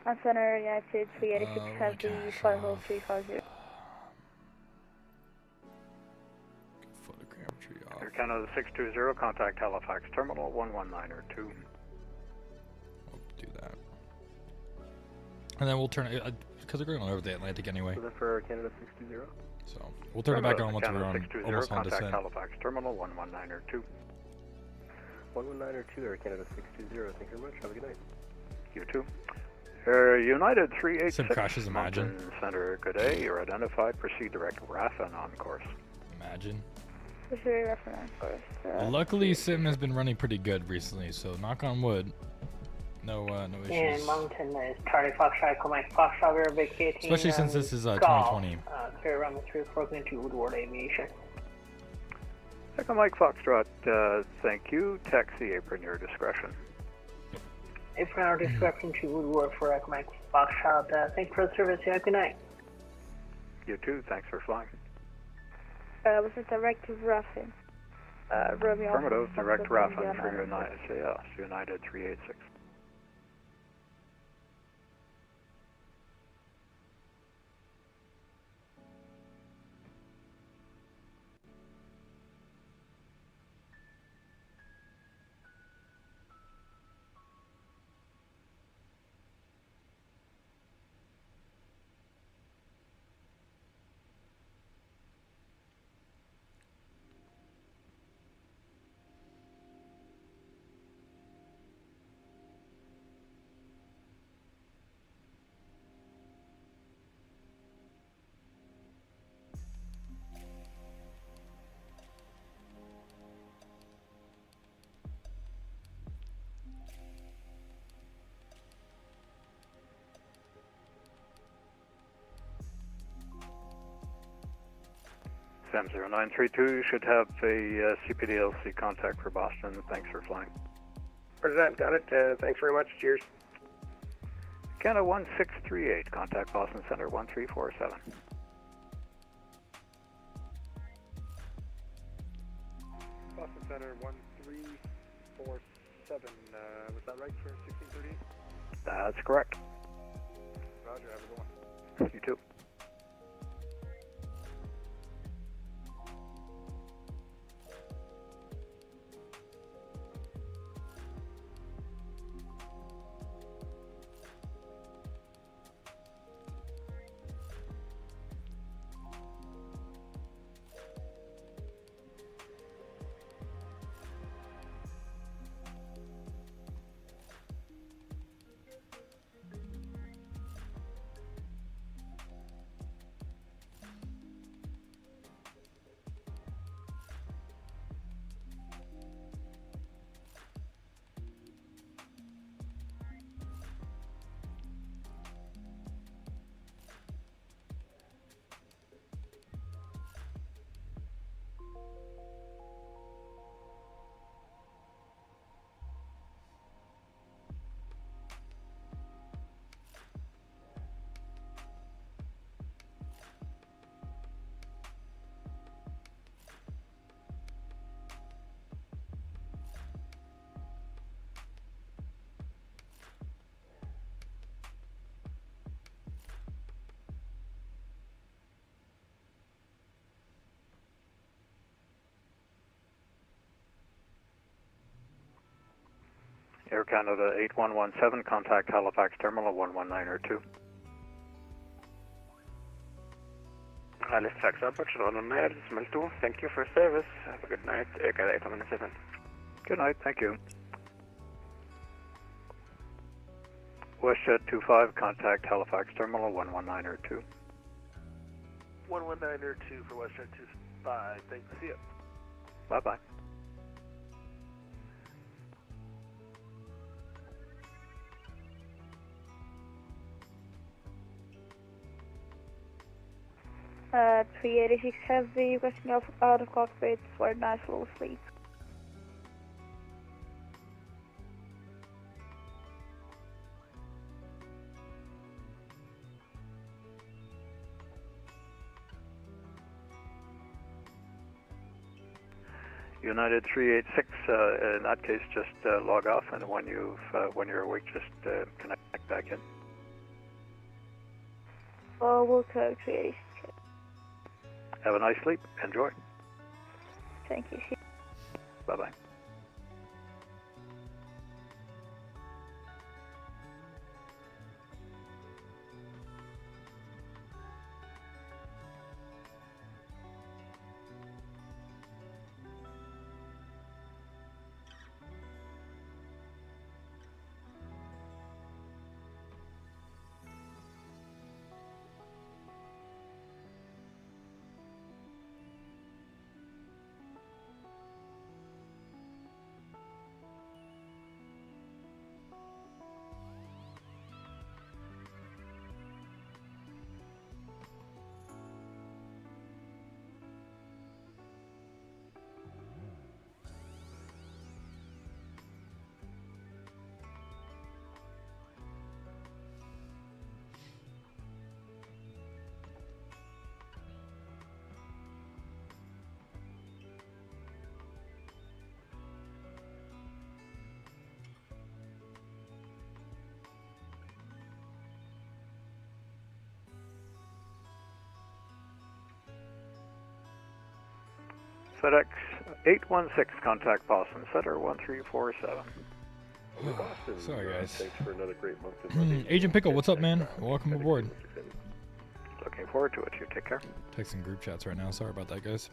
On center, United 386 has the flight level 350. Photogrammetry off. Air Canada 620, contact Halifax Terminal 11902. We'll do that. And then we'll turn it, because we're going over the Atlantic anyway. So that's for Canada 620. So we'll turn it back on once we're Canada on, 620, almost on contact descent. Halifax Terminal 11902. 11902, Air Canada 620. Thank you very much. Have a good night. You too. Air United 386. Sim crashes, imagine. Mountain Center, good day. You're identified. Proceed direct Raffin on course. Imagine. Proceed Raffin on course. Well, luckily, Sim has been running pretty good recently, so knock on wood. No issues. In Mountain is Charlie Foxtrot, Command Foxtrot, we're vacating. Especially since this is Golf, 2020. clear runway 34 to Woodward Aviation. Echo Mike Foxtrot, thank you. Taxi apron, your discretion. Apron our discretion to Woodward for Command Foxtrot. Thank you for the service. Have a good night. You too. Thanks for flying. Was it direct Raffin? Romeo. Affirmative, direct Raffin for United. Yes, United 386. Sam 0932 should have a CPDLC contact for Boston. Thanks for flying. Roger that. Got it. Thanks very much. Cheers. Canada 1638, contact Boston Center 1347. Boston Center 1347. Was that right for 1638? That's correct. Roger, have a good one. You too. Air Canada 8117, contact Halifax Terminal 11902. Halifax Aperture 119, thank you for service. Have a good night, Air Canada 8117. Good night, thank you. WestJet 25, contact Halifax Terminal 11902. 11902 for WestJet 25, thanks, see ya. Bye-bye. Uh, 386 Heavy, requesting out of cockpit for a nice little sleep. United 386, in that case, just log off, and when you're awake, just connect back in. Oh, we'll code 386. Have a nice sleep. Enjoy. Thank you. Bye-bye. FedEx 816, contact Boston Center 1347. Boston, Sorry, guys. Thanks for another great month of Monday. Agent Pickle, what's up, man? Welcome aboard. Looking forward to it. You take care. Texting group chats right now. Sorry about that, guys.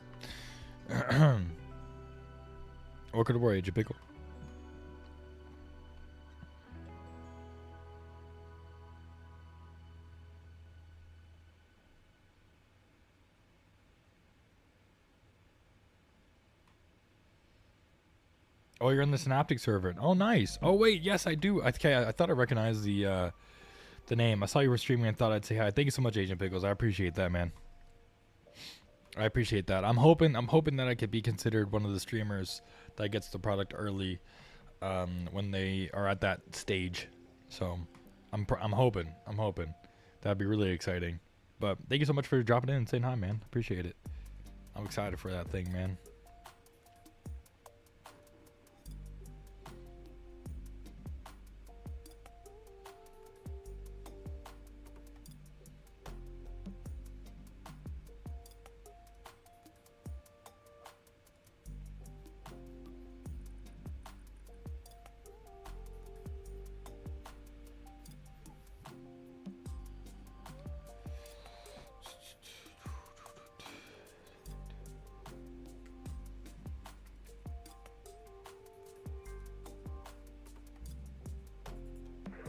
Welcome aboard, Agent Pickle. Oh, you're in the Synaptic server. Oh, nice. Oh, wait. Yes, I do. Okay, I thought I recognized the name. I saw you were streaming and thought I'd say hi. Thank you so much, Agent Pickles. I appreciate that, man. I appreciate that. I'm hoping that I could be considered one of the streamers that gets the product early when they are at that stage. So I'm hoping. That'd be really exciting. But thank you so much for dropping in and saying hi, man. Appreciate it. I'm excited for that thing, man.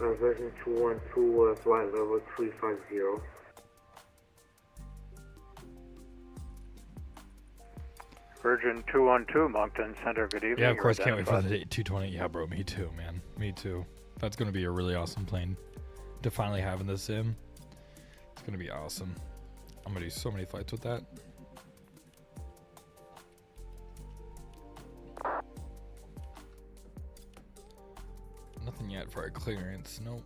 Version 212, flight level 350. Virgin 212, Moncton Center, good evening. Yeah, of course, can't wait for the 220. Yeah, bro, me too, man. Me too. That's going to be a really awesome plane to finally have in the sim. It's going to be awesome. I'm going to do so many flights with that. Nothing yet for our clearance. Nope.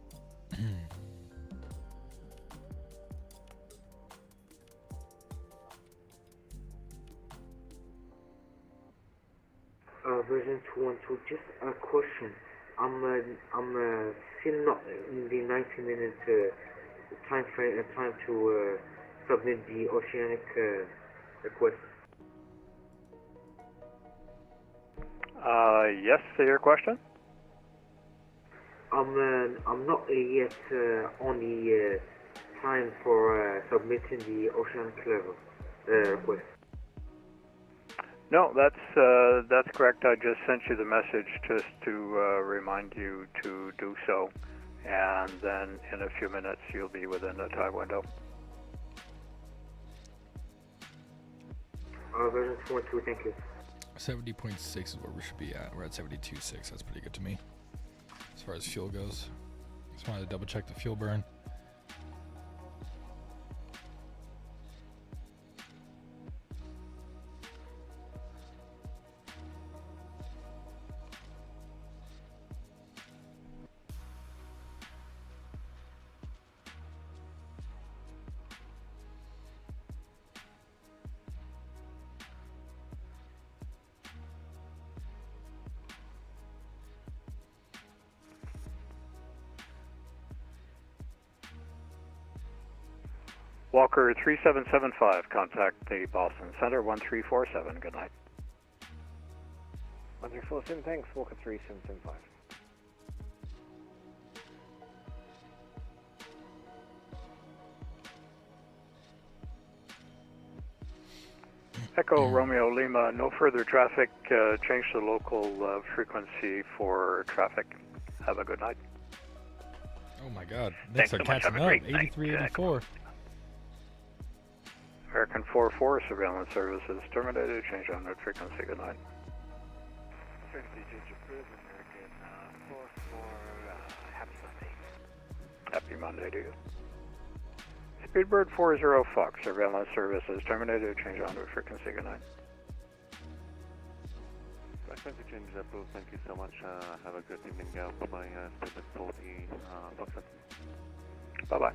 Version 212, just a question. I'm still not in the 90-minute time to submit the Oceanic request. Yes, to your question? I'm not yet on the time for submitting the Oceanic level request. No, that's correct. I just sent you the message just to remind you to do so, and then in a few minutes you'll be within the time window. Version 212, thank you. 70.6 is where we should be at. We're at 72.6. That's pretty good to me as far as fuel goes. Just wanted to double check the fuel burn. Walker 3775, contact the Boston Center 1347. Good night. 1347, thanks. Walker 3775. Echo Romeo Lima, no further traffic. Change the local frequency for traffic. Have a good night. Oh my God. Thanks Next so much. catching Have a up. great night. 8384. American 44 surveillance services terminated. Change on route frequency. Good night. American 44, happy Sunday. Happy Monday to you. Speedbird 40 Fox surveillance services terminated. Change on route frequency. Good night. Frequency change approved. Thank you so much. Have a good evening. Bye-bye. Speedbird 40 Fox. Bye-bye.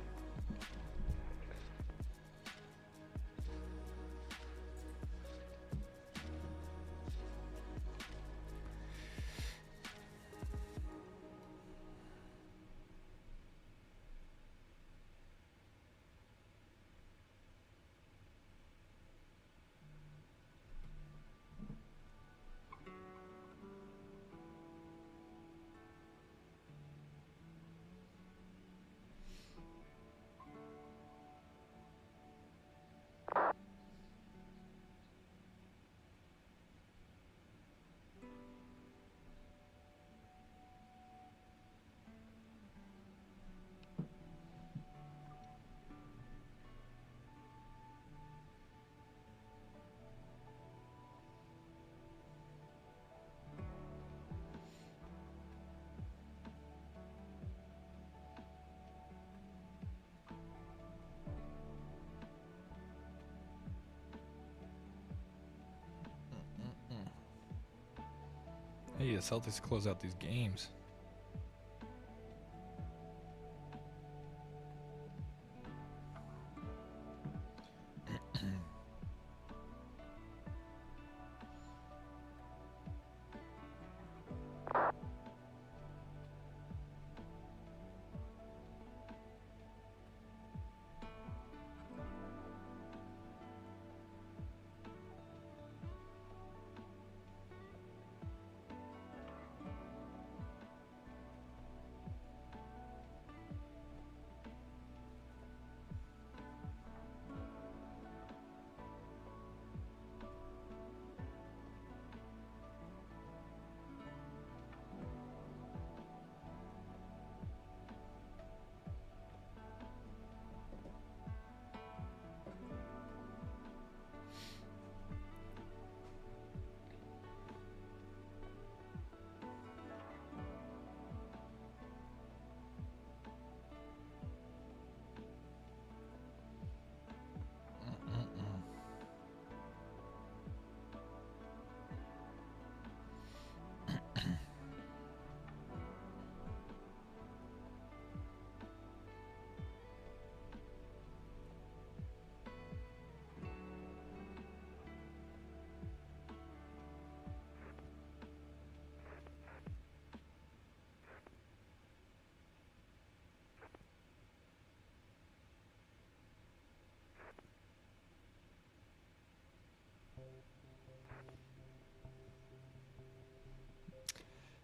Hey, the Celtics close out these games.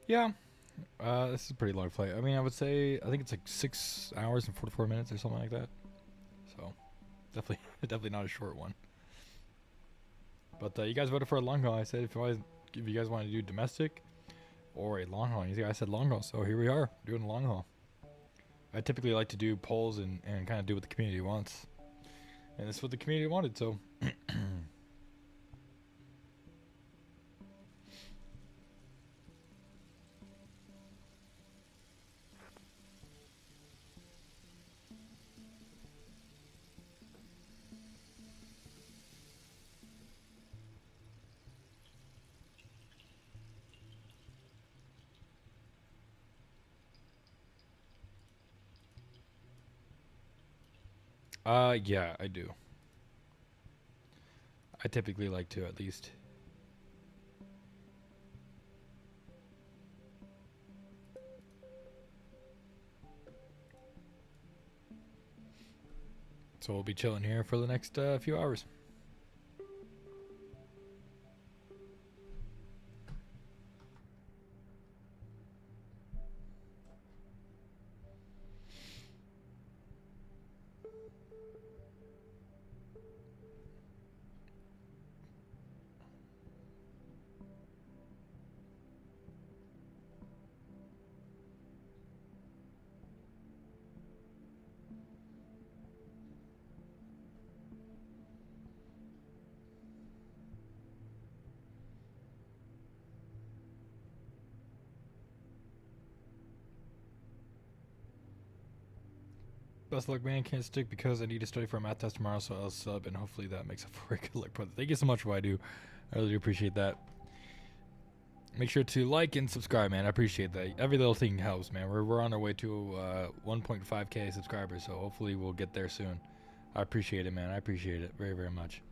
Yeah. This is a pretty long flight. I mean, I would say, I think it's like 6 hours and 44 minutes or something like that. So, definitely not a short one. But you guys voted for a long haul. I said if you guys want to do domestic or a long haul. You see, I said long haul, so here we are doing a long haul. I typically like to do polls and kind of do what the community wants. And this is what the community wanted, so. Yeah, I do. I typically like to, at least. So we'll be chilling here for the next few hours. Best of luck, man. Can't stick because I need to study for a math test tomorrow, so I'll sub, and hopefully that makes up for a good luck. But thank you so much for what I do. I really do appreciate that. Make sure to like and subscribe, man. I appreciate that. Every little thing helps, man. We're on our way to 1.5k subscribers, so hopefully we'll get there soon. I appreciate it, man. I appreciate it very, very much.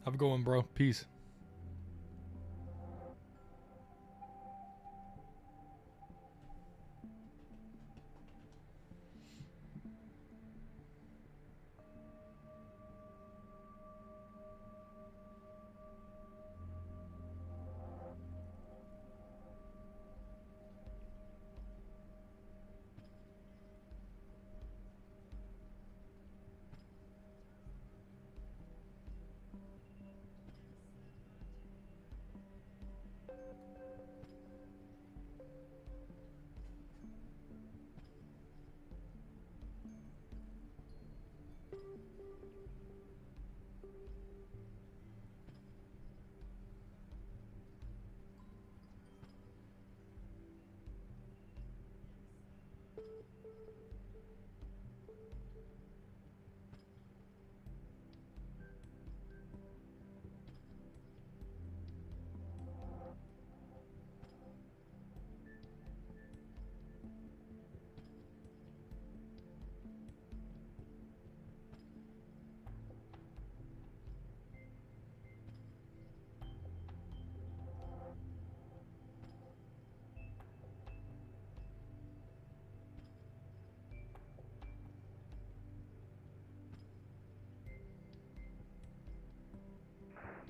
Have a good one, bro. Peace.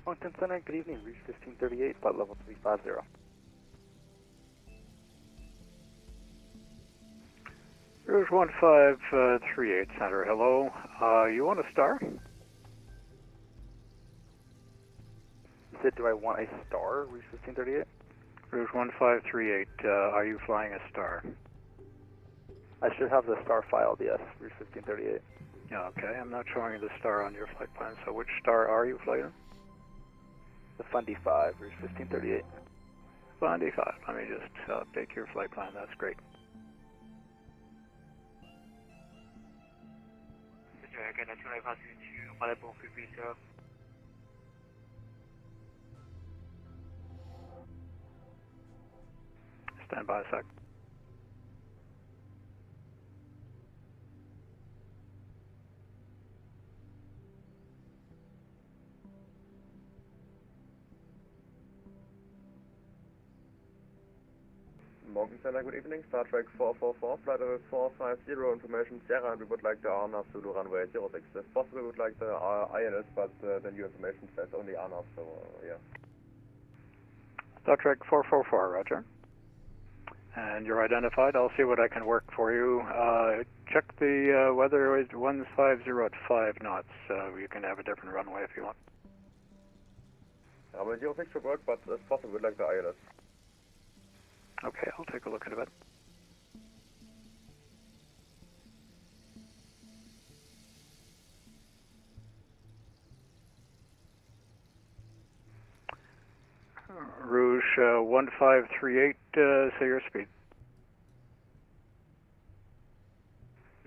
Moncton Center, good evening. Reach 1538, flight level 350. Rouge 1538 Center, hello. You want a star? You said, do I want a star? Reach 1538? Rouge 1538, are you flying a star? I should have the star filed, yes. Reach 1538. Yeah, okay. I'm not showing you the star on your flight plan, so which star are you flying? The Fundy 5, Reach 1538. Fundy 5. Let me just update your flight plan. That's great. Stand by a sec. Mountain Center, good evening. Star Trek 444, flight level 450, information Sierra, and we would like the RNAV to runway 06. If possible, we would like the ILS, but the new information says only RNAV, so yeah. Star Trek 444, roger. And you're identified. I'll see what I can work for you. Check the weather is 150 at 5 knots. You can have a different runway if you want. Runway 06 should work, but if possible, we'd like the ILS. Okay, I'll take a look at it. Rouge 1538, say your speed.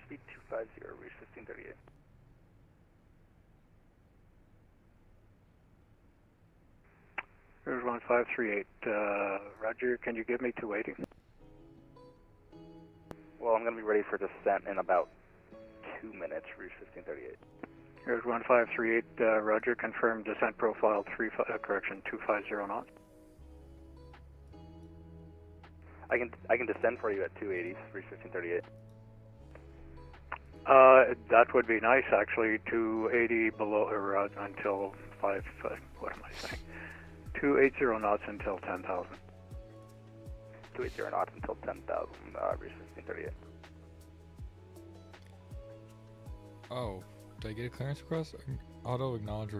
Speed 250, Rouge 1538. Rouge 1538, roger, can you give me 280? Well, I'm going to be ready for descent in about 2 minutes, Rouge 1538. Here's 1538, roger, confirm descent profile 250 knots. I can descend for you at 280, Rouge 1538. That would be nice, actually. 280 below, or until 5, what am I saying? 280 knots until 10,000. 280 knots until 10,000, Rouge 1538. Oh, did I get a clearance request? Auto acknowledge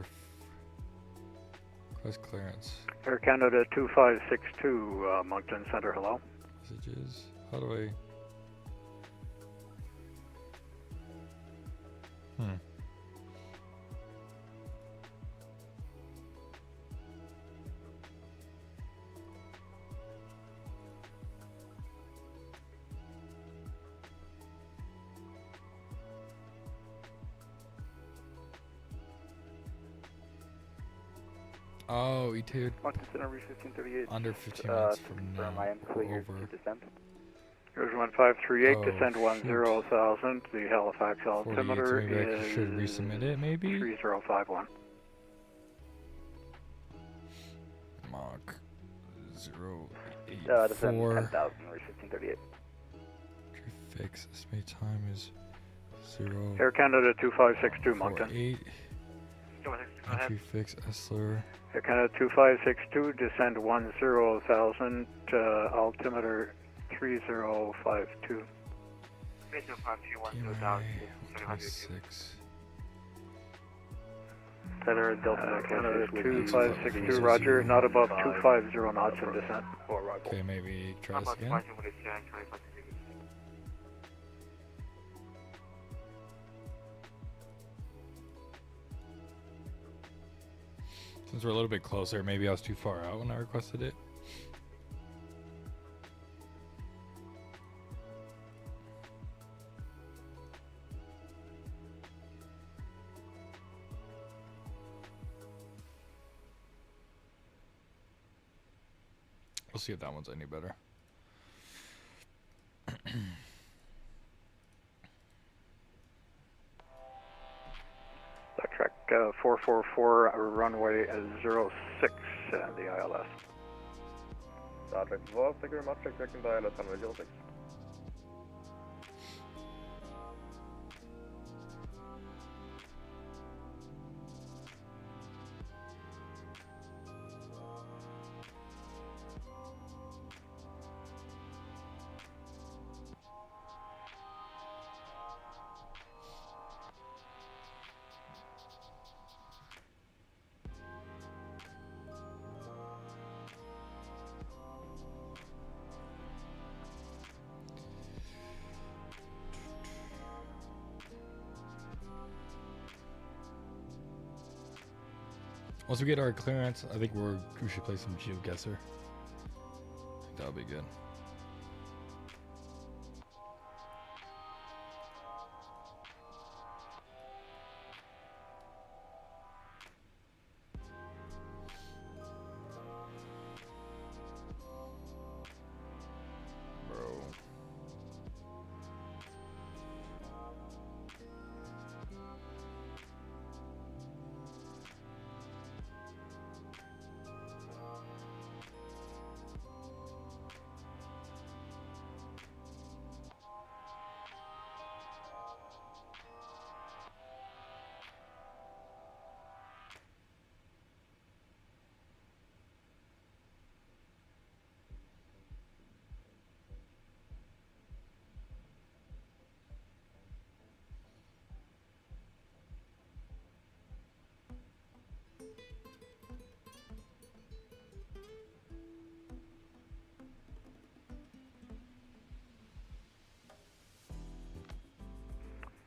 request clearance. Air Canada 2562, Moncton Center, hello. Messages. How do I? Oh, E2. Moncton Center, Rouge 1538. Under 15 minutes from now. I am clear over. to descend. Here's 1538, Oh, descend 10,000. The Halifax altimeter maybe I is should resubmit it, maybe? 3051. Mach 084. Descend 10,000, Rouge 1538. Fix estimate time is 0. Air Canada 2562, Moncton. 8. Entry fix Essler. Air Canada 2562, descend 10,000, altimeter 3052. 6. Center Delta Canada 2562, roger, not above 250 knots in descent. Okay, maybe try this again. Since we're a little bit closer, maybe I was too far out when I requested it. We'll see if that one's any better. Star Trek 444, runway 06, the ILS. Star Trek 4, thank you very much, expecting the ILS runway 06. Once we get our clearance, I think we should play some GeoGuessr. I think that'll be good.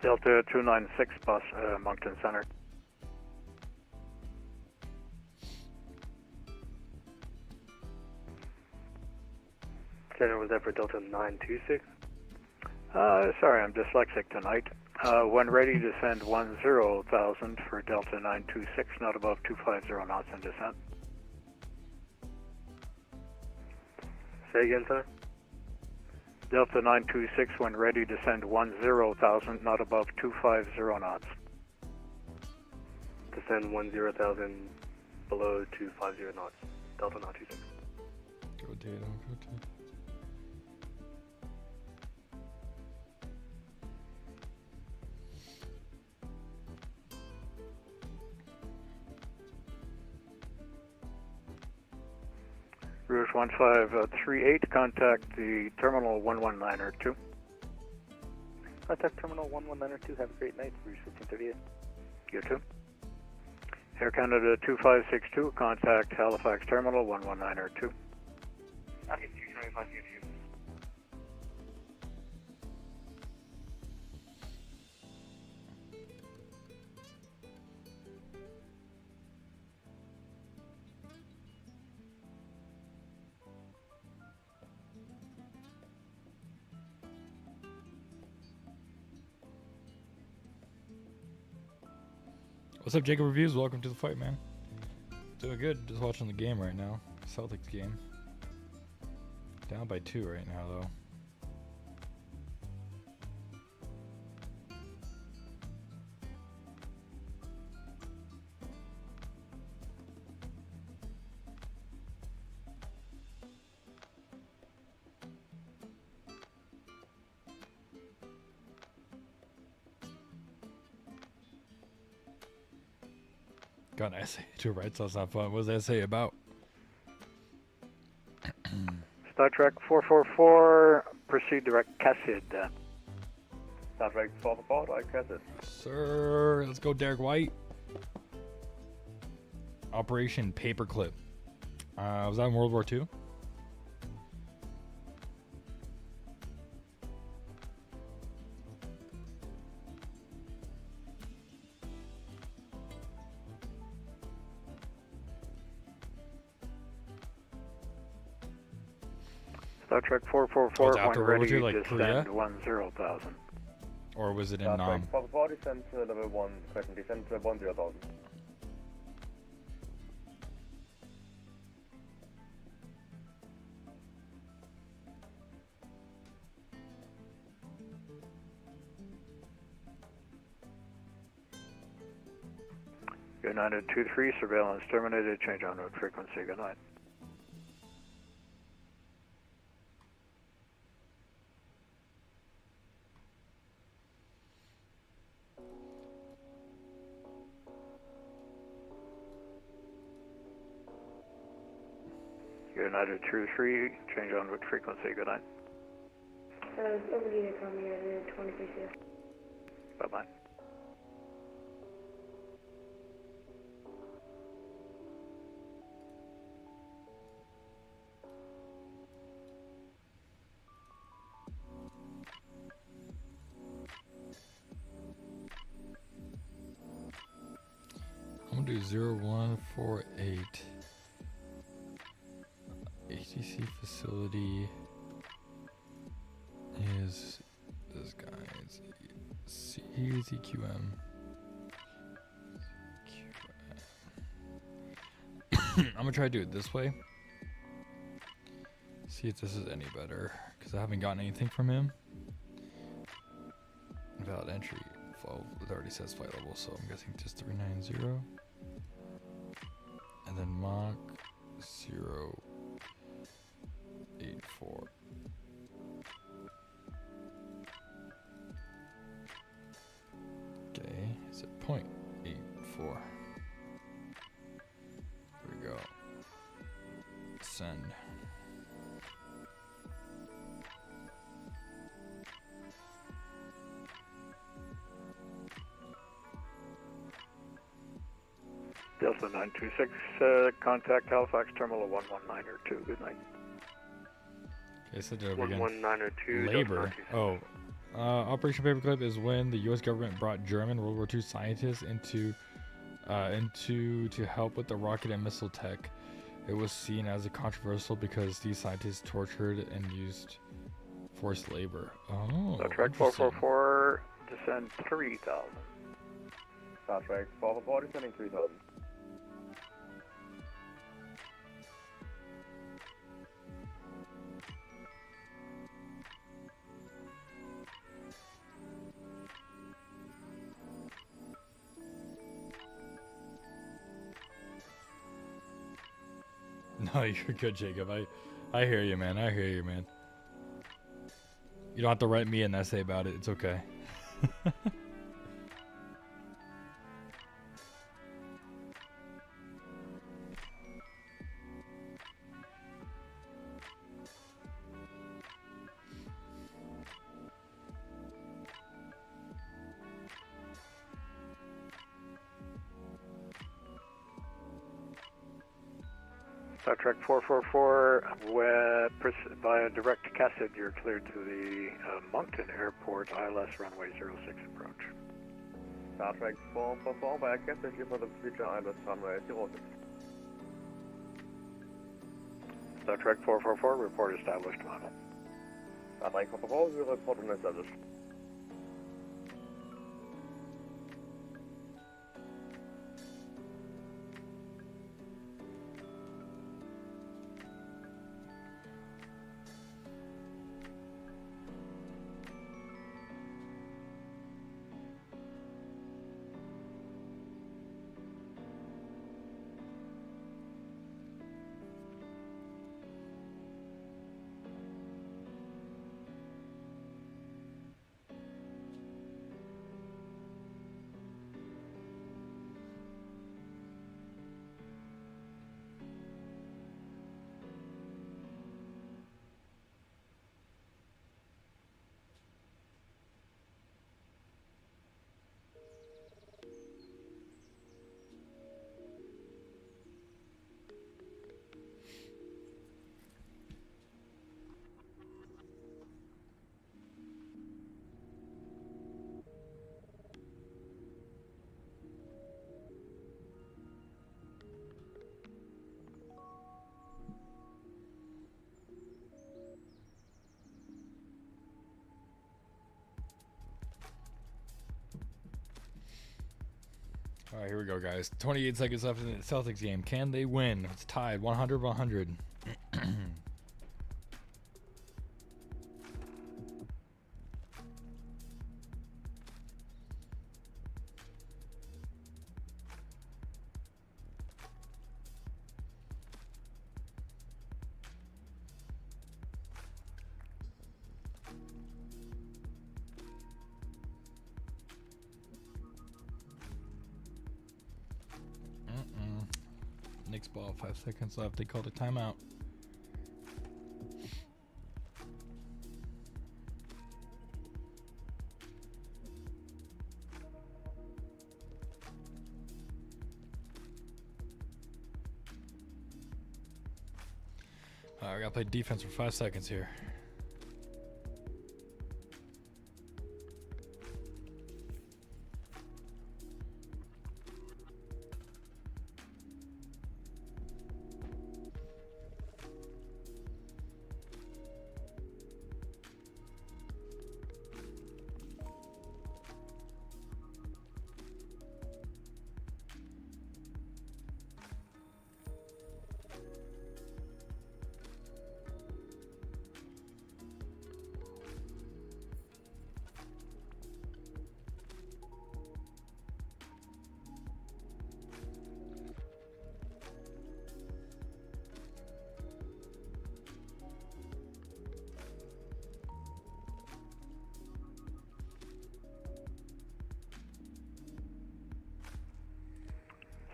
Delta 296 bus, Moncton Center. Center, was that for Delta 926? Sorry, I'm dyslexic tonight. When ready, descend 10,000 for Delta 926, not above 250 knots in descent. Say again, sir? Delta 926, when ready, descend 10,000, not above 250 knots. Descend 10,000 below 250 knots. Delta 926. Go data, go data. Rouge 1538, contact the terminal 11902. Contact terminal 11902. Have a great night. Rouge 1538. You too. Air Canada 2562, contact Halifax terminal 11902. Okay, 275 you too. What's up, Jacob Reviews? Welcome to the fight, man. Doing good. Just watching the game right now. Celtics game. Down by 2 right now, though. Got an essay to write, so it's not fun. What was the essay about? Star Trek 444, proceed direct Cassid. Star Trek 444, direct Cassid. Sir, let's go, Derek White. Operation Paperclip. Was that in World War II? Star Trek 444, when after ready, World War II, like descend Korea? 10,000. Or was it in Star Trek 444, descend to level 1, question, descend to 10,000. United 23, surveillance terminated, change en route frequency, good night. United 23, change en route frequency, good night. Over to Tommy at 23 CS. Bye-bye. I'm gonna do 0148. ATC facility is this guy's CQM. I'm gonna try to do it this way. See if this is any better, because I haven't gotten anything from him. Valid entry. Well, it already says flight level, so I'm guessing just 390. And then Mach 084. Okay, is it 0.84? There we go. Send. Delta 926, contact Halifax terminal 11902, good night. Okay, so do it again. 11902. Labor. Oh, Operation Paperclip is when the U.S. government brought German World War II scientists into to help with the rocket and missile tech. It was seen as a controversial because these scientists tortured and used forced labor. Oh, Star Trek 444, descend 3000. Star Trek 444, descending 3000. No, you're good, Jacob. I hear you, man. I hear you, man. You don't have to write me an essay about it. It's okay. Star Trek 444, via direct Cassid, you're cleared to the Moncton Airport, ILS runway 06 approach. Star Trek 444, via Cassid, here for the future ILS runway 06. Star Trek 444, report established, model. Star Trek 444, we report on established. All right, here we go, guys. 28 seconds left in the Celtics game. Can they win? It's tied 100-100. Knicks ball, 5 seconds left. They called a timeout. I gotta play defense for 5 seconds here.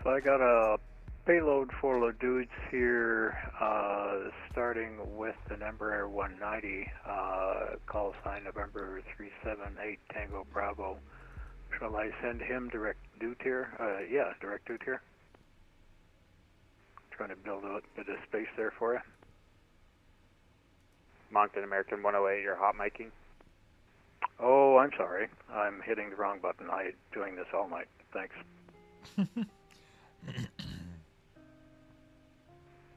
So I got a payload full of dudes here, starting with the Embraer 190, call sign November 378 Tango Bravo. Shall I send him direct dude here? Yeah, direct dude here. Trying to build a bit of space there for you. Moncton American 108, you're hot miking. Oh, I'm sorry. I'm hitting the wrong button. I'm doing this all night. Thanks.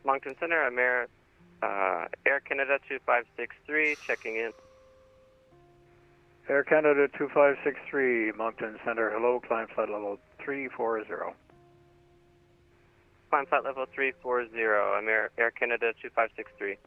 Moncton Center, Air Canada 2563, checking in. Air Canada 2563, Moncton Center. Hello, climb flight level 340. Climb flight level 340, Air Canada 2563.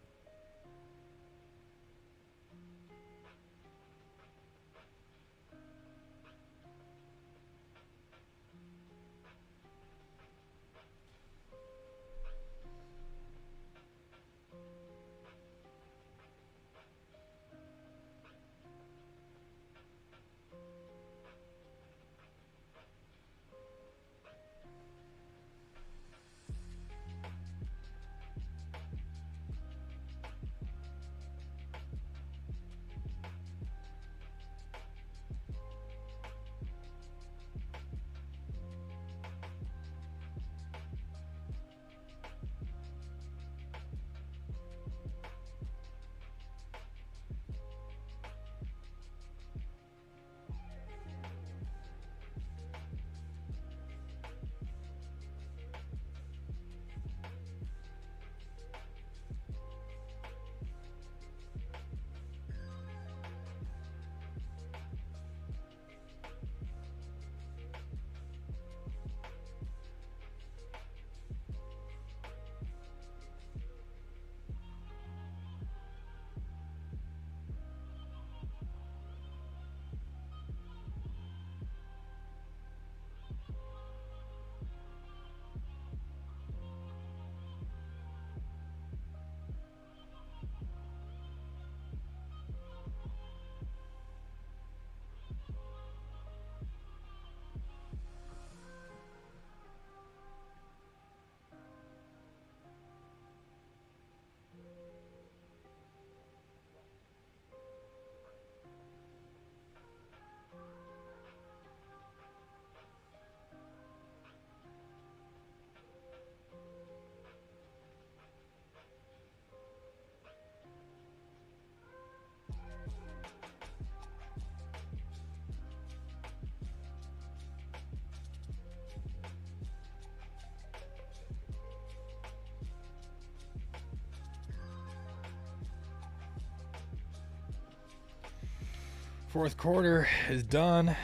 Fourth quarter is done.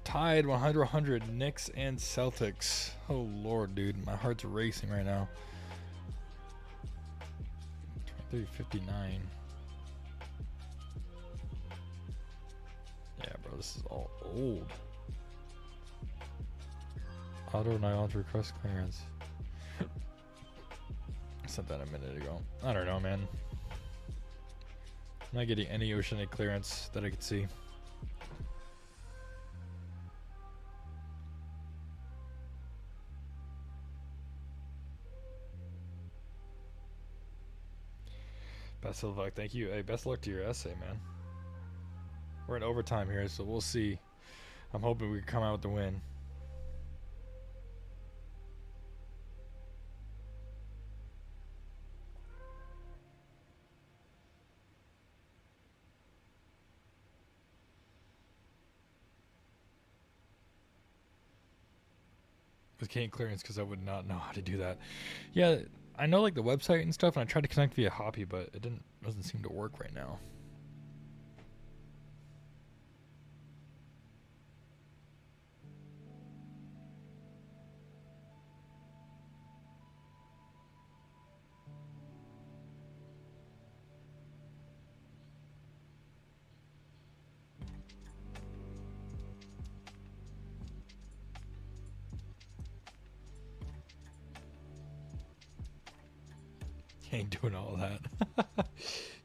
Tied 100-100 Knicks and Celtics. Oh lord, dude, my heart's racing right now. 23:59. Yeah, bro, this is all old. Auto nylon request clearance. I sent that a minute ago. I don't know, man. I'm not getting any Oceanic clearance that I could see. Best of luck. Thank you. Hey, best of luck to your essay, man. We're in overtime here, so we'll see. I'm hoping we can come out with the win. With cane clearance, because I would not know how to do that. Yeah, I know like the website and stuff, and I tried to connect via Hoppy, but it doesn't seem to work right now. Ain't doing all that.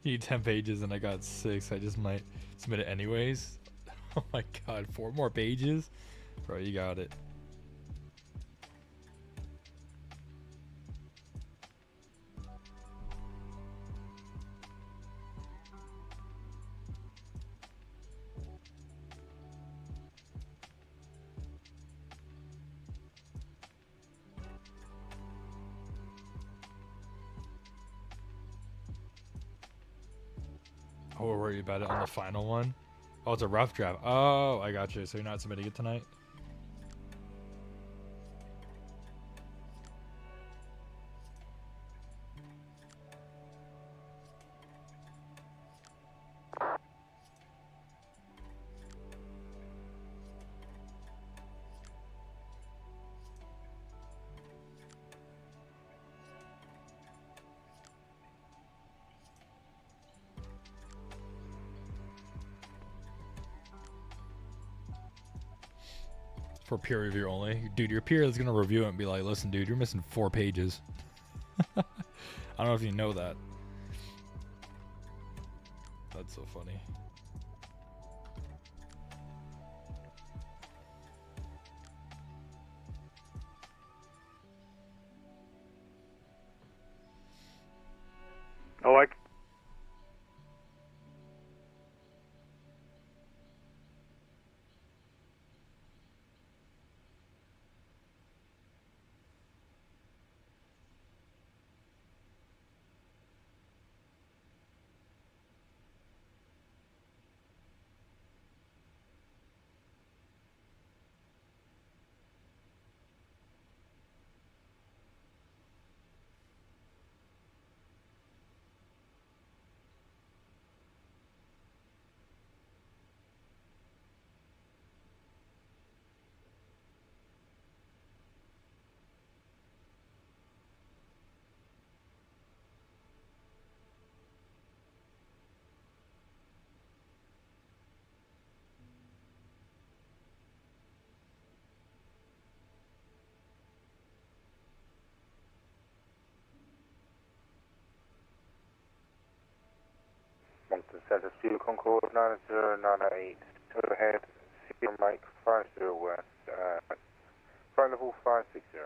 You need 10 pages and I got 6. I just might submit it anyways. Oh my god, 4 more pages? Bro, you got it. Oh, we're worried about it on the final one. Oh, it's a rough draft. Oh, I got you. So you're not submitting it tonight? For peer review only. Dude, your peer is going to review it and be like, listen, dude, you're missing 4 pages. I don't know if you know that. That's so funny. Oh, I... Moncton Center, Steel Concord 9098. Overhead, Sierra Mike 50 West, flight level 560.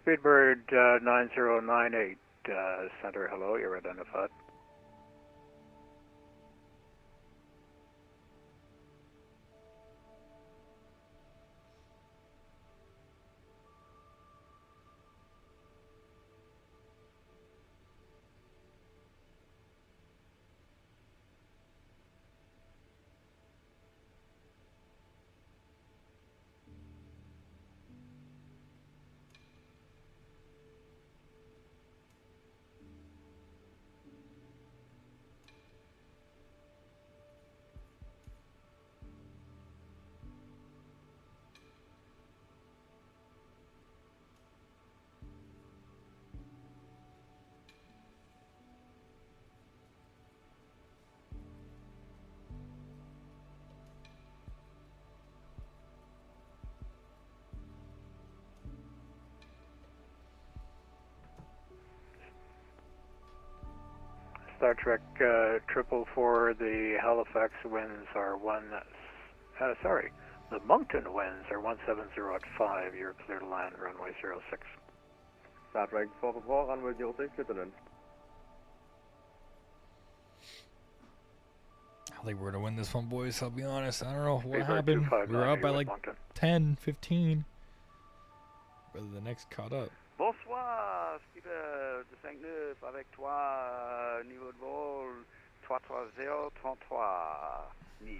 Speedbird 9098, Center, hello, you're identified. Star Trek 444, the Halifax winds are the Moncton winds are 170 at 5. You're clear to land, runway 06. Star Trek 444, runway 06, Lieutenant. I think we're going to win this one, boys. I'll be honest. I don't know what Speedbird happened. 259, We were up by you're like Moncton. 10, 15. Whether the next caught up. Bonsoir, Speedbird 59 avec toi, niveau de vol 330-33 000.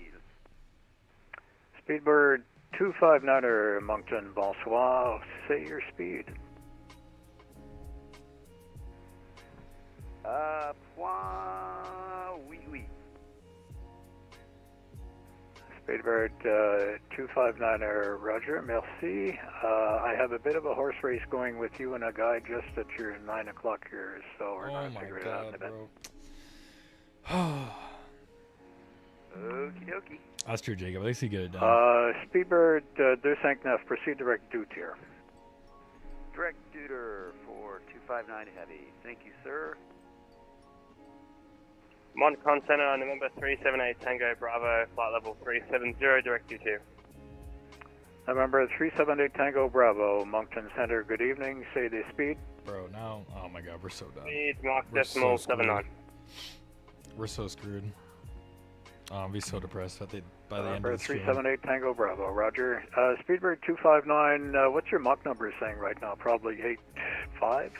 Speedbird 259er, Moncton, bonsoir, say your speed. Point, oui. Speedbird 259er, roger, merci. I have a bit of a horse race going with you and a guy just at your 9 o'clock here, so we're going to figure it out in a bit. Okie dokie. That's true, Jacob. At least you get it done. Speedbird 259, proceed direct due here. Direct duder for 259 Heavy. Thank you, sir. Moncton Center, November 378 Tango Bravo, flight level 370, direct due to. November 378 Tango Bravo, Moncton Center, good evening, say the speed. Bro, now, oh my god, we're so done. Speed Mach decimal 79. We're so screwed. I'll be so depressed by the end Number of the stream. 378 Tango Bravo, roger. Speedbird 259, what's your Mach number saying right now? Probably 8.5?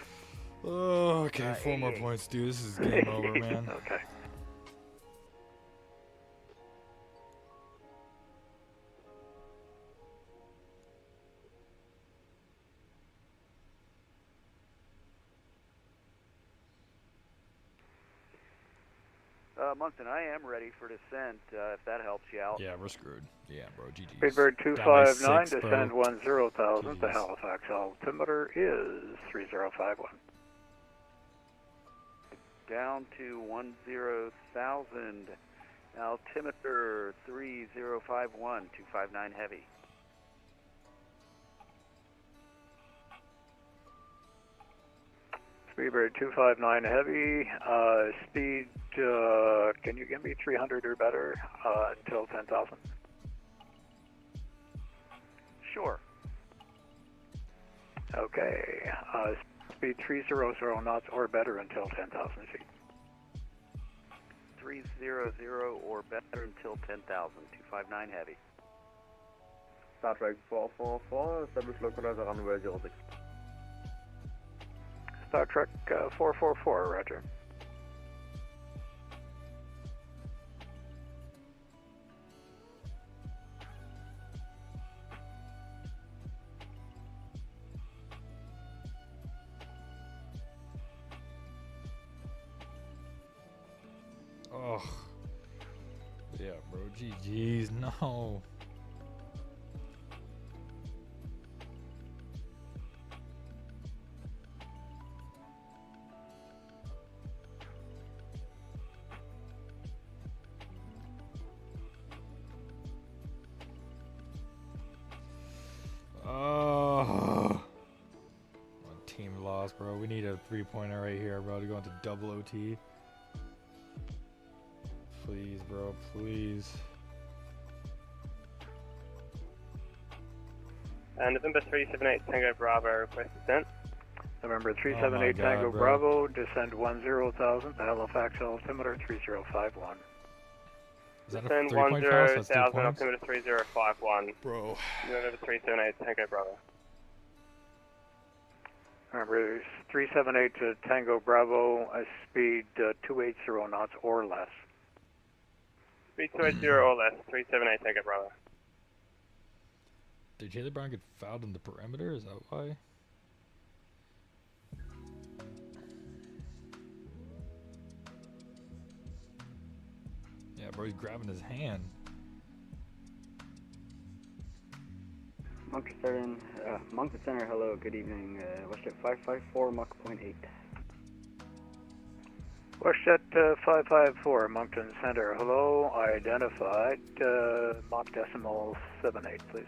Oh, okay, 4 more points, dude. This is game over, man. Okay. Moncton, I am ready for descent, if that helps you out. Yeah, we're screwed. Yeah, bro, GG's. Speedbird Down by 259, 6, descend bro. 10,000 to Halifax. Altimeter is 3051. Down to 10,000. Altimeter 3051, 259 heavy. Speedbird 259 heavy, speed, can you give me 300 or better until 10,000? Sure. Okay, speed 300 knots or better until 10,000 feet. 300 or better until 10,000, 259 heavy. Star Trek 444, establish localizer runway 06. Star Trek 444, roger. Oh. Yeah, bro, GG's. No. Oh. My team lost, bro. We need a 3-pointer right here, bro, to go into double OT. Please, bro, please. November 378 Tango Bravo, request descent. November 378 Tango bro. Bravo, descend 10,000 to Halifax, altimeter 3051. Is that a Descend 3-point pass? That's 2 10,000, points? altimeter 3051. Bro. November 378 Tango Bravo. Remember, 378 to Tango Bravo, speed 280 knots or less. Speed 280 or less, 378 Tango Bravo. Did Taylor Brown get fouled in the perimeter? Is that why? Yeah, bro, he's grabbing his hand. Moncton Center, hello, good evening. WestJet 554, Mach 0.8. WestJet 554, Moncton Center, hello, identified, Mach decimal 78, please.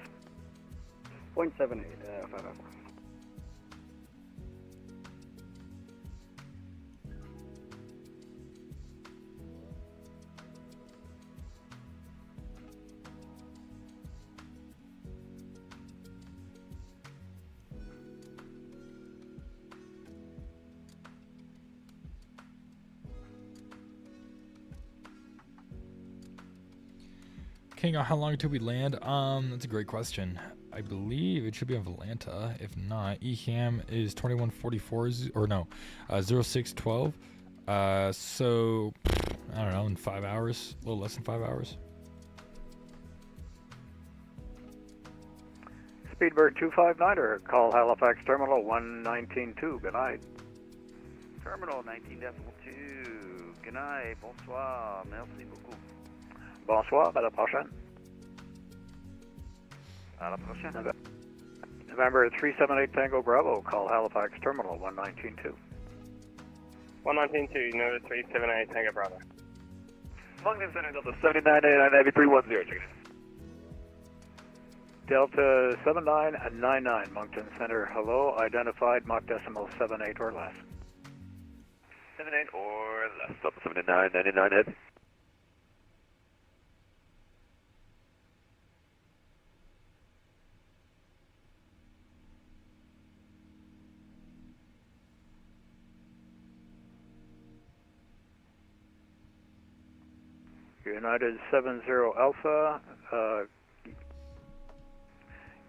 0.78, 554. King, how long until we land? That's a great question. I believe it should be in Atlanta. If not, ECAM is 2144 or no, 0612. So I don't know, in 5 hours, a little less than 5 hours. Speedbird 259er, call Halifax Terminal 119.2, good night. Terminal 19.2, good night, bonsoir, merci beaucoup. Bonsoir, à la prochaine. À la prochaine. November 378 Tango Bravo, call Halifax Terminal 119.2. 119.2, November 378 Tango Bravo. Moncton Center, Delta 7999 Navy 310, check it. Delta 7999, Moncton Center, hello, identified Mach decimal 78 or less. 78 or less, Delta 7999 head. United 70 Alpha,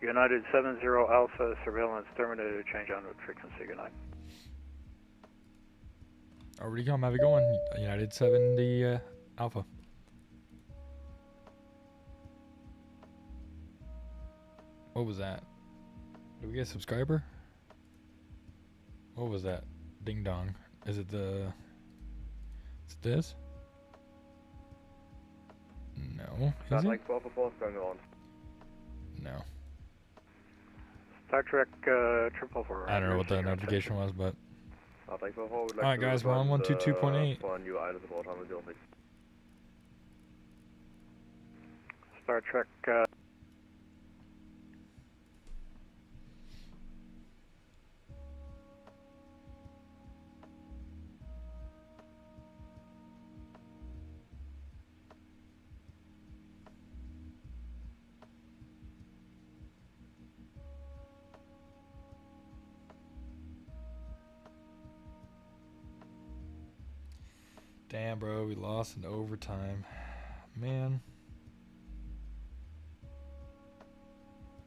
United 70 Alpha, surveillance terminated, change on route frequency, good night. Already come, have it going. United 70 Alpha. What was that? Did we get a subscriber? What was that? Ding dong. Is it the... It's this? No. Is it? Like 444 going on. No. Star Trek 444. I don't know what the notification was, but... Like 444 would like Alright guys, we're on 122.8. For a new island support 106. Star Trek Damn, bro, we lost in overtime. Man.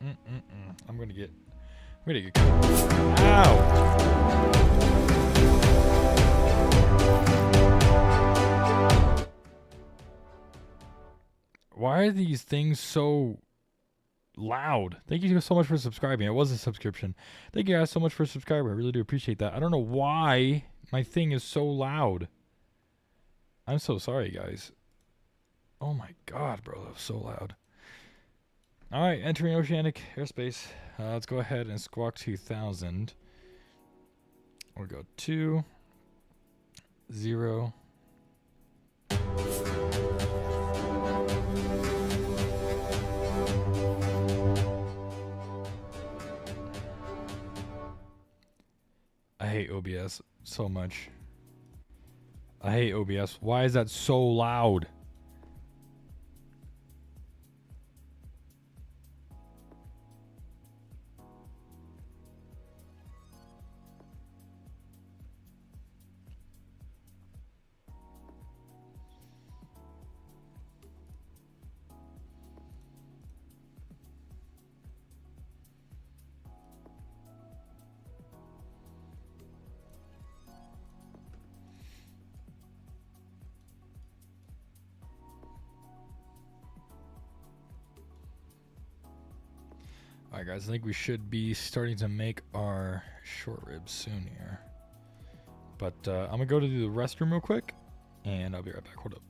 I'm gonna get Ow! Why are these things so loud? Thank you so much for subscribing. It was a subscription. Thank you guys so much for subscribing. I really do appreciate that. I don't know why my thing is so loud. I'm so sorry, guys. Oh my god, bro, that was so loud. Alright, entering Oceanic airspace. Let's go ahead and squawk 2000. We'll go 2, 0. I hate OBS so much. I hate OBS. Why is that so loud? Alright guys, I think we should be starting to make our short ribs soon here. But I'm going to go to the restroom real quick, and I'll be right back. Hold up.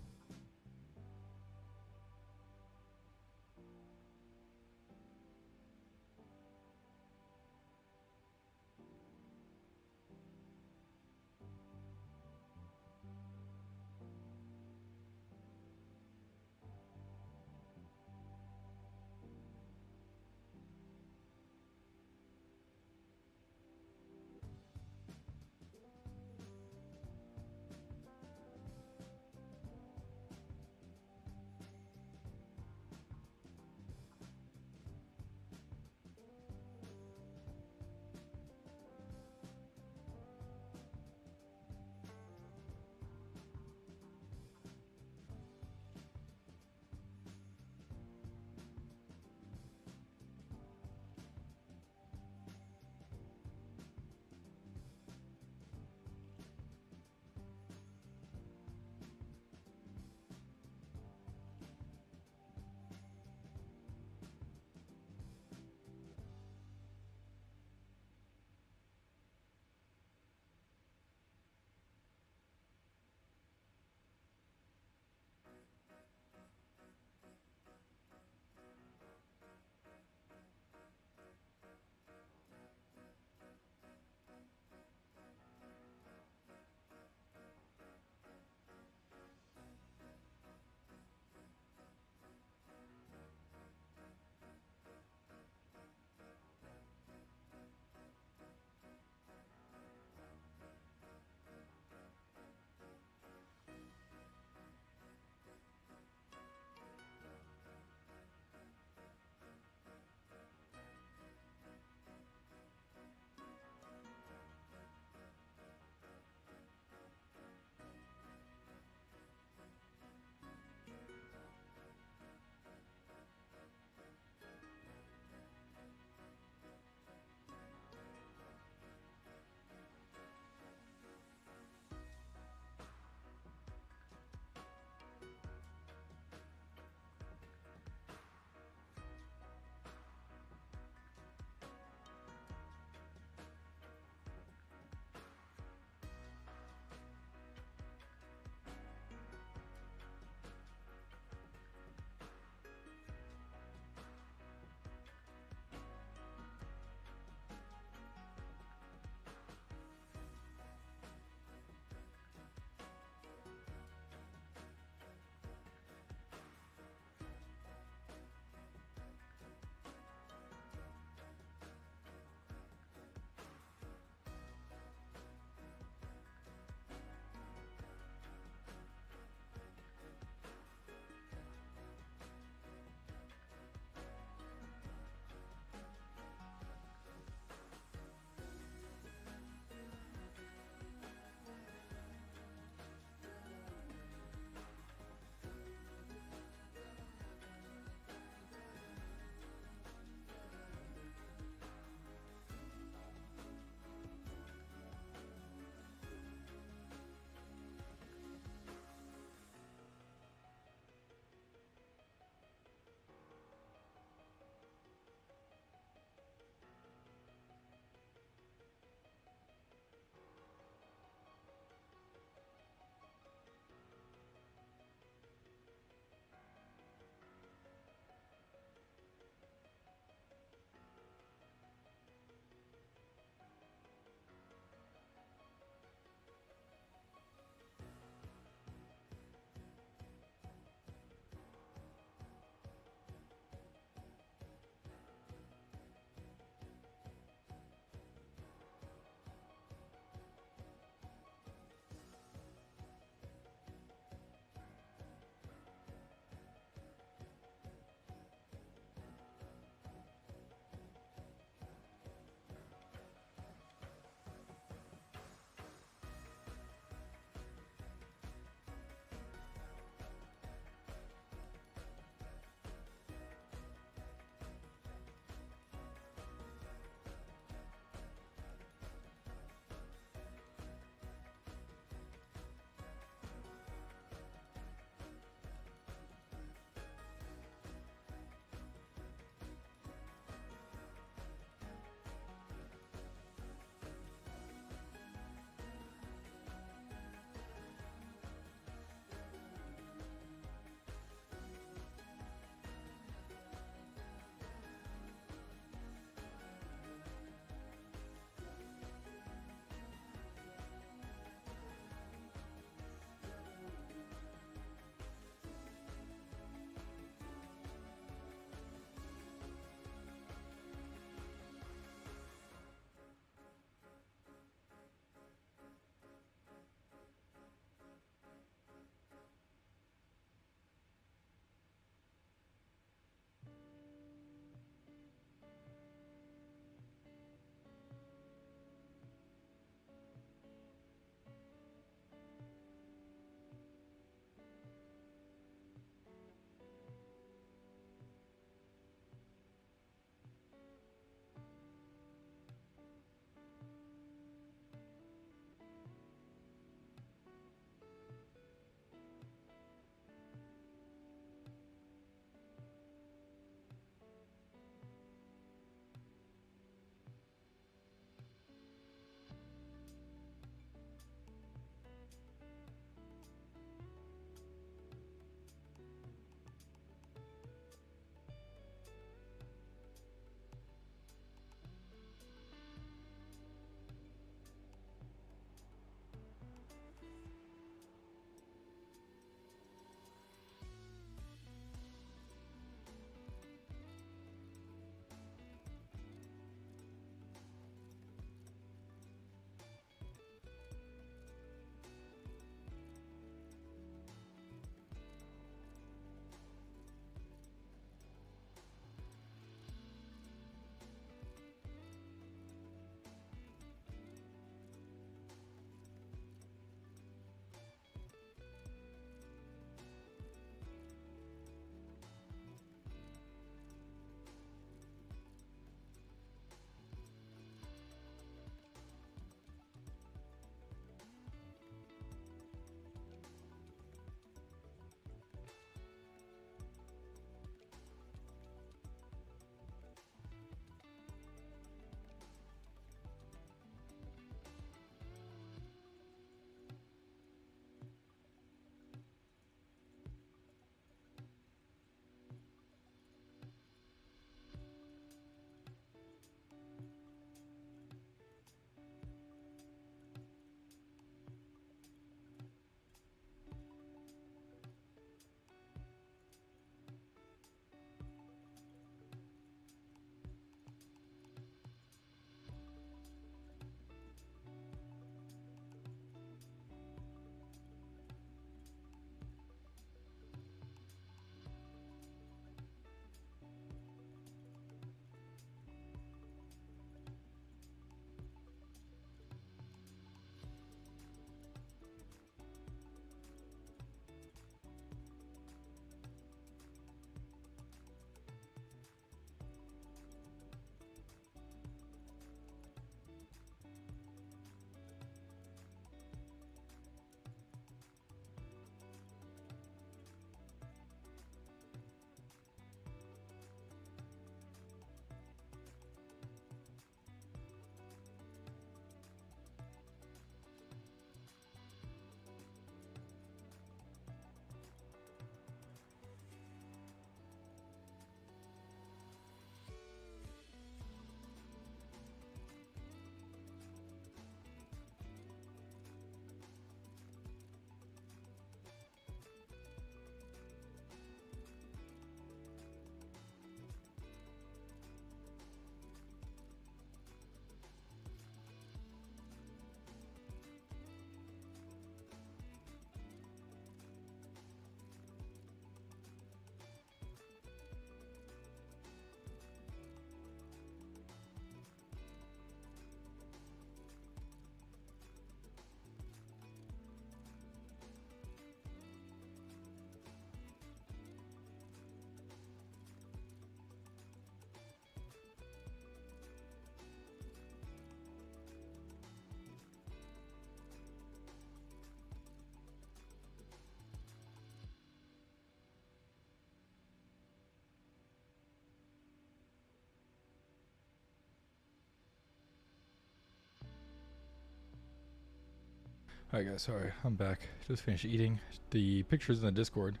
Alright guys, sorry, I'm back. Just finished eating. The picture's in the Discord.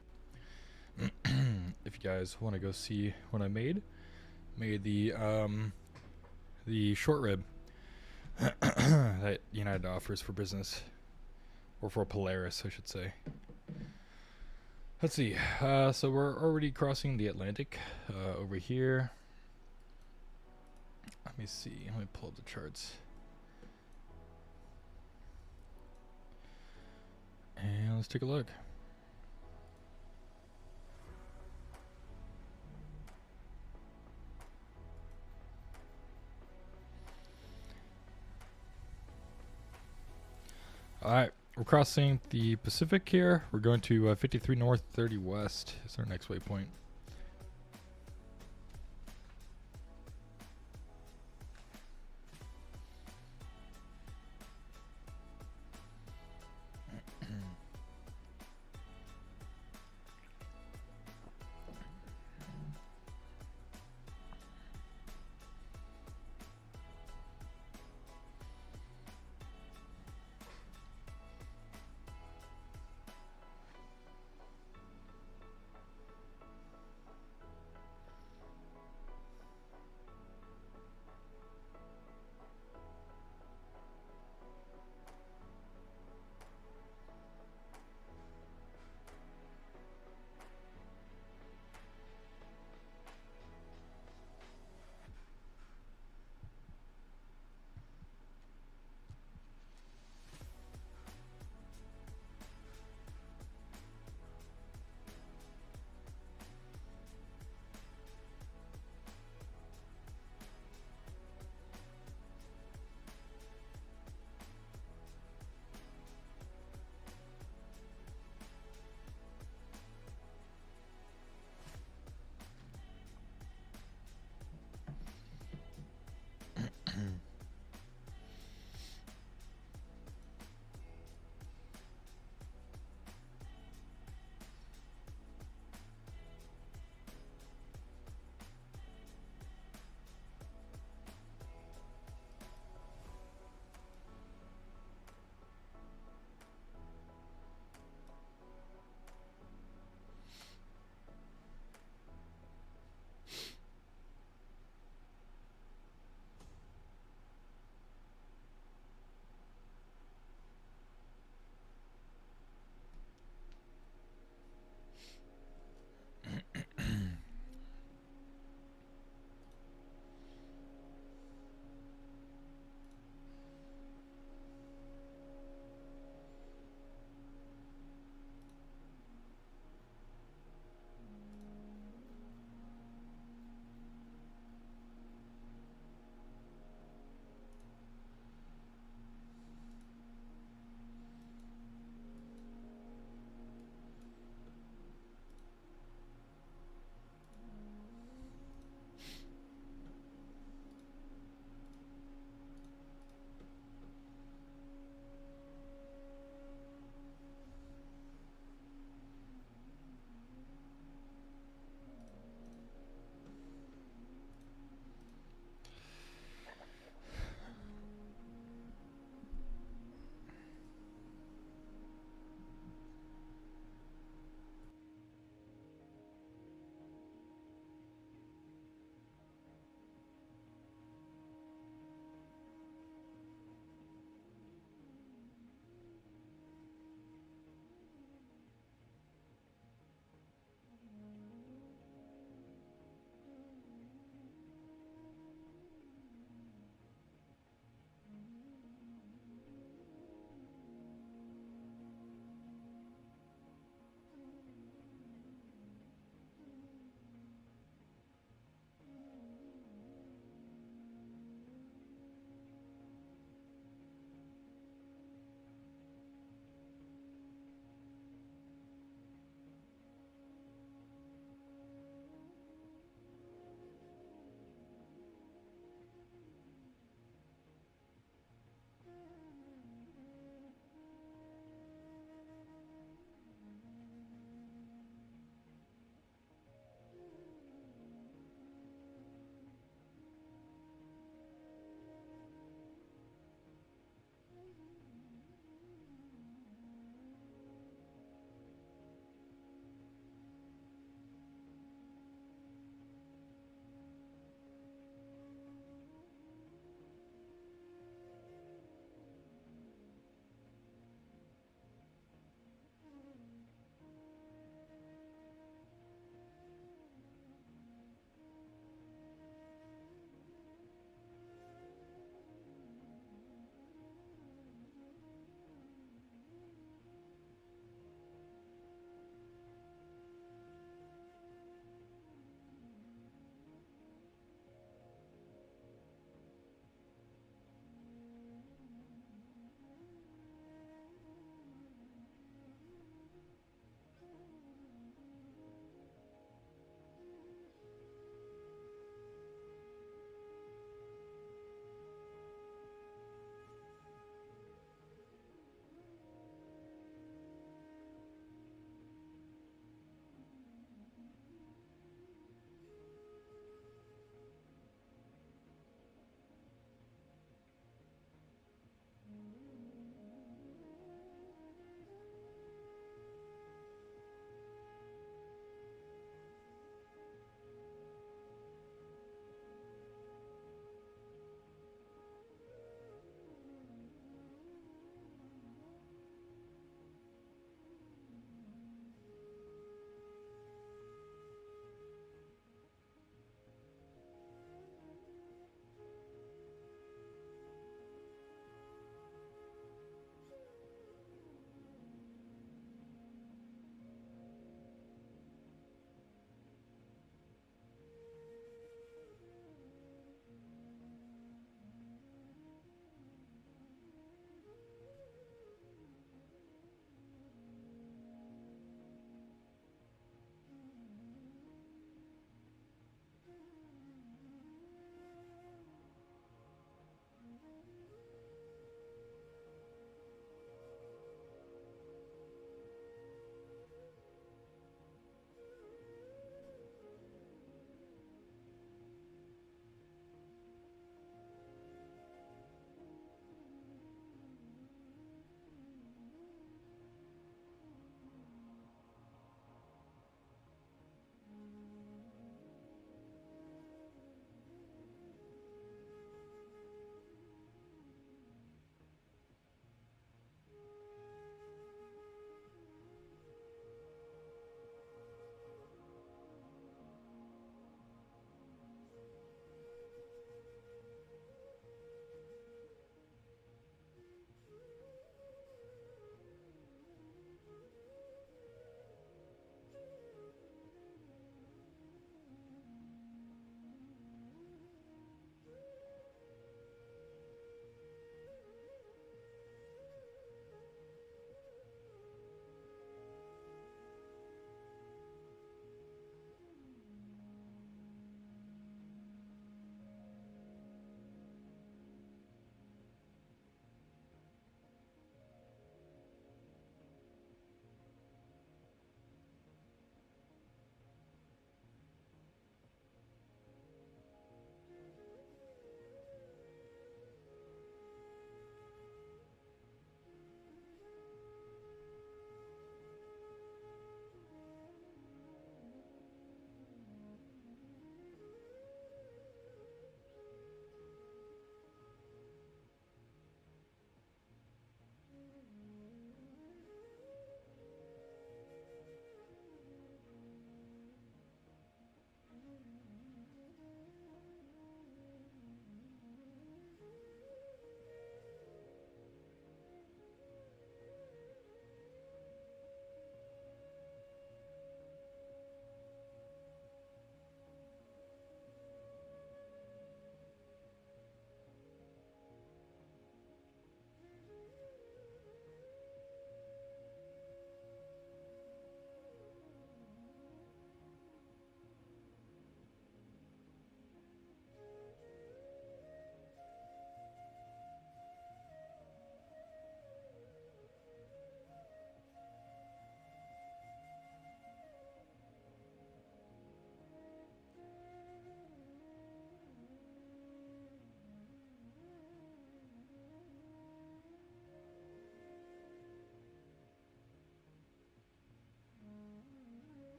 If you guys want to go see what I made the short rib that United offers for business, or for Polaris, I should say. Let's see. So we're already crossing the Atlantic over here. Let me see. Let me pull up the charts. And let's take a look. Alright, we're crossing the Pacific here. We're going to 53 north, 30 west is our next waypoint.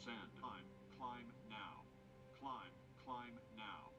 Descend. Climb. Climb now. Climb. Climb now.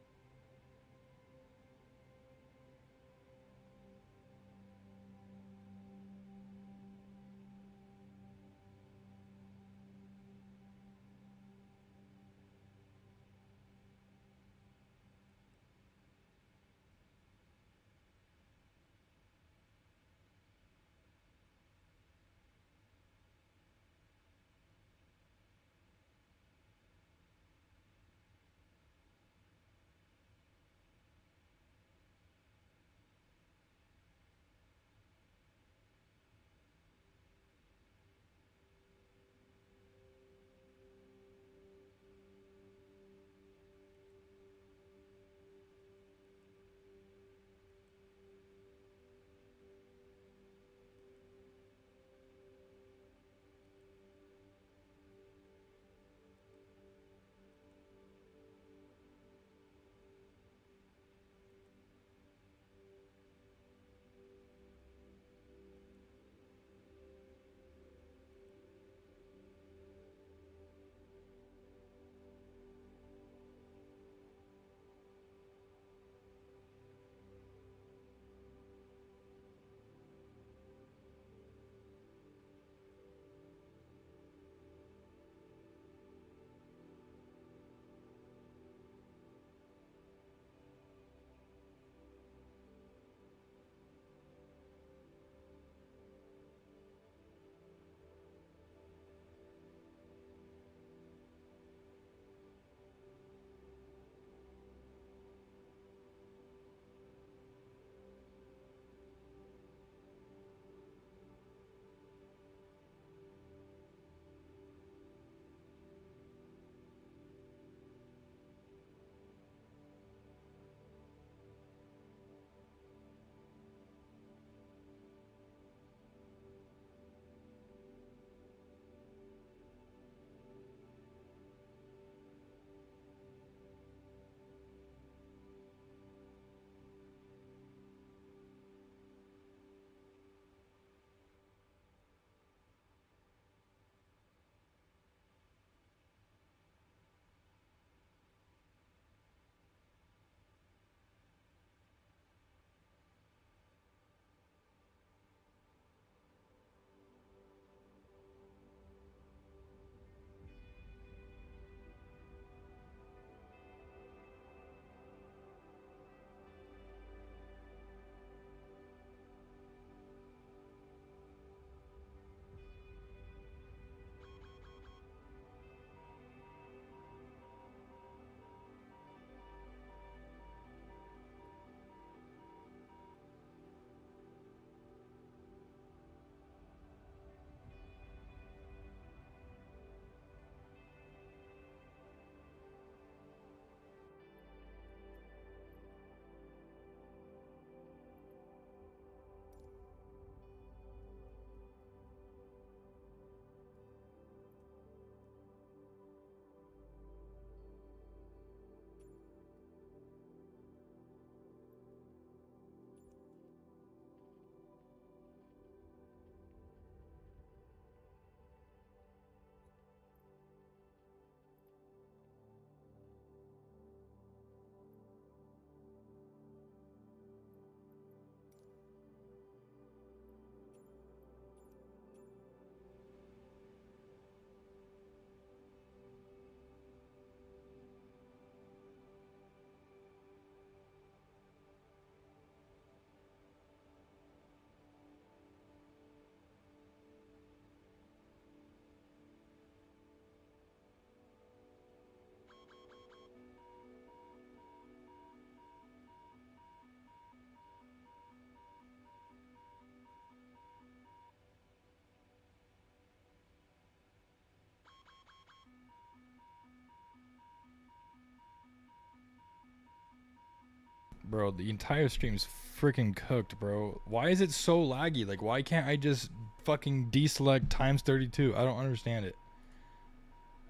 Bro, the entire stream's freaking cooked, bro. Why is it so laggy? Like, why can't I just fucking deselect times 32? I don't understand it.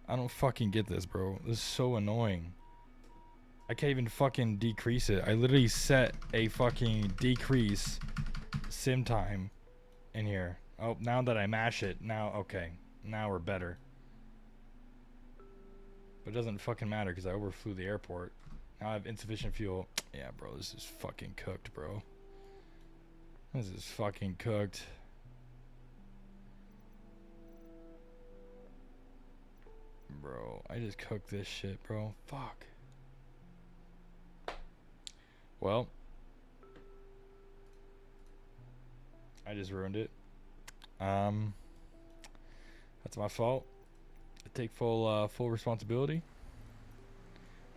I don't fucking get this, bro. This is so annoying. I can't even fucking decrease it. I literally set a fucking decrease sim time in here. Oh, now that I mash it, now, okay. Now we're better. But it doesn't fucking matter because I overflew the airport. Now I have insufficient fuel. Yeah, bro, this is fucking cooked, bro. This is fucking cooked. Bro, I just cooked this shit, bro. Fuck. Well, I just ruined it. That's my fault. I take full responsibility.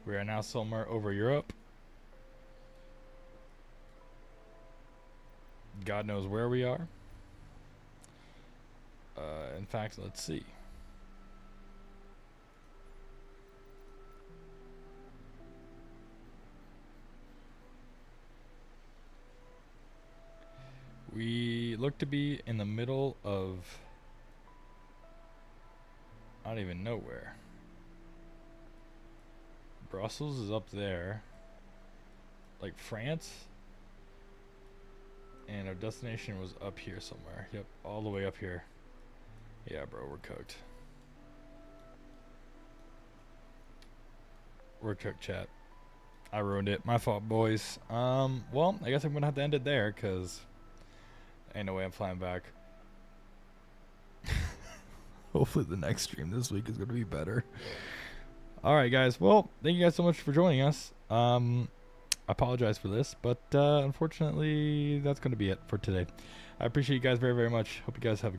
We are now somewhere over Europe. God knows where we are. In fact, let's see. We look to be in the middle of, I don't even know where. Brussels is up there, like France, and our destination was up here somewhere. Yep, all the way up here. Yeah, bro, we're cooked. We're cooked, chat. I ruined it. My fault, boys. Well, I guess I'm gonna have to end it there, cause ain't no way I'm flying back. Hopefully the next stream this week is gonna be better. Alright guys, well, thank you guys so much for joining us. I apologize for this, but unfortunately that's gonna be it for today. I appreciate you guys very, very much. Hope you guys have a